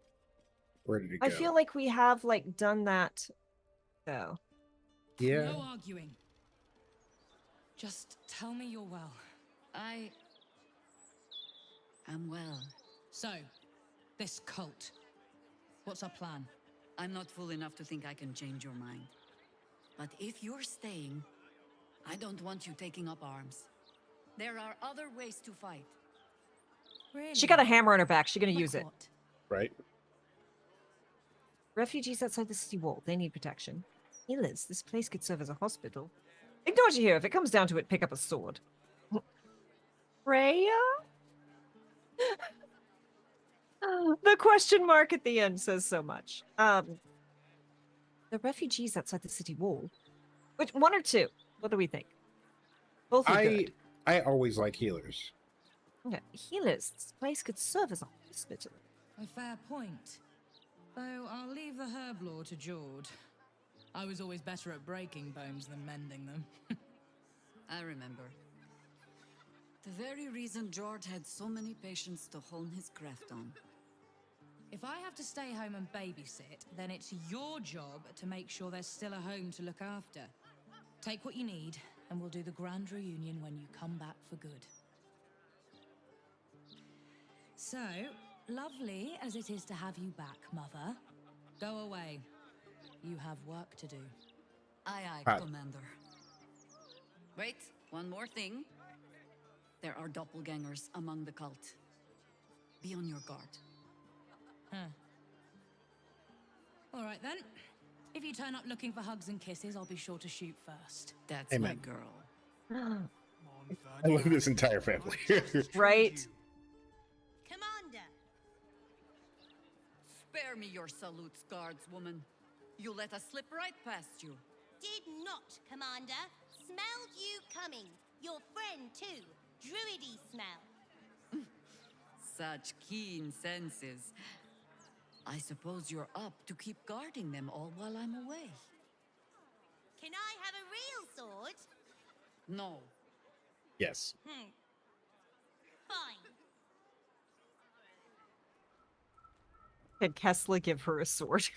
Where did it go? I feel like we have like done that though. Yeah. No arguing. Just tell me you're well. I am well. So, this cult. What's our plan? I'm not fool enough to think I can change your mind. But if you're staying, I don't want you taking up arms. There are other ways to fight. Really? She got a hammer on her back. She's gonna Like use it. what? Right. Refugees outside the city wall. They need protection. Healers. This place could serve as a hospital. Ignore Jahira. If it comes down to it, pick up a sword. Freya? The question mark at the end says so much. The refugees outside the city wall. Which one or two? What do we think? Both are good. I always like healers. Okay. Healers. This place could serve as a hospital. A fair point. Though I'll leave the herb lore to Jord. I was always better at breaking bones than mending them. I remember. The very reason George had so many patients to hone his craft on. If I have to stay home and babysit, then it's your job to make sure there's still a home to look after. Take what you need, and we'll do the grand reunion when you come back for good. So, lovely as it is to have you back, Mother. Go away. You have work to do. Aye, Commander. Wait, one more thing. There are doppelgangers among the cult. Be on your guard. Huh. All right, then. If you turn up looking for hugs and kisses, I'll be sure to shoot first. That's Amen. my girl. I love this entire family. Right? Commander! Spare me your salutes, guardswoman. You let us slip right past you. Did not, Commander. Smelled you coming. Your friend, too. Druidy smell. Such keen senses. I suppose you're up to keep guarding them all while I'm away. Can I have a real sword? No. Yes. Fine. Can Kessler give her a sword?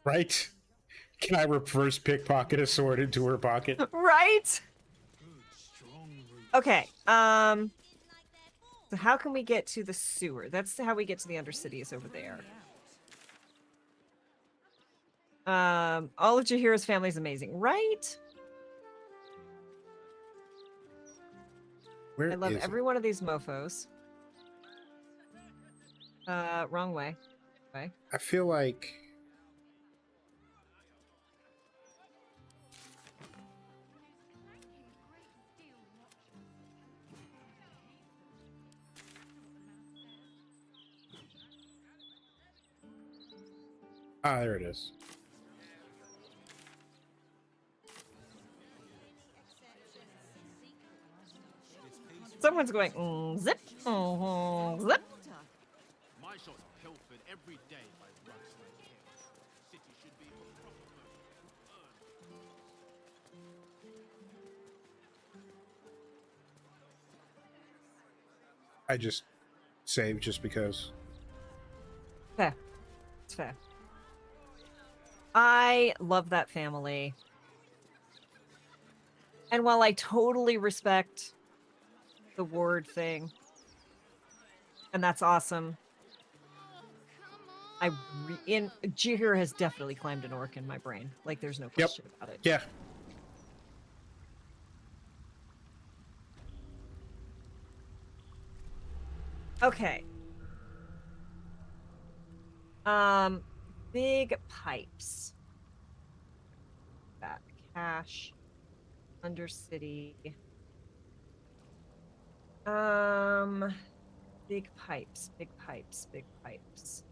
Right? Can I reverse pickpocket a sword into her pocket? Right? Okay. So how can we get to the sewer? That's how we get to the Undercity is over there. All of Jahira's family is amazing, right? Where I love is every one of these mofos. Wrong way. I feel like there it is. Someone's going zip, zip. My shots pilfered every day by rugs like him. City should be for proper I just saved just because. Fair. It's fair. I love that family. And while I totally respect the ward thing, and that's awesome, Jahira has definitely climbed an orc in my brain. Like, there's no question about it. Yeah. Okay. Big pipes. That cash. Undercity. Big pipes, big pipes, big pipes.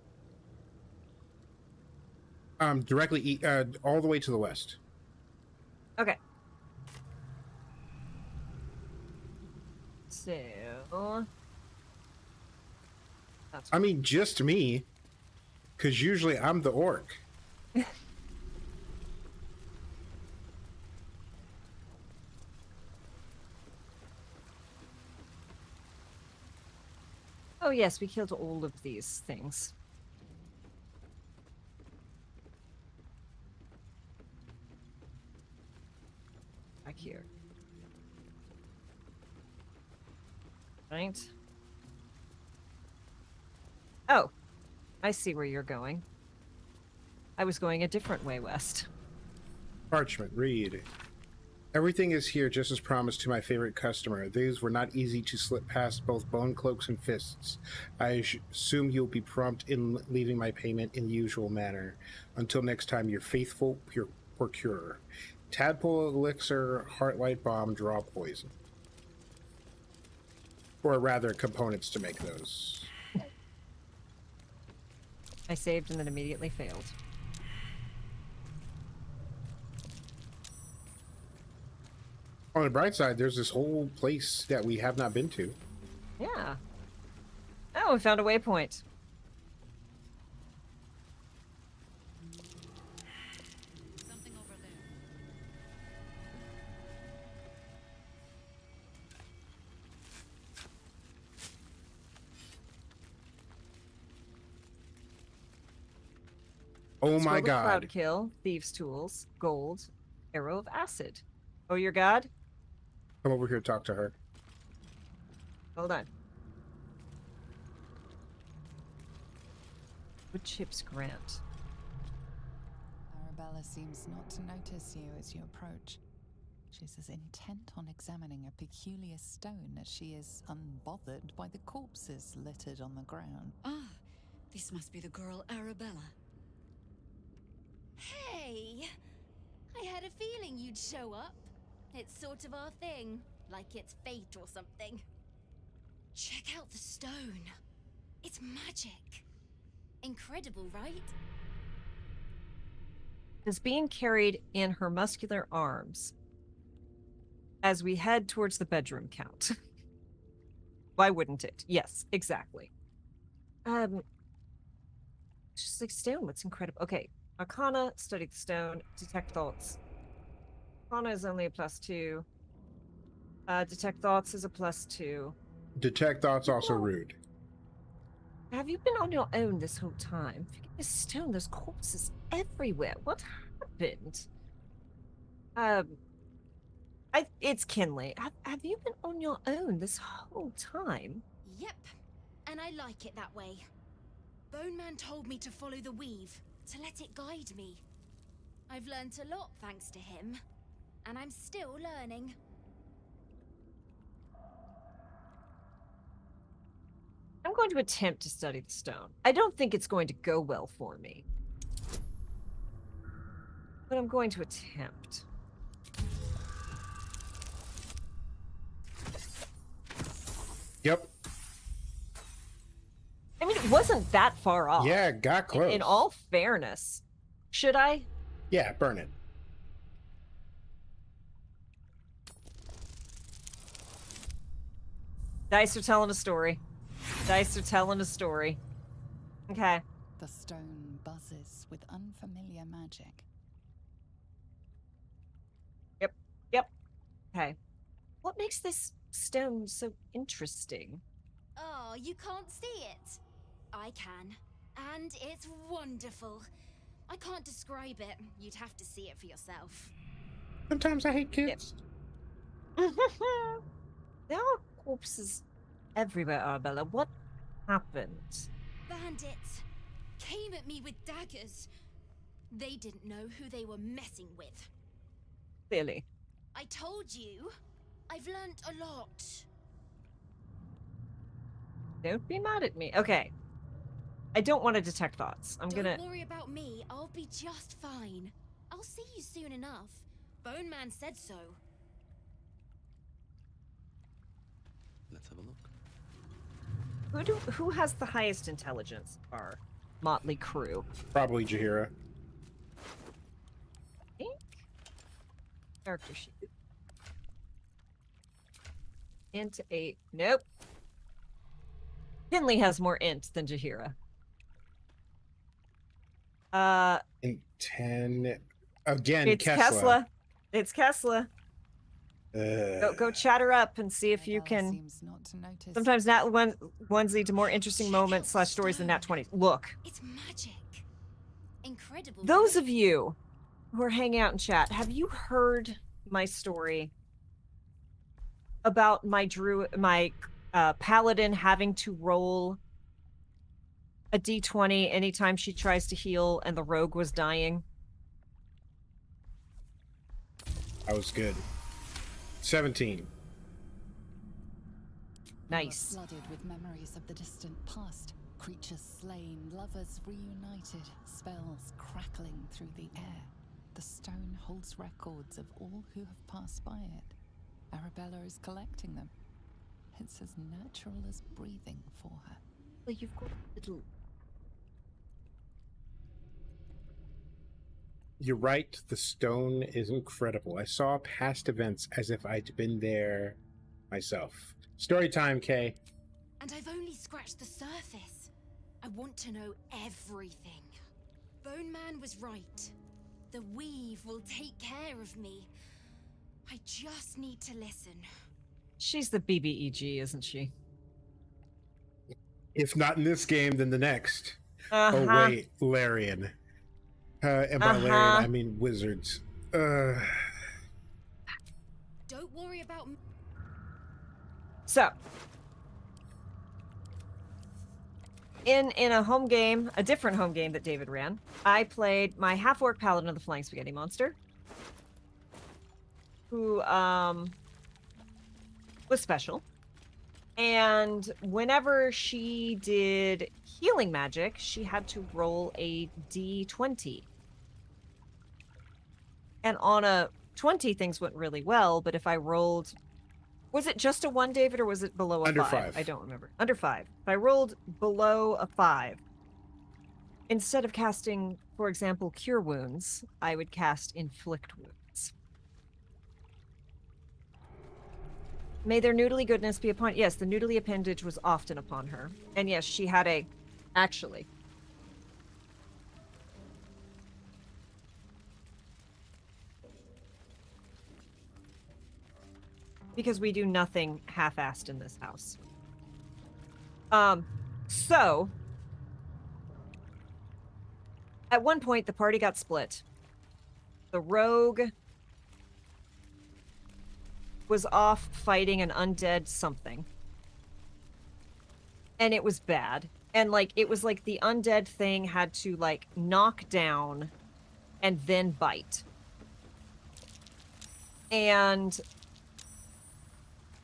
Directly all the way to the west. Okay. So that's I mean, just me, because usually I'm the orc. Oh yes, we killed all of these things. Back here. Right? Oh, I see where you're going. I was going a different way west. Parchment, read. Everything is here just as promised to my favorite customer. These were not easy to slip past both bone cloaks and fists. I assume you'll be prompt in leaving my payment in the usual manner. Until next time, your faithful procurer. Tadpole elixir, heartlight bomb, draw poison. Or rather, components to make those. I saved and then immediately failed. On the bright side, there's this whole place that we have not been to. Yeah. Oh, we found a waypoint. Something over there. Oh Scroll my of god. Cloud kill, thieves' tools, gold, arrow of acid. Oh, your god? Come over here and talk to her. Hold on. Wood chips grant. Arabella seems not to notice you as you approach. She's as intent on examining a peculiar stone as she is unbothered by the corpses littered on the ground. Ah, this must be the girl Arabella. Hey! I had a feeling you'd show up. It's sort of our thing, like it's fate or something. Check out the stone. It's magic. Incredible, right? Is being carried in her muscular arms as we head towards the bedroom count. Why wouldn't it? Yes, exactly. Just like stone, what's incredible. Okay, Arcana, study the stone, detect thoughts. Arcana is only a +2. Detect thoughts is a +2. Detect thoughts also rude. Have you been on your own this whole time? Forget this stone, there's corpses everywhere. What happened? It's Kinley. Have you been on your own this whole time? Yep, and I like it that way. Bone Man told me to follow the weave, to let it guide me. I've learnt a lot thanks to him, and I'm still learning. I'm going to attempt to study the stone. I don't think it's going to go well for me, but I'm going to attempt. Yep. I mean, it wasn't that far off. Yeah, got close. In all fairness. Should I? Yeah, burn it. Dice are telling a story. Dice are telling a story. Okay. The stone buzzes with unfamiliar magic. Yep. Okay. What makes this stone so interesting? Oh, you can't see it. I can. And it's wonderful. I can't describe it. You'd have to see it for yourself. Sometimes I hate kids. Yep. There are corpses everywhere, Arabella. What happened? Bandits came at me with daggers. They didn't know who they were messing with. Clearly. I told you. I've learnt a lot. Don't be mad at me. Okay. I don't want to detect thoughts. Don't worry about me. I'll be just fine. I'll see you soon enough. Bone Man said so. Let's have a look. Who has the highest intelligence? Our motley crew. Probably Jaheira. Character sheet. Int 8. Nope. Kinley has more int than Jaheira. In 10. Again, It's Kessla. It's Kessla. Go chat her up and see if you can. Seems not to notice. Sometimes ones lead to more interesting moments / stories than Nat 20s. Look. It's magic. Incredible. Those of you who are hanging out in chat, have you heard my story about my paladin having to roll a d20 anytime she tries to heal and the rogue was dying? That was good. 17. Nice. Flooded with memories of the distant past. Creatures slain, lovers reunited, spells crackling through the air. The stone holds records of all who have passed by it. Arabella is collecting them. It's as natural as breathing for her. Well, you've got a little... You're right, the stone is incredible. I saw past events as if I'd been there myself. Story time, Kay. And I've only scratched the surface. I want to know everything. Bone Man was right. The weave will take care of me. I just need to listen. She's the BBEG, isn't she? If not in this game, then the next. Oh, wait, Larian. And by Larian, I mean wizards. Don't worry about me. So, in a home game, a different home game that David ran, I played my half-orc paladin of the Flying Spaghetti Monster, who was special. And whenever she did healing magic, she had to roll a d20. And on a 20, things went really well, but if I rolled... Was it just a 1, David, or was it below a Under 5? 5. I don't remember. Under 5. If I rolled below a 5, instead of casting, for example, Cure Wounds, I would cast Inflict Wounds. May their noodly goodness be upon... Yes, the noodly appendage was often upon her. And yes, she had a... Actually... Because we do nothing half-assed in this house. So... At one point, the party got split. The rogue was off fighting an undead something. And it was bad. And, like, it was like the undead thing had to, like, knock down and then bite. And...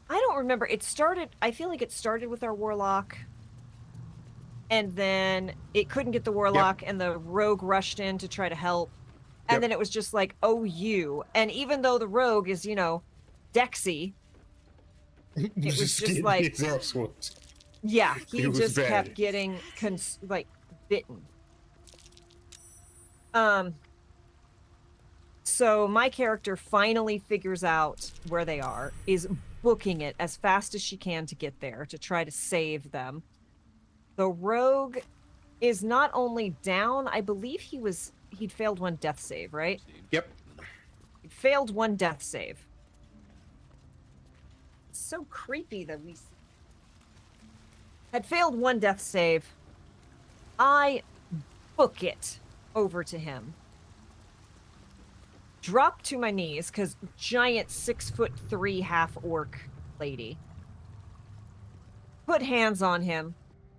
I don't remember. It started... I feel like it started with our warlock. And then it couldn't get the warlock, and the rogue rushed in to try to help. And then it was just like, oh, you. And even though the rogue is, you know, Dexy, it was just like... Yeah, he just kept getting, bitten. So my character finally figures out where they are, is booking it as fast as she can to get there, to try to save them. The rogue is not only down, I believe he'd failed one death save, right? Yep. He failed one death save. It's so creepy that we had failed one death save. I book it over to him. Drop to my knees, because giant 6'3" half-orc lady. Put hands on him.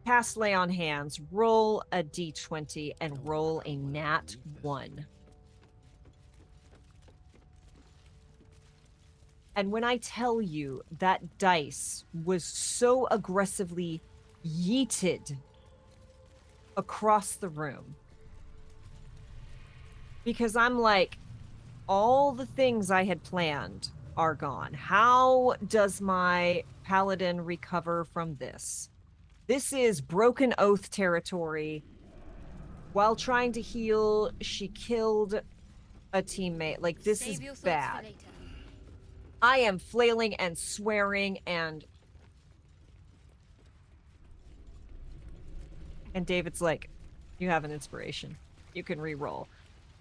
Cast Lay on Hands, roll a d20, and roll a nat 1. And when I tell you that dice was so aggressively yeeted across the room. Because I'm like, all the things I had planned are gone. How does my paladin recover from this? This is broken oath territory. While trying to heal, she killed a teammate. Like, this Save is your thoughts bad. for later. I am flailing and swearing and David's like, you have an inspiration. You can re-roll.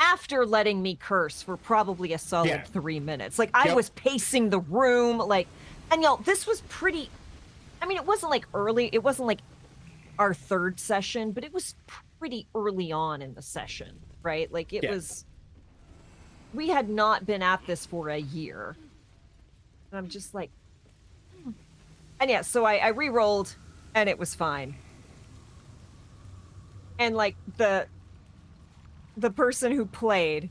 After letting me curse for probably a solid 3 minutes. Like, I was pacing the room, like, and y'all, this was pretty, I mean, it wasn't like early, it wasn't like our third session, but it was pretty early on in the session, right? Like, it was, we had not been at this for a year. And I'm just like, and yeah, so I re-rolled, and it was fine. And, like, the person who played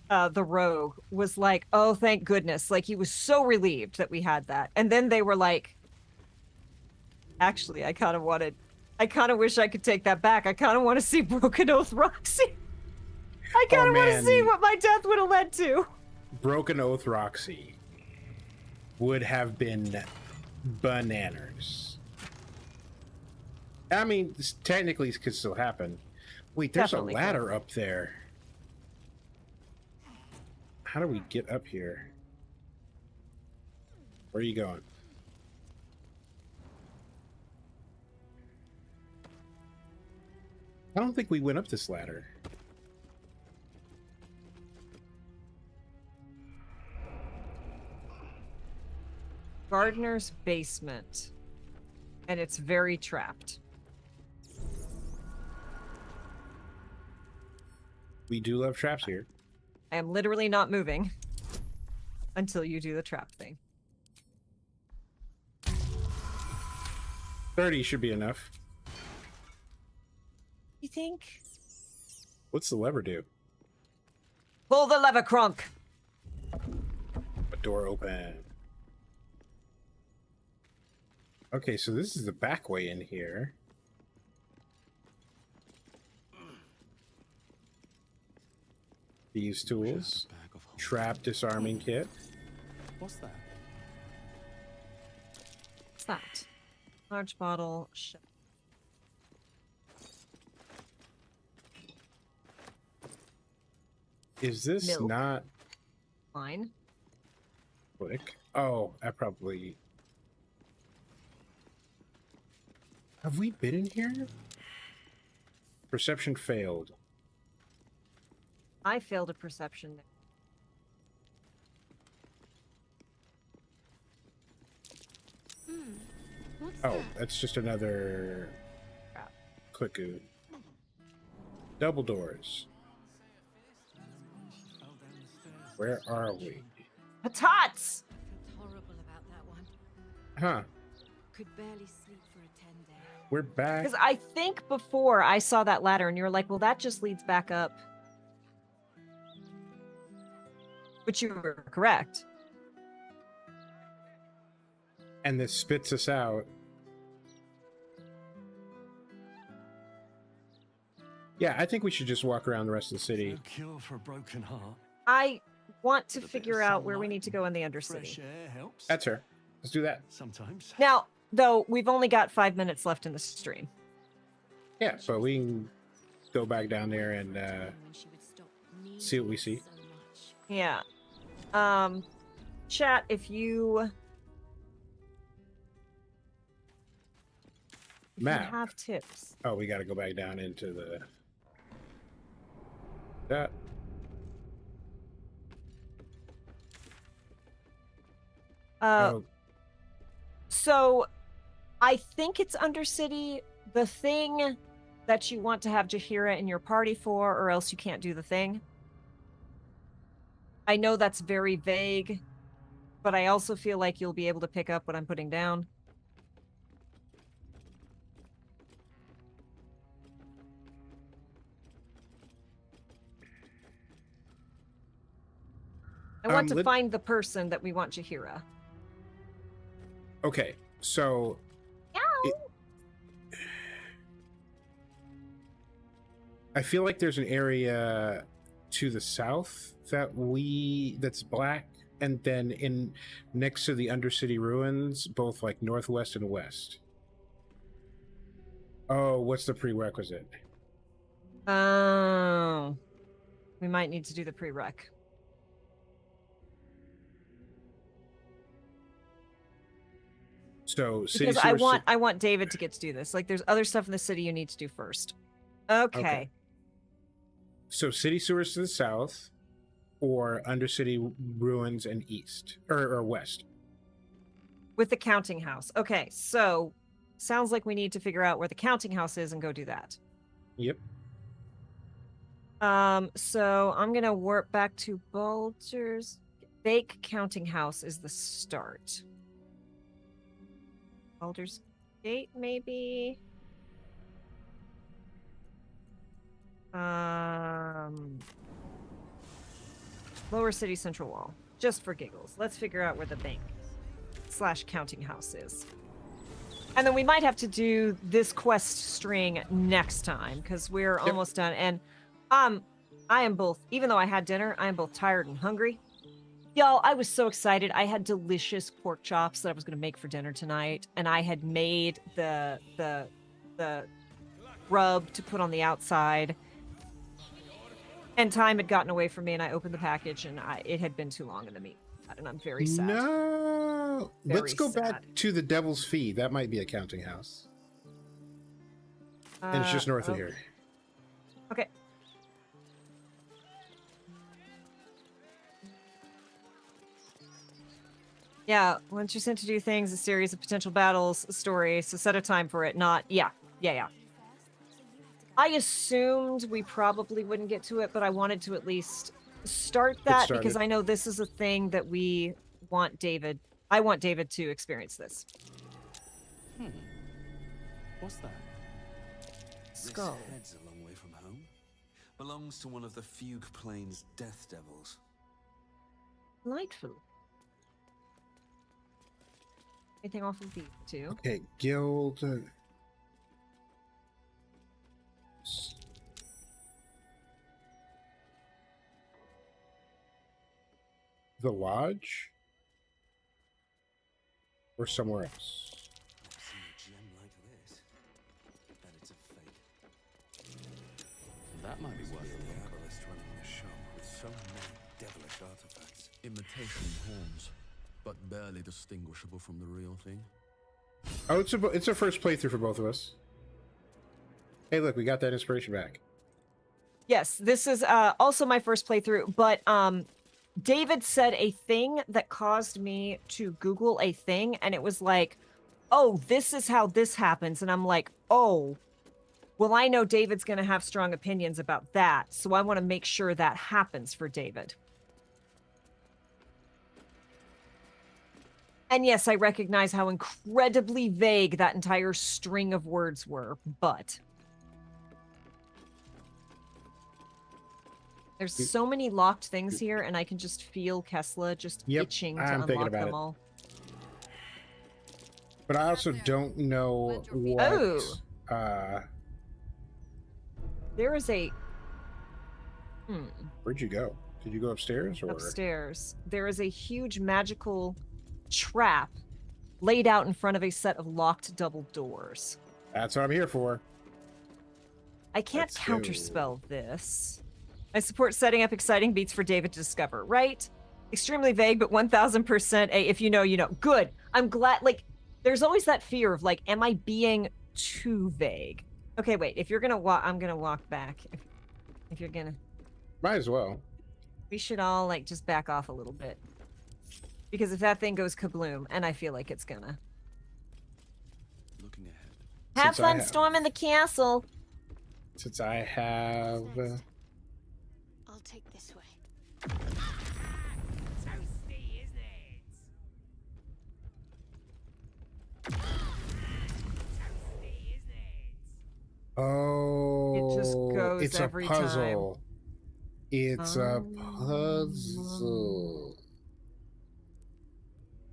the rogue was like, oh, thank goodness. Like, he was so relieved that we had that. And then they were like, actually, I kind of wish I could take that back. I kind of want to see Broken Oath Roxy. I kind of want to see what my death would have led to. Broken Oath Roxy would have been bananas. I mean, this technically could still happen. Wait, there's a ladder up there. How do we get up here? Where are you going? I don't think we went up this ladder. Gardener's basement. And it's very trapped. We do love traps here. I am literally not moving until you do the trap thing. 30 should be enough. You think? What's the lever do? Pull the lever, Crunk. A door open. Okay, so this is the back way in here. These tools. Trap disarming kit. What's that? What's that? Large bottle. Is this Milk. not Fine. quick? Oh, I probably... Have we been in here? Perception failed. I failed a perception. Oh, that's just another cuckoo. Double doors. Where are we? Patats! Horrible about that one. Huh. Could barely sleep for a 10-day. We're back. Because I think before I saw that ladder and you were like, well, that just leads back up. But you were correct. And this spits us out. Yeah, I think we should just walk around the rest of the city. No cure for a broken heart. I want to figure out where we need to go in the Undercity. Fresh air helps. That's her. Let's do that. Sometimes. Now, though, we've only got 5 minutes left in the stream. Yeah, so we can go back down there and see what we see. Yeah. Chat, if you Map. have tips. Oh, we got to go back down into the... That. So, I think it's Undercity. The thing that you want to have Jaheira in your party for, or else you can't do the thing. I know that's very vague, but I also feel like you'll be able to pick up what I'm putting down. I want to find the person that we want Jaheira. Okay, so I feel like there's an area to the south that's black, and then in next to the Undercity ruins, both like northwest and west. Oh, what's the prerequisite? Oh, we might need to do the prereq. So because I want David to get to do this. Like, there's other stuff in the city you need to do first. Okay. So city sewers to the south, or Undercity ruins and east or west. With the counting house. Okay, so sounds like we need to figure out where the counting house is and go do that. Yep. So I'm gonna warp back to Baldur's Fake Counting House is the start. Baldur's Gate, maybe. Lower City Central Wall, just for giggles. Let's figure out where the bank / counting house is. And then we might have to do this quest string next time because we're almost done. And I am both, even though I had dinner, I am both tired and hungry. Y'all, I was so excited. I had delicious pork chops that I was going to make for dinner tonight, and I had made the rub to put on the outside. And time had gotten away from me, and I opened the package, and it had been too long in the meat. And I'm very sad. No, let's go back to the Devil's Fee. That might be a counting house. And it's just north of here. Okay. Yeah, once you're sent to do things, a series of potential battles, a story, so set a time for it, not... Yeah. I assumed we probably wouldn't get to it, but I wanted to at least start that because I know this is a thing that we want David... I want David to experience this. What's that? Skull. This head's a long way from home. Belongs to one of the Fugue Plains Death Devils. Delightful. Anything off of these two? Okay, guild. The lodge, or somewhere else. Never seen a gem like this. Bet it's a fake. That might be worth The it. herbalist running the shop with so many devilish artifacts. Imitation horns, but barely distinguishable from the real thing. Oh, it's a first playthrough for both of us. Hey, look, we got that inspiration back. Yes, this is also my first playthrough, but David said a thing that caused me to Google a thing, and it was like, oh, this is how this happens. And I'm like, oh, well, I know David's going to have strong opinions about that, so I want to make sure that happens for David. And yes, I recognize how incredibly vague that entire string of words were, but... There's so many locked things here, and I can just feel Kessla just itching to unlock them all. But I also don't know what... There is a... Where'd you go? Did you go upstairs? Or... Upstairs. There is a huge magical trap laid out in front of a set of locked double doors. That's what I'm here for. I can't counterspell this. I support setting up exciting beats for David to discover, right? Extremely vague, but 1000% a if you know, you know. Good. I'm glad, like, there's always that fear of, like, am I being too vague? Okay, wait, if you're gonna walk, I'm gonna walk back. If you're gonna... Might as well. We should all, like, just back off a little bit. Because if that thing goes kabloom, and I feel like it's gonna... Looking ahead. Have fun storming the castle! Since I have... I'll take this way. Toasty, isn't it? Toasty, isn't it? Oh, it just goes it's every a puzzle. Time. It's a puzzle.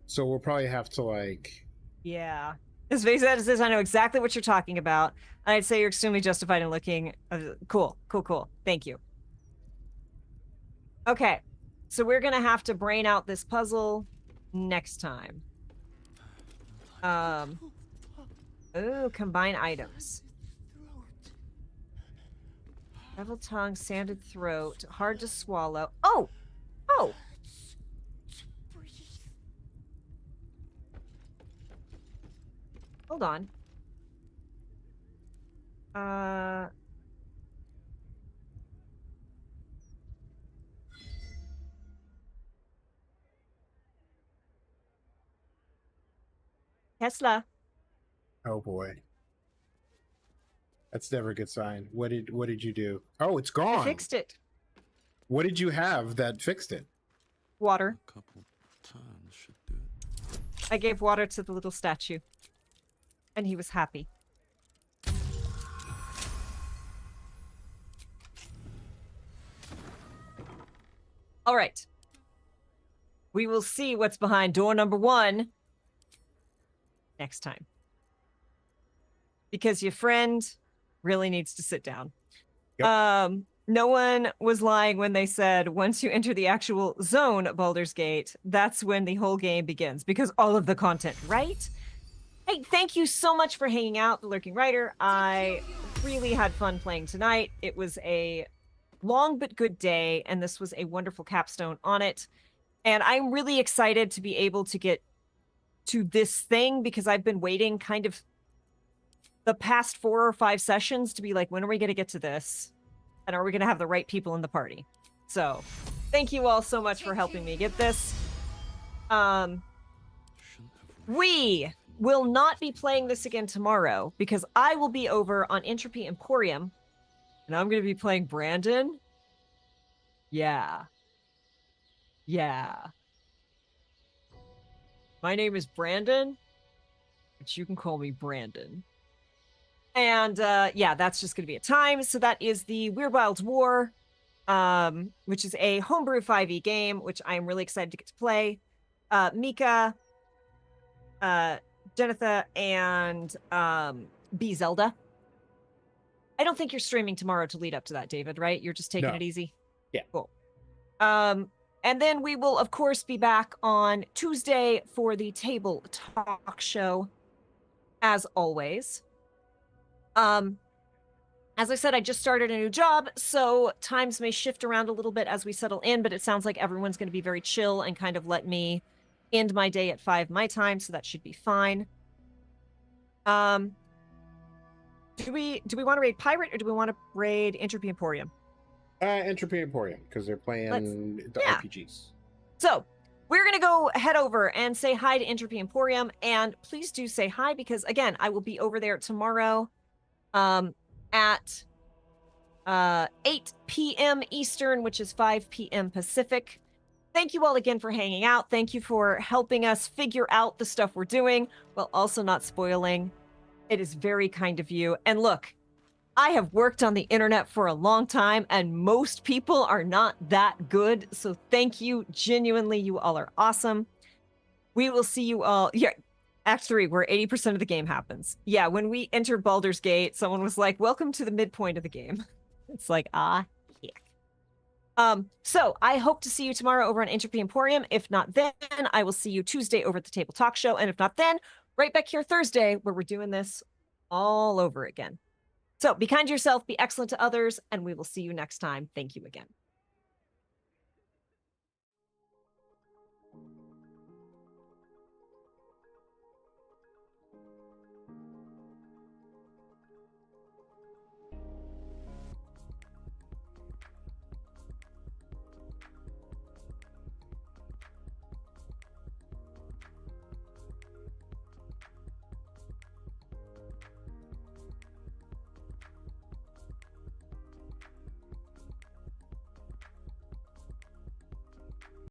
So we'll probably have to, like... Yeah. His face says, I know exactly what you're talking about. I'd say you're extremely justified in looking. Cool. Thank you. Okay. So we're going to have to brain out this puzzle next time. Oh, combine items. Devil tongue, sanded throat, hard to swallow. Oh! Hold on. Tesla. Oh boy. That's never a good sign. What did you do? Oh, it's gone. I fixed it. What did you have that fixed it? Water. A couple turns should do it. I gave water to the little statue. And he was happy. All right. We will see what's behind door number 1 next time. Because your friend really needs to sit down. Yep. No one was lying when they said once you enter the actual zone, Baldur's Gate, that's when the whole game begins. Because all of the content, right? Hey, thank you so much for hanging out, The Lurking Writer. I really had fun playing tonight. It was a long but good day, and this was a wonderful capstone on it. And I'm really excited to be able to get to this thing because I've been waiting kind of the past 4 or 5 sessions to be like, when are we going to get to this? And are we going to have the right people in the party? So thank you all so much for helping me get this. We will not be playing this again tomorrow because I will be over on Entropy Emporium and I'm going to be playing Brandon. Yeah. My name is Brandon, but you can call me Brandon. And yeah, that's just going to be a time. So that is the Weird Wilds War, which is a homebrew 5e game, which I am really excited to get to play. Mika, Jenitha, and B Zelda. I don't think you're streaming tomorrow to lead up to that, David, right? You're just taking it easy? Yeah. Cool. And then we will, of course, be back on Tuesday for the Table Talk Show, as always. As I said, I just started a new job, so times may shift around a little bit as we settle in, but it sounds like everyone's going to be very chill and kind of let me end my day at 5 my time, so that should be fine. Do we want to raid Pirate or do we want to raid Entropy Emporium? Entropy Emporium, because they're playing the RPGs. So we're going to go head over and say hi to Entropy Emporium, and please do say hi because, again, I will be over there tomorrow at 8 p.m. Eastern, which is 5 p.m. Pacific. Thank you all again for hanging out. Thank you for helping us figure out the stuff we're doing while also not spoiling. It is very kind of you. And look, I have worked on the internet for a long time, and most people are not that good. So thank you. Genuinely, you all are awesome. We will see you all. Yeah, Act 3, where 80% of the game happens. Yeah, when we entered Baldur's Gate, someone was like, welcome to the midpoint of the game. It's like, heck. So I hope to see you tomorrow over on Entropy Emporium. If not then, I will see you Tuesday over at the Table Talk Show. And if not then, right back here Thursday, where we're doing this all over again. So be kind to yourself, be excellent to others, and we will see you next time. Thank you again.